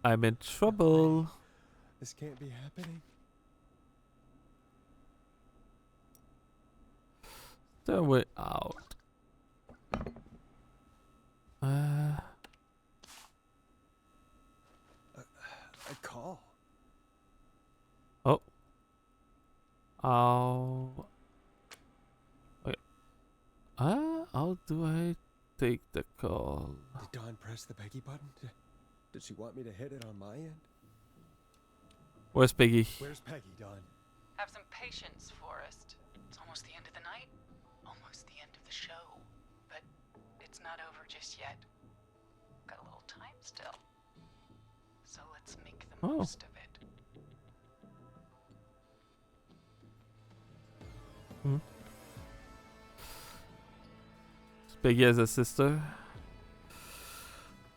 I'm in trouble. This can't be happening. The way out. A call. Oh. How... Okay. How do I take the call? Did Dawn press the Peggy button? Did she want me to hit it on my end? Where's Peggy? Where's Peggy, Dawn? Have some patience, Forrest. It's almost the end of the night, almost the end of the show. But it's not over just yet. Got a little time still. So let's make the most of it. Peggy has a sister.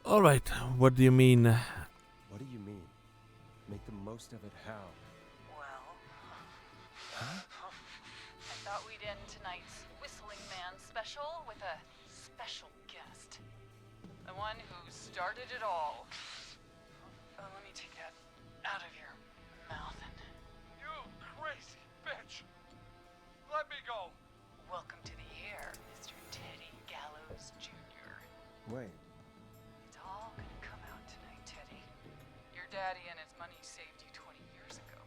Alright, what do you mean? What do you mean? Make the most of it how? Well, Huh? I thought we'd end tonight's Whistling Man special with a special guest. The one who started it all. Oh, let me take that out of your mouth and... You crazy bitch! Let me go! Welcome to the air, Mr. Teddy Gallows Jr. Wait. It's all gonna come out tonight, Teddy. Your daddy and his money saved you 20 years ago.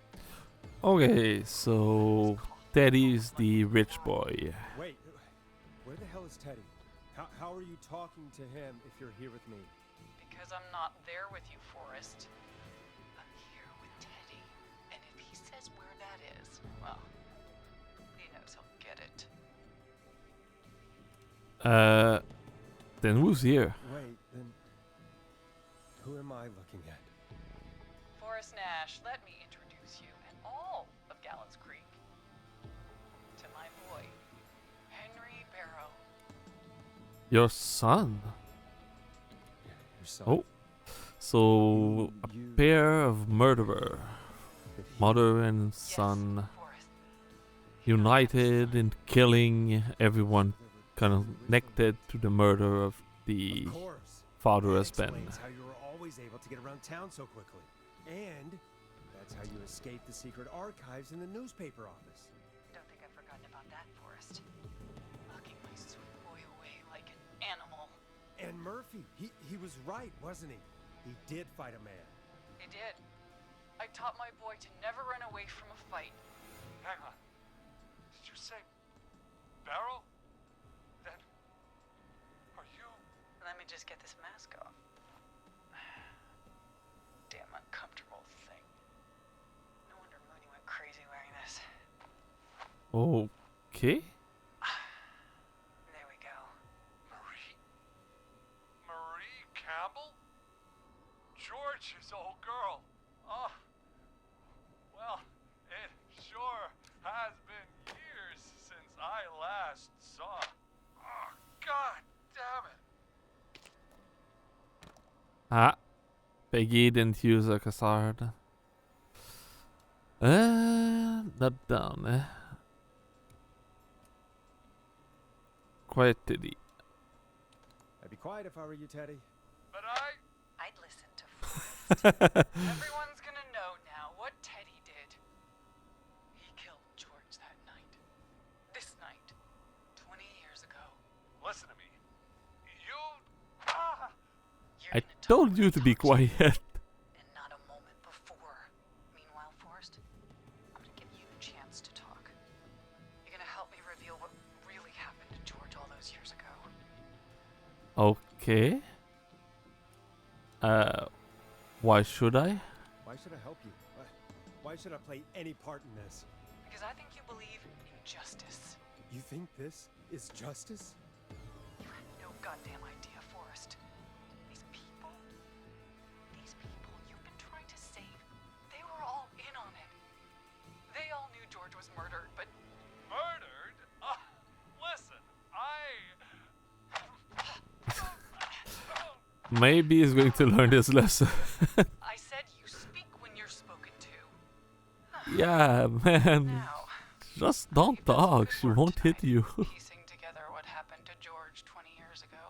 Okay, so Teddy's the rich boy. Wait. Where the hell is Teddy? How are you talking to him if you're here with me? Because I'm not there with you, Forrest. I'm here with Teddy. And if he says where that is, well, he knows he'll get it. Then who's here? Wait, then... Who am I looking at? Forrest Nash, let me introduce you and all of Gallows Creek to my boy, Henry Barrow. Your son? Your son. Oh. So, a You- pair of murderer. Did he- Mother and son. Yes, Forrest. United in killing everyone connected to the murder of the Of course. father That has been. explains how you were always able to get around town so quickly. And that's how you escaped the secret archives in the newspaper office. Don't think I've forgotten about that, Forrest. Locking my sweet boy away like an animal. And Murphy, he was right, wasn't he? He did fight a man. He did. I taught my boy to never run away from a fight. Hang on. Did you say Barrow? Then are you? Let me just get this mask off. Damn uncomfortable thing. No wonder Mooney went crazy wearing this. Okay. There we go. Marie Campbell? George's old girl. Oh. Well, it sure has been years since I last last saw. Oh, God damn it. Ah. Peggy didn't use a cassard. Not down. Quiet Teddy. I'd be quiet if I were you, Teddy. But I'd listen to Forrest. Everyone's gonna know now what Teddy did. He killed George that night. This night. 20 years ago. listen to me. You... You're I gonna talk told when you I to be told you, quiet. and not a moment before. Meanwhile, Forrest, I'm gonna give you the chance to talk. You're gonna help me reveal what really happened to George all those years ago. Okay. Why should I? Why should I help you? Why should I play any part in this? Because I think you believe in justice. You think this is justice? You have no goddamn idea, Forrest. These people you've been trying to save, they were all in on it. They all knew George was murdered, but... Murdered? Listen, Maybe he's going to learn this lesson. I said you speak when you're spoken to. Yeah, man. Now, Just don't talk. She won't hit you. piecing together what happened to George 20 years ago,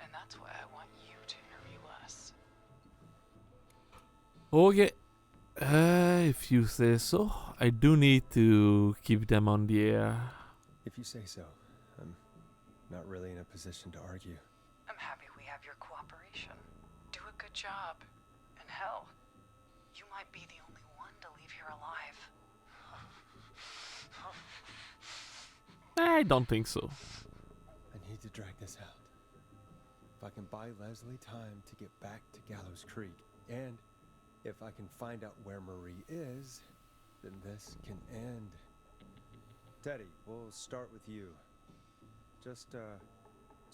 and that's why I want you to interview us. Okay. If you say so. I do need to keep them on the air. If you say so. I'm not really in a position to argue. I'm happy we have your cooperation. Do a good job. And hell, you might be the only one to leave here alive. I don't think so. I need to drag this out. If I can buy Leslie time to get back to Gallows Creek, and if I can find out where Marie is, then this can end. Teddy, we'll start with you. Just,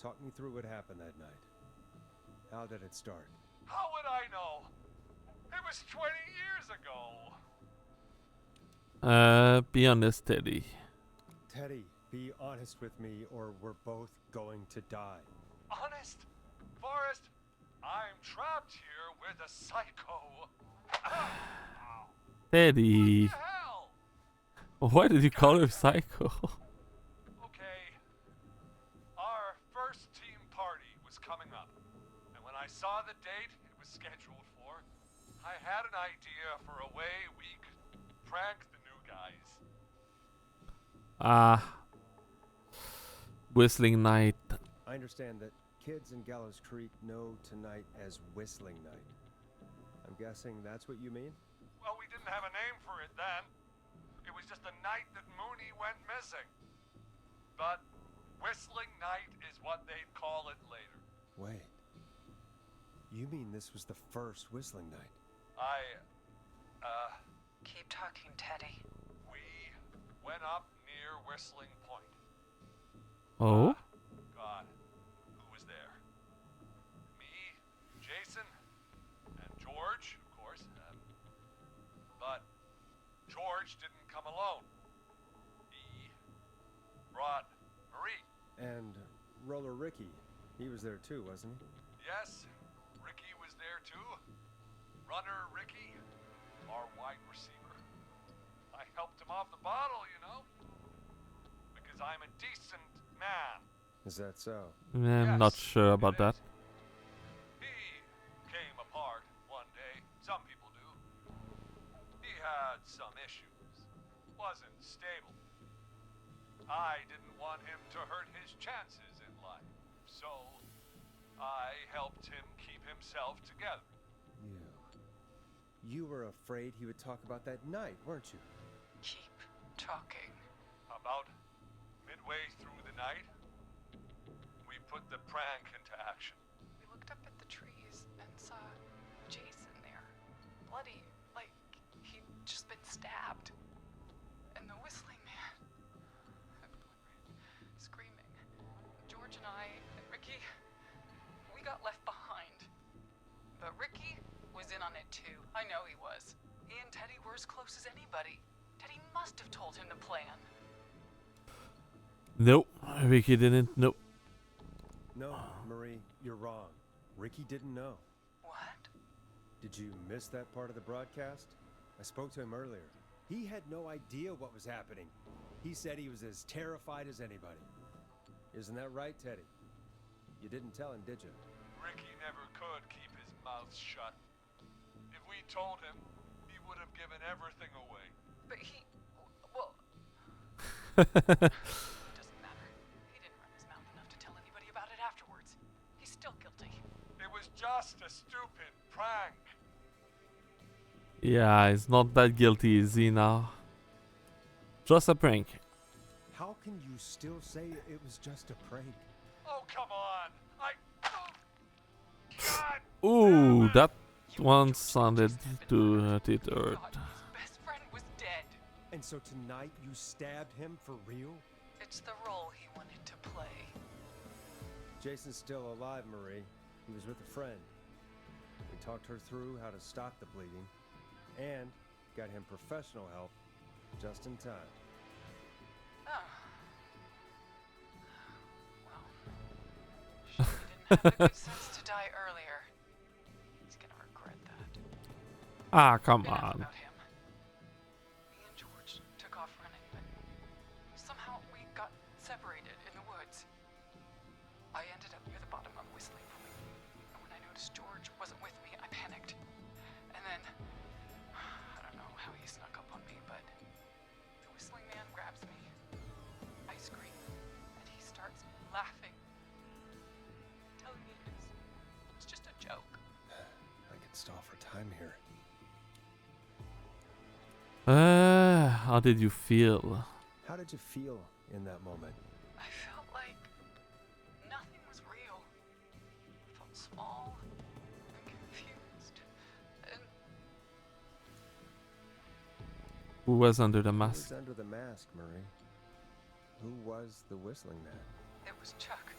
talk me through what happened that night. How did it start? how would I know? It was 20 years ago. Be honest, Teddy. Teddy, be honest with me or we're both going to die. Honest? Forrest, I'm trapped here with a psycho. Teddy. What the hell? Why did you call her psycho? Okay. Our first team party was coming up. And when I saw the date it was scheduled for, I had an idea for a way we could prank the new guys. Whistling Night. I understand that kids in Gallows Creek know tonight as Whistling Night. I'm guessing that's what you mean? Well, we didn't have a name for it then. It was just the night that Mooney went missing. But Whistling Night is what they'd call it later. Wait. You mean this was the first Whistling Night? Keep talking, Teddy. We went up near Whistling Point. Oh? God, who was there? Me, Jason, and George, of course. But George didn't come alone. He brought Marie. And Roller Ricky. He was there too, wasn't he? Yes, Ricky was there too. Runner Ricky, our wide receiver. I helped him off the bottle, you know? Because I'm a decent man. Is that so? I'm not Yes, sure about it that. is. He came apart one day. Some people do. He had some issues. Wasn't stable. I didn't want him to hurt his chances in life. So, I helped him keep himself together. You were afraid he would talk about that night, weren't you? Keep talking. About midway through the night, we put the prank into action. We looked up at the trees and saw Jason there. Bloody, like he'd just been stabbed. And the whistling man. Screaming. George and I and Ricky, we got left behind. But Ricky was in on it too. I know he was. He and Teddy were as close as anybody. Teddy must have told him the plan. Nope. Ricky didn't know. No, Marie, you're wrong. Ricky didn't know. What? Did you miss that part of the broadcast? I spoke to him earlier. He had no idea what was happening. He said he was as terrified as anybody. Isn't that right, Teddy? You didn't tell him, did you? Ricky never could keep his mouth shut. If we told him, he would have given everything away. But he... Well... Doesn't matter. He didn't run his mouth enough to tell anybody about it afterwards. He's still guilty. It was just a stupid prank. Yeah, he's not that guilty, is he now? Just a prank. How can you still say it was just a prank? Oh, come on. God Ooh, that one sounded too hurty to hurt. His best friend was dead. And so tonight you stabbed him for real? It's the role he wanted to play. Jason's still alive, Marie. He was with a friend. We talked her through how to stop the bleeding and got him professional help just in time. Oh. Well, she didn't have the good sense to die earlier. He's gonna regret that. Ah, come Enough on. about him. Me and George took off running, but somehow we got separated in the woods. I ended up near the bottom of Whistling Point, and when I noticed George wasn't with me, I panicked. And then, I don't know how he snuck up on me, but the Whistling Man grabs me. I scream, and he starts laughing, telling me it's just a joke. I could stall for time here. How did you feel? How did you feel in that moment? I felt like nothing was real. I felt small and confused, and Who was under the Who mask? was under the mask, Marie? Who was the Whistling Man? it was Chuck.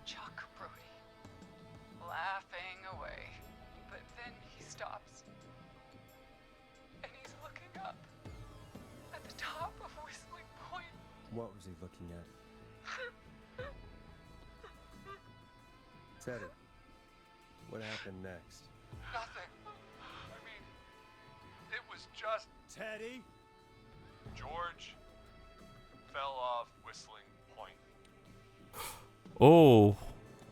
Chuck Brody. Laughing away. But then he stops. And he's looking up. At the top of Whistling Point. What was he looking at? Teddy, what happened next? Nothing. I mean, it was just Teddy? George fell off Whistling Point. Oh,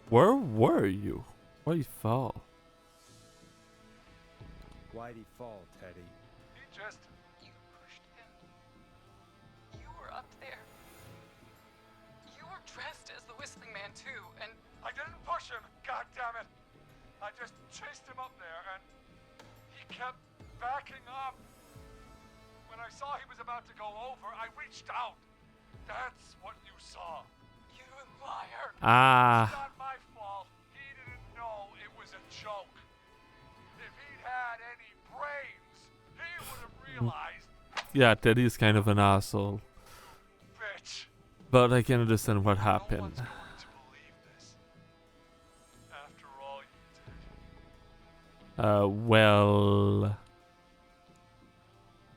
where were you? Where you fell? Why'd he fall, Teddy? He just... You pushed him. You were up there. You were dressed as the Whistling Man too, and I didn't push him, God damn it! I just chased him up there, and he kept backing up. When I saw he was about to go over, I reached out. That's what you saw. you liar. It's Ah, not my fault. He didn't know it was a joke. If he'd had any brains, he would have realized. yeah, Teddy is kind of an asshole. Bitch. But I can understand what No happened. one's going to believe this. After all you did. Well...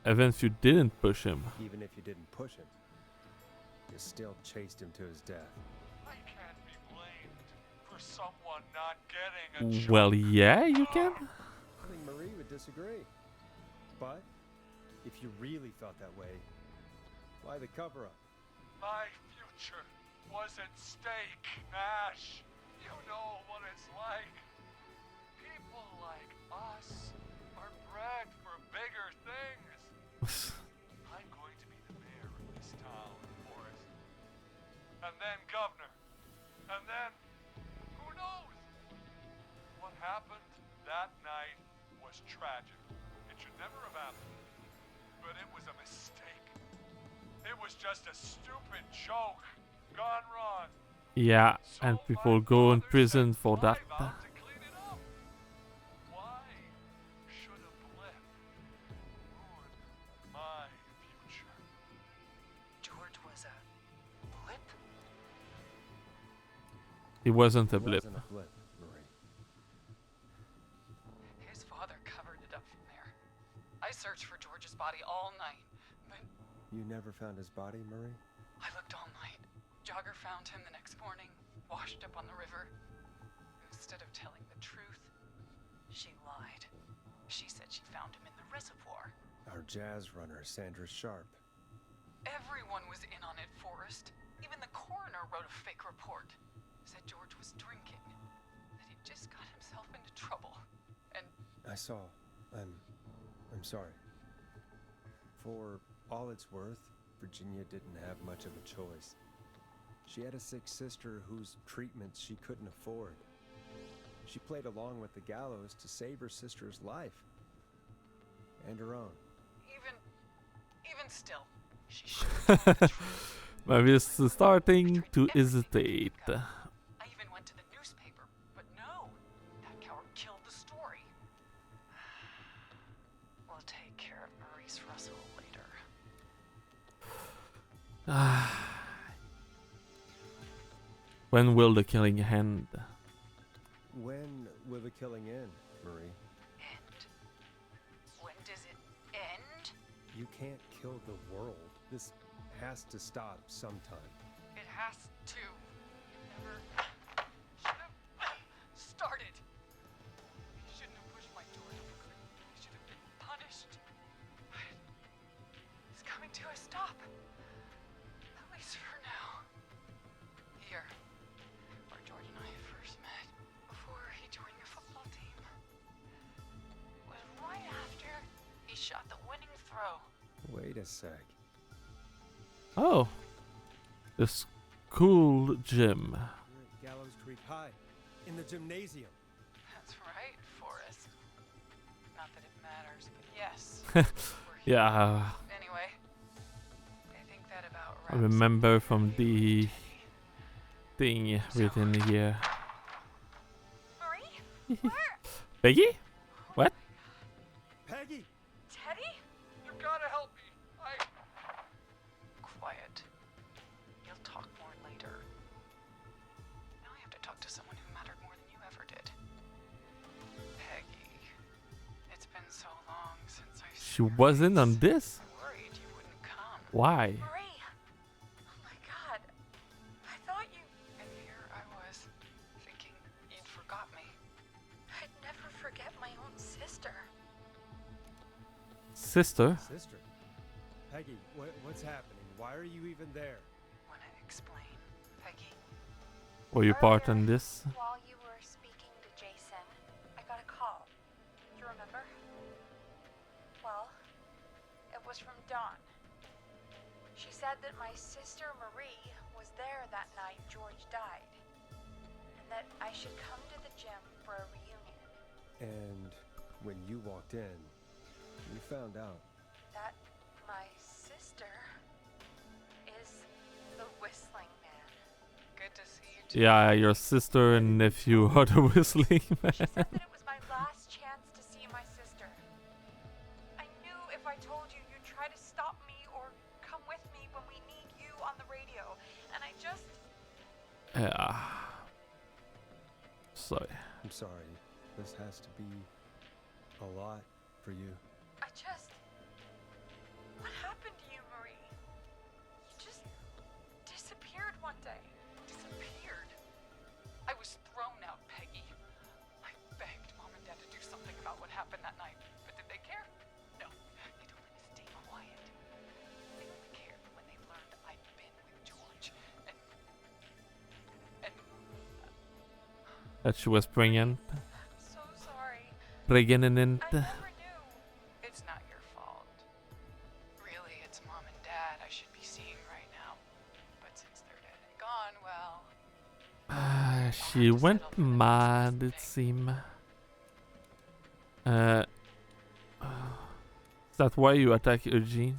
Even if you didn't push him. Even if you didn't push him, you still chased him to his death. I can't be blamed for someone not getting a joke. Well, yeah, you can. I think Marie would disagree. But if you really felt that way, why the cover-up? My future was at stake, Ash. You know what it's like. People like us are bred for bigger things. I'm going to be the mayor of this town, Forrest. And then governor. And then, who knows? What happened that night was tragic. It should never have happened. But it was a mistake. It was just a stupid joke gone wrong. Yeah, So and my people go in father prison set for that. 5 out to clean it up. Why should a blip ruin my future? George was a blip? It wasn't a It blip. wasn't a blip, Marie. His father covered it up from there. I searched for George's body all night, but You never found his body, Marie? I looked all night. jogger found him the next morning, washed up on the river. Instead of telling the truth, she lied. She said she found him in the reservoir. Our jazz runner, Sandra Sharp. Everyone was in on it, Forrest. Even the coroner wrote a fake report. Said George was drinking. That he just got himself into trouble. And I saw. I'm sorry. For all it's worth, Virginia didn't have much of a choice. She had a sick sister whose treatments she couldn't afford. She played along with the gallows to save her sister's life. And her own. even still, she should have told the truth. Maybe it's starting to hesitate. I even went to the newspaper, but no. That coward killed the story. We'll take care of Maurice Russell later. When will the killing end? When will the killing end, Marie? End? When does it end? You can't kill the world. This has to stop sometime. It has to. Never should have started. He shouldn't have pushed my daughter off a cliff. He should have been punished. It's coming to a stop. At least for now. Here, where George and I first met, before he joined the football team, was right after he shot the winning throw. Wait a sec. Oh, the school gym. We're at Gallows Creek High, in the gymnasium. That's right, Forrest. Not that it matters, but yes. Yeah, Anyway, I think that about I wraps remember up from the review the thing written here. Marie? Where? Peggy? What? Peggy! Teddy? You gotta help me. Quiet. You'll talk more later. Now I have to talk to someone who mattered more than you ever did. Peggy. It's been so long since I've She seen your wasn't on face. this? I worried you wouldn't come. Why? Marie! Oh my god. I thought you... And here I was, thinking you'd forgot me. I'd never forget my own sister. Sister? Sister? Peggy, what's happening? Why are you even there? Wanna explain, Peggy? Were you part in this? While you were speaking to Jason, I got a call. You remember? Well, it was from Dawn. She said that my sister Marie was there that night George died, and that I should come to the gym for a reunion. And when you walked in, you found out. That my sister is the Whistling Man. Good to see you too. Yeah, your sister and nephew are the whistling She man. said that it was my last chance to see my sister. I knew if I told you, you'd try to stop me or come with me when we need you on the radio. And I just... Yeah. Sorry. I'm sorry. This has to be a lot for you. I just... What happened to you, Marie? You just disappeared one day. Disappeared. I was thrown out, Peggy. I begged Mom and Dad to do something about what happened that night, but did they care? No. They told me to stay quiet. They only cared when they learned I'd been with George. And That she was pregnant. I'm so sorry. Pregnant. I never knew. it's not your fault. Really, it's Mom and Dad I should be seeing right now. But since they're dead and gone, well, She went mad, it seemed. Is that why you attacked Eugene?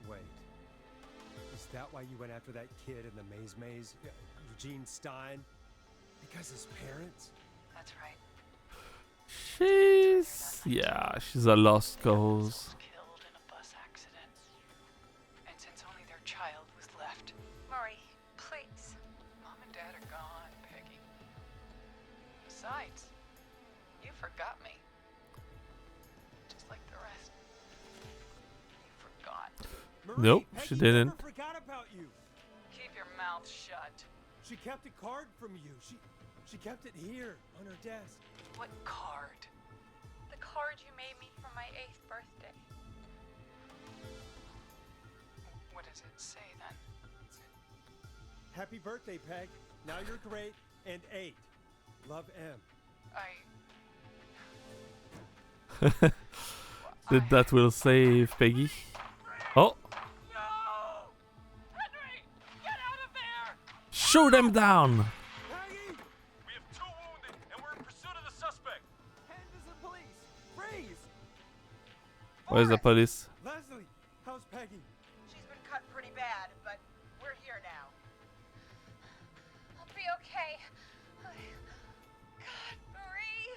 Wait. Is that why you went after that kid in the maze? Eugene Stein? Because his parents? that's right. She's a lost Russell cause. was killed in a bus accident. And since only their child was left, Marie, please. Mom and Dad are gone, Peggy. Besides, you forgot me. Just like the rest. You forgot. Marie, Nope, Peggy she didn't. never forgot about you. Keep mouth shut. She kept a card from you. She kept it here on her desk. What card? The card you made me for my 8th birthday. What does it say then? Happy birthday, Peg. Now you're great and 8. Love, M. That will save Peggy. Oh! No! Henry! Get out of there! Shoot them down! Peggy! We have 2 wounded, and we're in pursuit of the suspect. Hand is the police. Freeze! Where's the police? Leslie, how's Peggy? She's been cut pretty bad, but we're here now. I'll be okay. God, Marie.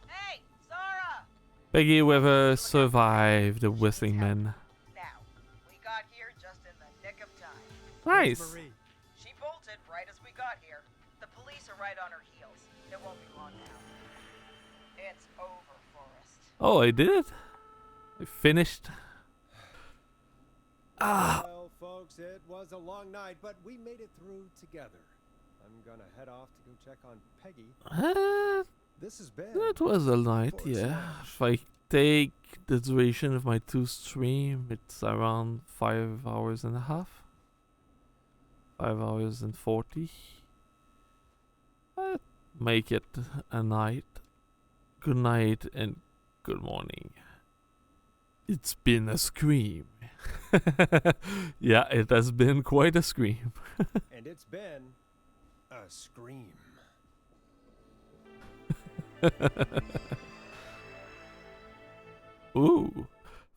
Hey, Zara! Peggy Weaver survived the whistling men. Now, we got here just in the nick of time. Nice! Marie. She bolted right as we got here. The police are right on her heels. It won't be long now. It's over, Forrest. Oh, I did it? I finished. Well, folks, it was a long night, but we made it through together. I'm gonna head off to go check on Peggy. This has been. That was a night, Force yeah. Nash. If I take the duration of my 2 stream, it's around 5 hours and a half. 5 hours and 40. Make it a night. Good night and good morning. It's been a scream. Yeah, it has been quite a scream. And it's been a scream. Ooh,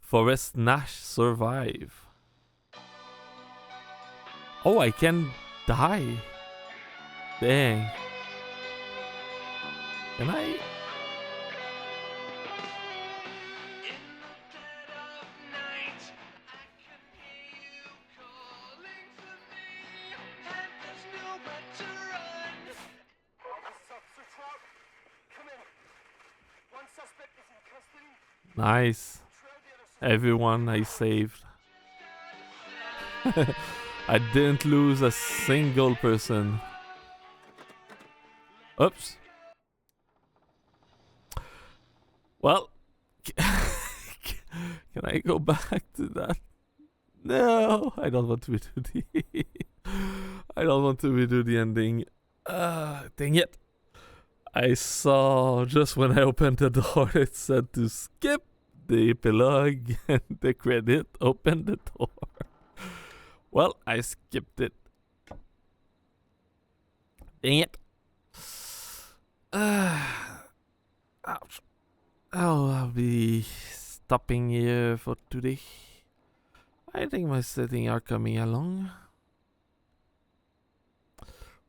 Forrest Nash survive. Oh, I can die. Dang. Can I? Nice. Everyone I saved. I didn't lose a single person. Oops. Well, can I go back to that? No, I don't want to redo the. I don't want to redo the ending. Dang it! I saw just when I opened the door, it said to skip the epilogue and the credit opened the door. Well, I skipped it. Dang it. Ouch. Oh, I'll be stopping here for today. I think my settings are coming along.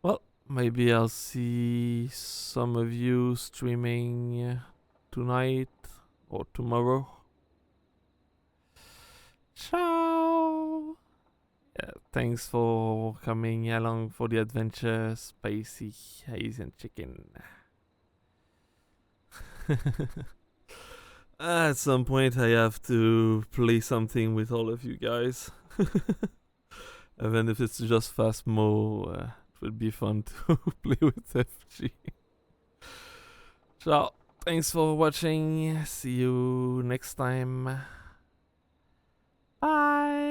Well, maybe I'll see some of you streaming tonight or tomorrow. Ciao! Yeah, thanks for coming along for the adventure, Spicy Asian Chicken. At some point I have to play something with all of you guys. Even if it's just Phasmo, it would be fun to play with FG. Ciao. Thanks for watching. See you next time. Bye.